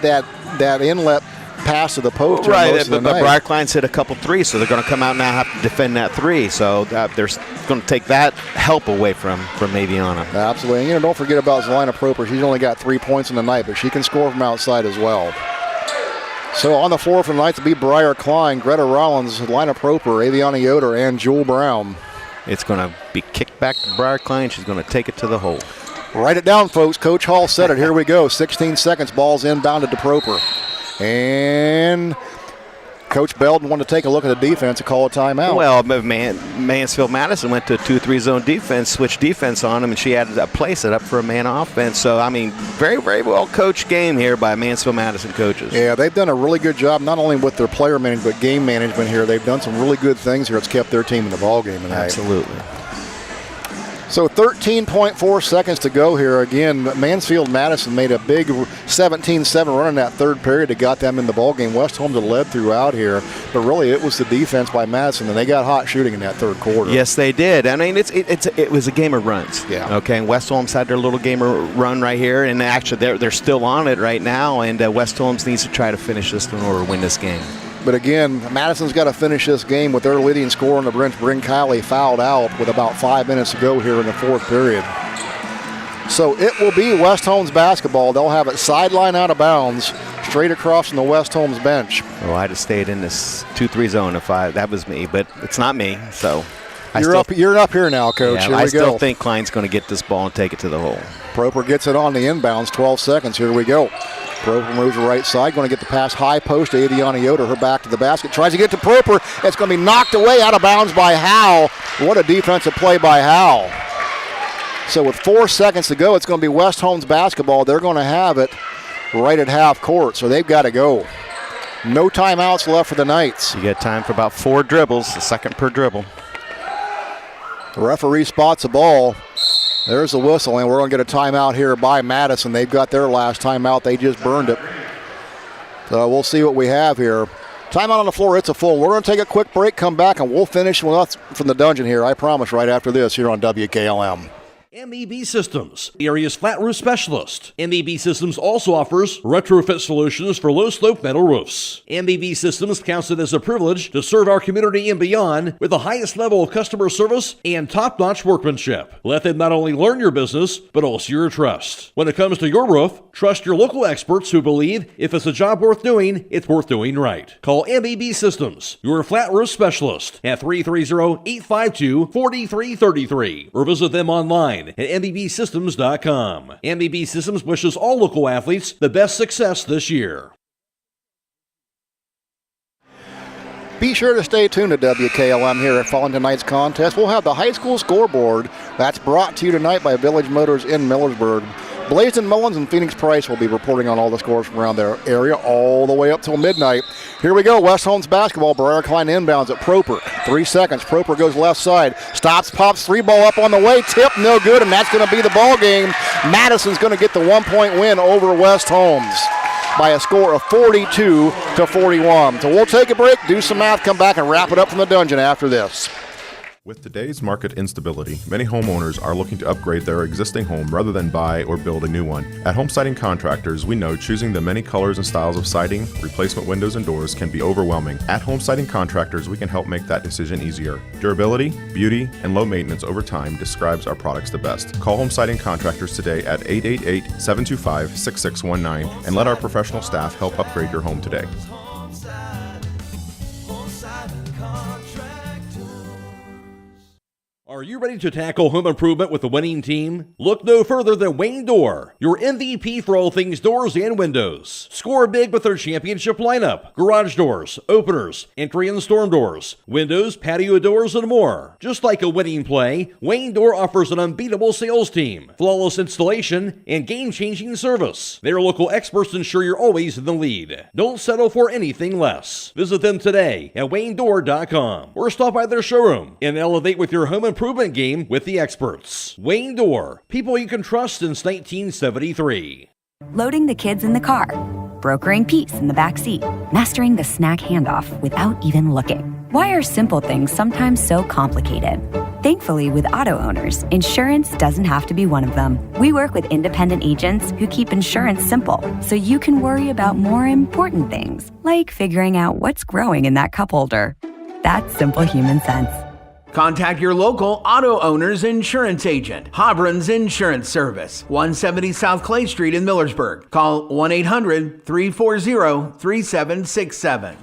Speaker 3: inlet pass to the post.
Speaker 22: Right, but Briar Klein's hit a couple threes, so they're going to come out now and have to defend that 3. So they're going to take that help away from Aviana.
Speaker 3: Absolutely. And don't forget about Zelina Proper. She's only got 3 points in the night, but she can score from outside as well. So on the floor for the Knights will be Briar Klein, Greta Rollins, Zelina Proper, Aviana Yoder, and Jewel Brown.
Speaker 22: It's going to be kicked back to Briar Klein. She's going to take it to the hole.
Speaker 3: Write it down, folks. Coach Hall said it. Here we go. 16 seconds. Ball's inbounded to Proper. And Coach Belden wanted to take a look at the defense and call a timeout.
Speaker 22: Well, Mansfield Madison went to a 2-3 zone defense, switched defense on him, and she had a play set up for a man offense. So, I mean, very, very well coached game here by Mansfield Madison coaches.
Speaker 3: Yeah, they've done a really good job, not only with their player management, but game management here. They've done some really good things here. It's kept their team in the ballgame tonight.
Speaker 22: Absolutely.
Speaker 3: So 13.4 seconds to go here. Again, Mansfield-Madison made a big 17-7 run in that third period that got them in the ballgame. West Holmes had led throughout here, but really it was the defense by Madison, and they got hot shooting in that third quarter.
Speaker 22: Yes, they did. I mean, it was a game of runs.
Speaker 3: Yeah.
Speaker 22: Okay, and West Holmes had their little game of run right here, and actually they're still on it right now, and West Holmes needs to try to finish this in order to win this game.
Speaker 3: But again, Madison's got to finish this game with their leading scorer on the bench, Bryn Kiley, fouled out with about 5 minutes to go here in the fourth period. So it will be West Holmes basketball. They'll have it sideline out of bounds, straight across from the West Holmes bench.
Speaker 22: Well, I'd have stayed in this 2-3 zone if that was me, but it's not me, so.
Speaker 3: You're up here now, Coach.
Speaker 22: Yeah,
Speaker 3: Here we go.
Speaker 22: I still think Klein's going to get this ball and take it to the hole.
Speaker 3: Proper gets it on the inbounds, 12 seconds. Here we go. Proper moves the right side, going to get the pass high post to Aviana Yoder. Her back to the basket, tries to get to Proper. It's going to be knocked away out of bounds by Howe. What a defensive play by Howe. So with 4 seconds to go, it's going to be West Holmes basketball. They're going to have it right at half court, so they've got to go. No timeouts left for the Knights.
Speaker 22: You got time for about 4 dribbles, a second per dribble.
Speaker 3: The referee spots the ball. There's the whistle, and we're going to get a timeout here by Madison. They've got their last timeout. They just burned it. So we'll see what we have here. Timeout on the floor. It's a full. We're going to take a quick break, come back, and we'll finish with us from the dungeon here. I promise right after this here on WKLM.
Speaker 5: MEB Systems, the area's flat roof specialist. MEB Systems also offers retrofit solutions for low-slope metal roofs. MEB Systems counts it as a privilege to serve our community and beyond with the highest level of customer service and top-notch workmanship. Let them not only learn your business, but also your trust. When it comes to your roof, trust your local experts who believe if it's a job worth doing, it's worth doing right. Call MEB Systems, your flat roof specialist, at 330-852-4333, or visit them online at mbsystems.com. MEB Systems wishes all local athletes the best success this year.
Speaker 3: Be sure to stay tuned to WKLM here following tonight's contest. We'll have the high school scoreboard that's brought to you tonight by Village Motors in Millersburg. Blazin Mullins and Phoenix Price will be reporting on all the scores from around their area all the way up till midnight. Here we go, West Holmes basketball. Briar Klein inbounds at Proper. 3 seconds. Proper goes left side. Stops, pops, 3-ball up on the way. Tip, no good, and that's going to be the ball game. Madison's going to get the 1-point win over West Holmes by a score of 42-41. So we'll take a break, do some math, come back and wrap it up from the dungeon after this.
Speaker 6: With today's market instability, many homeowners are looking to upgrade their existing home rather than buy or build a new one. At Home Siding Contractors, we know choosing the many colors and styles of siding, replacement windows, and doors can be overwhelming. At Home Siding Contractors, we can help make that decision easier. Durability, beauty, and low maintenance over time describes our products the best. Call Home Siding Contractors today at 888-725-6619 and let our professional staff help upgrade your home today.
Speaker 5: Are you ready to tackle home improvement with a winning team? Look no further than Wayne Door, your MVP for all things doors and windows. Score big with their championship lineup: garage doors, openers, entry and storm doors, windows, patio doors, and more. Just like a winning play, Wayne Door offers an unbeatable sales team, flawless installation, and game-changing service. Their local experts ensure you're always in the lead. Don't settle for anything less. Visit them today at waynedoor.com or stop by their showroom and elevate with your home improvement game with the experts. Wayne Door, people you can trust since 1973.
Speaker 12: Loading the kids in the car, brokering peace in the back seat, mastering the snack handoff without even looking. Why are simple things sometimes so complicated? Thankfully, with auto owners, insurance doesn't have to be one of them. We work with independent agents who keep insurance simple, so you can worry about more important things, like figuring out what's growing in that cup holder. That's simple human sense.
Speaker 10: Contact your local auto owner's insurance agent. Hobron's Insurance Service, 170 South Clay Street in Millersburg. Call 1-800-340-3767.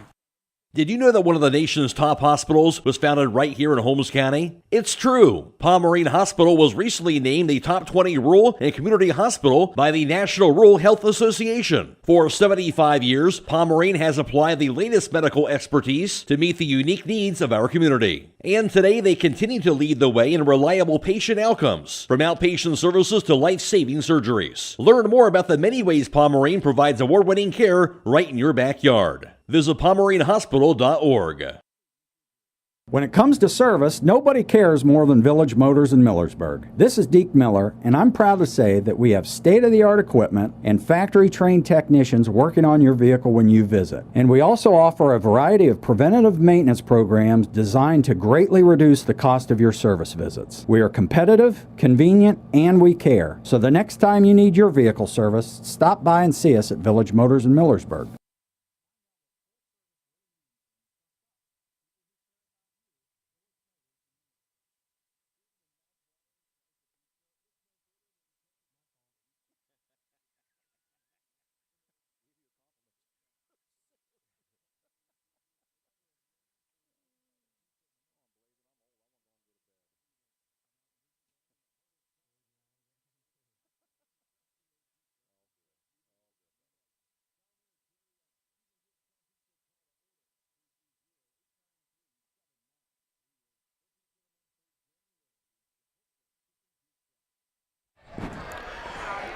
Speaker 5: Did you know that one of the nation's top hospitals was founded right here in Holmes County? It's true. Pomerene Hospital was recently named the top 20 rural and community hospital by the National Rural Health Association. For 75 years, Pomerene has applied the latest medical expertise to meet the unique needs of our community. And today they continue to lead the way in reliable patient outcomes, from outpatient services to life-saving surgeries. Learn more about the many ways Pomerene provides award-winning care right in your backyard. Visit PomereneHospital.org.
Speaker 1: When it comes to service, nobody cares more than Village Motors in Millersburg. This is Deke Miller, and I'm proud to say that we have state-of-the-art equipment and factory-trained technicians working on your vehicle when you visit. And we also offer a variety of preventative maintenance programs designed to greatly reduce the cost of your service visits. We are competitive, convenient, and we care. So the next time you need your vehicle service, stop by and see us at Village Motors in Millersburg.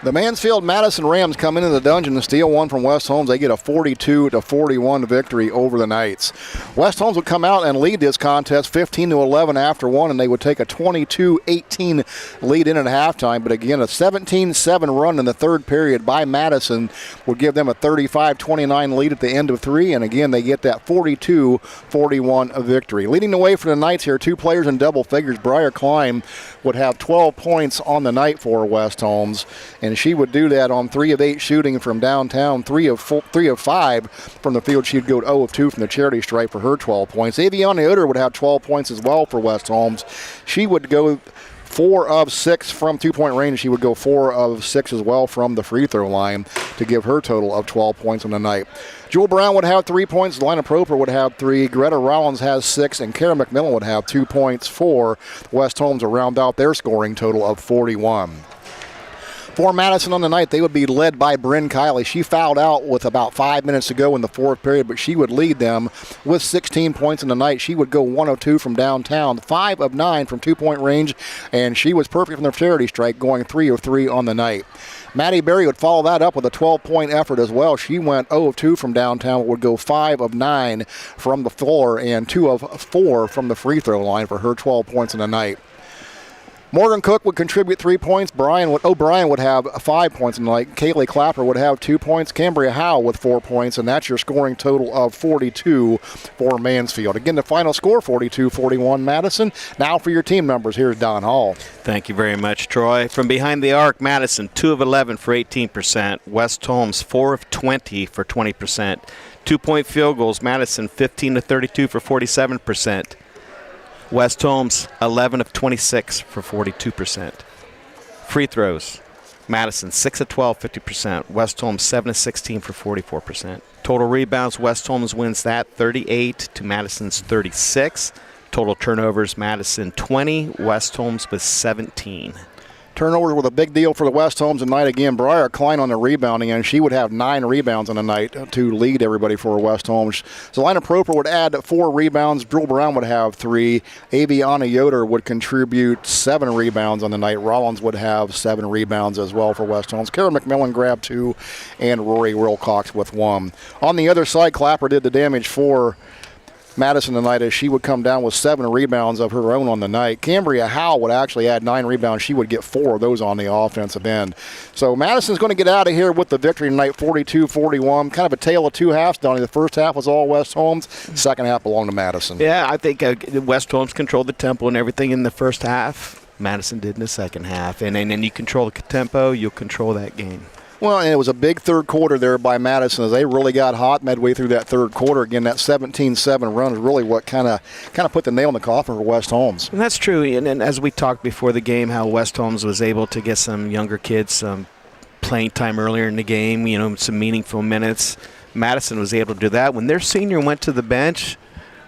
Speaker 3: The Mansfield-Madison Rams come into the dungeon to steal one from West Holmes. They get a 42-41 victory over the Knights. West Holmes would come out and lead this contest 15-11 after one, and they would take a 22-18 lead in at halftime. But again, a 17-7 run in the third period by Madison would give them a 35-29 lead at the end of three, and again, they get that 42-41 victory. Leading the way for the Knights here, two players in double figures. Briar Klein would have 12 points on the night for West Holmes, and she would do that on 3 of 8 shooting from downtown, 3 of 5 from the field. She'd go 0 of 2 from the charity stripe for her 12 points. Aviana Yoder would have 12 points as well for West Holmes. She would go 4 of 6 from two-point range. She would go 4 of 6 as well from the free throw line to give her total of 12 points on the night. Jewel Brown would have 3 points. Delina Proper would have 3. Greta Rollins has 6. And Kara McMillan would have 2 points for West Holmes to round out their scoring total of 41. For Madison on the night, they would be led by Bryn Kiley. She fouled out with about 5 minutes to go in the fourth period, but she would lead them with 16 points in the night. She would go 1 of 2 from downtown, 5 of 9 from two-point range, and she was perfect from the charity strike, going 3 of 3 on the night. Maddie Berry would follow that up with a 12-point effort as well. She went 0 of 2 from downtown, would go 5 of 9 from the floor, and 2 of 4 from the free throw line for her 12 points in the night. Morgan Cook would contribute 3 points. O'Brien would have 5 points in the night. Kaylee Clapper would have 2 points. Cambria Howe with 4 points, and that's your scoring total of 42 for Mansfield. Again, the final score, 42-41 Madison. Now for your team numbers, here's Don Hall.
Speaker 22: Thank you very much, Troy. From behind the arc, Madison 2 of 11 for 18%. West Holmes 4 of 20 for 20%. 2-point field goals, Madison 15 of 32 for 47%. West Holmes, 11 of 26 for 42%. Free throws, Madison, 6 of 12, 50%. West Holmes, 7 of 16 for 44%. Total rebounds, West Holmes wins that, 38 to Madison's 36. Total turnovers, Madison, 20. West Holmes with 17.
Speaker 3: Turnovers were a big deal for the West Holmes tonight. Again, Briar Klein on the rebounding, and she would have 9 rebounds on the night to lead everybody for West Holmes. Zelina Proper would add 4 rebounds. Jewel Brown would have 3. Aviana Yoder would contribute 7 rebounds on the night. Rollins would have 7 rebounds as well for West Holmes. Kara McMillan grabbed 2, and Rory Wilcox with 1. On the other side, Clapper did the damage for Madison tonight as she would come down with 7 rebounds of her own on the night. Cambria Howe would actually add 9 rebounds. She would get 4 of those on the offensive end. So Madison's going to get out of here with the victory tonight, 42-41. Kind of a tale of 2 halves, Donnie. The first half was all West Holmes. Second half belonged to Madison.
Speaker 22: Yeah, I think West Holmes controlled the tempo and everything in the first half. Madison did in the second half. And then you control the tempo, you'll control that game.
Speaker 3: Well, and it was a big third quarter there by Madison as they really got hot midway through that third quarter. Again, that 17-7 run is really what kind of put the nail in the coffin for West Holmes.
Speaker 22: And that's true. And as we talked before the game, how West Holmes was able to get some younger kids some playing time earlier in the game, some meaningful minutes. Madison was able to do that. When their senior went to the bench,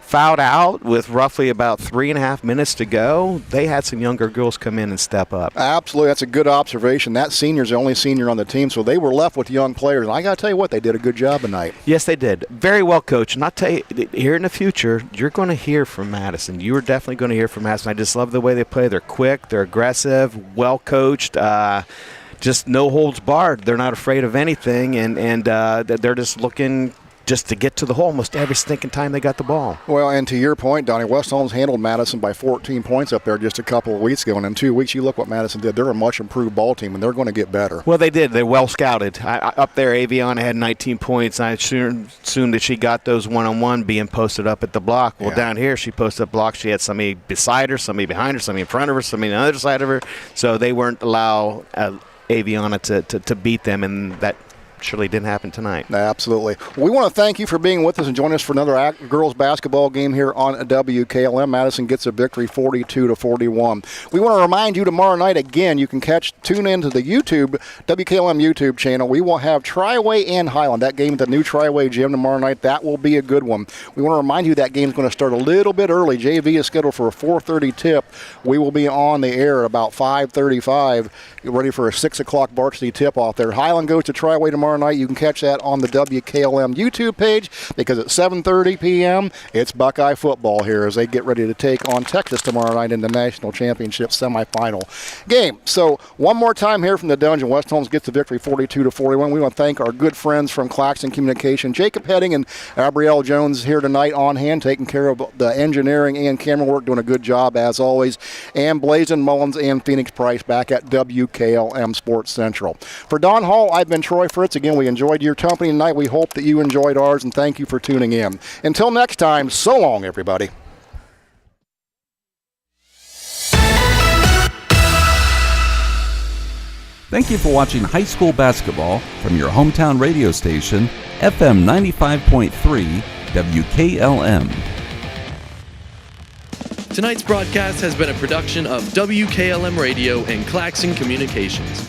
Speaker 22: fouled out with roughly about 3.5 minutes to go, they had some younger girls come in and step up.
Speaker 3: Absolutely. That's a good observation. That senior's the only senior on the team, so they were left with young players. And I got to tell you what, they did a good job tonight.
Speaker 22: Yes, they did. Very well coached. And I'll tell you, here in the future, you're going to hear from Madison. You are definitely going to hear from Madison. I just love the way they play. They're quick. They're aggressive, well coached. Just no holds barred. They're not afraid of anything, and they're just looking just to get to the hole almost every stinking time they got the ball.
Speaker 3: Well, and to your point, Donnie, West Holmes handled Madison by 14 points up there just a couple of weeks ago. And in 2 weeks, you look what Madison did. They're a much improved ball team, and they're going to get better.
Speaker 22: Well, they did. They're well scouted. Up there, Aviana had 19 points. I assumed that she got those one-on-one being posted up at the block. Well, down here, she posted up blocks. She had somebody beside her, somebody behind her, somebody in front of her, somebody on the other side of her. So they weren't allow Aviana to beat them, and that surely didn't happen tonight.
Speaker 3: Absolutely. We want to thank you for being with us and joining us for another girls basketball game here on WKLM. Madison gets a victory 42-41. We want to remind you tomorrow night again, you can tune into the WKLM YouTube channel. We will have Triway and Highland. That game at the new Triway gym tomorrow night. That will be a good one. We want to remind you that game is going to start a little bit early. JV is scheduled for a 4:30 tip. We will be on the air at about 5:35. Get ready for a 6 o'clock varsity tip off there. Highland goes to Triway tomorrow night. You can catch that on the WKLM YouTube page because at 7:30 p.m. it's Buckeye football here as they get ready to take on Texas tomorrow night in the national championship semifinal game. So one more time here from the Dungeon. West Holmes gets the victory 42-41. We want to thank our good friends from Claxon Communication, Jacob Heading and Abrielle Jones here tonight on hand, taking care of the engineering and camera work, doing a good job as always, and Blazin Mullins and Phoenix Price back at WKLM Sports Central. For Don Hall, I've been Troy Fritz. Again, we enjoyed your company tonight. We hope that you enjoyed ours, and thank you for tuning in. Until next time, so long, everybody.
Speaker 19: Thank you for watching high school basketball from your hometown radio station, FM 95.3 WKLM.
Speaker 5: Tonight's broadcast has been a production of WKLM Radio and Claxon Communications.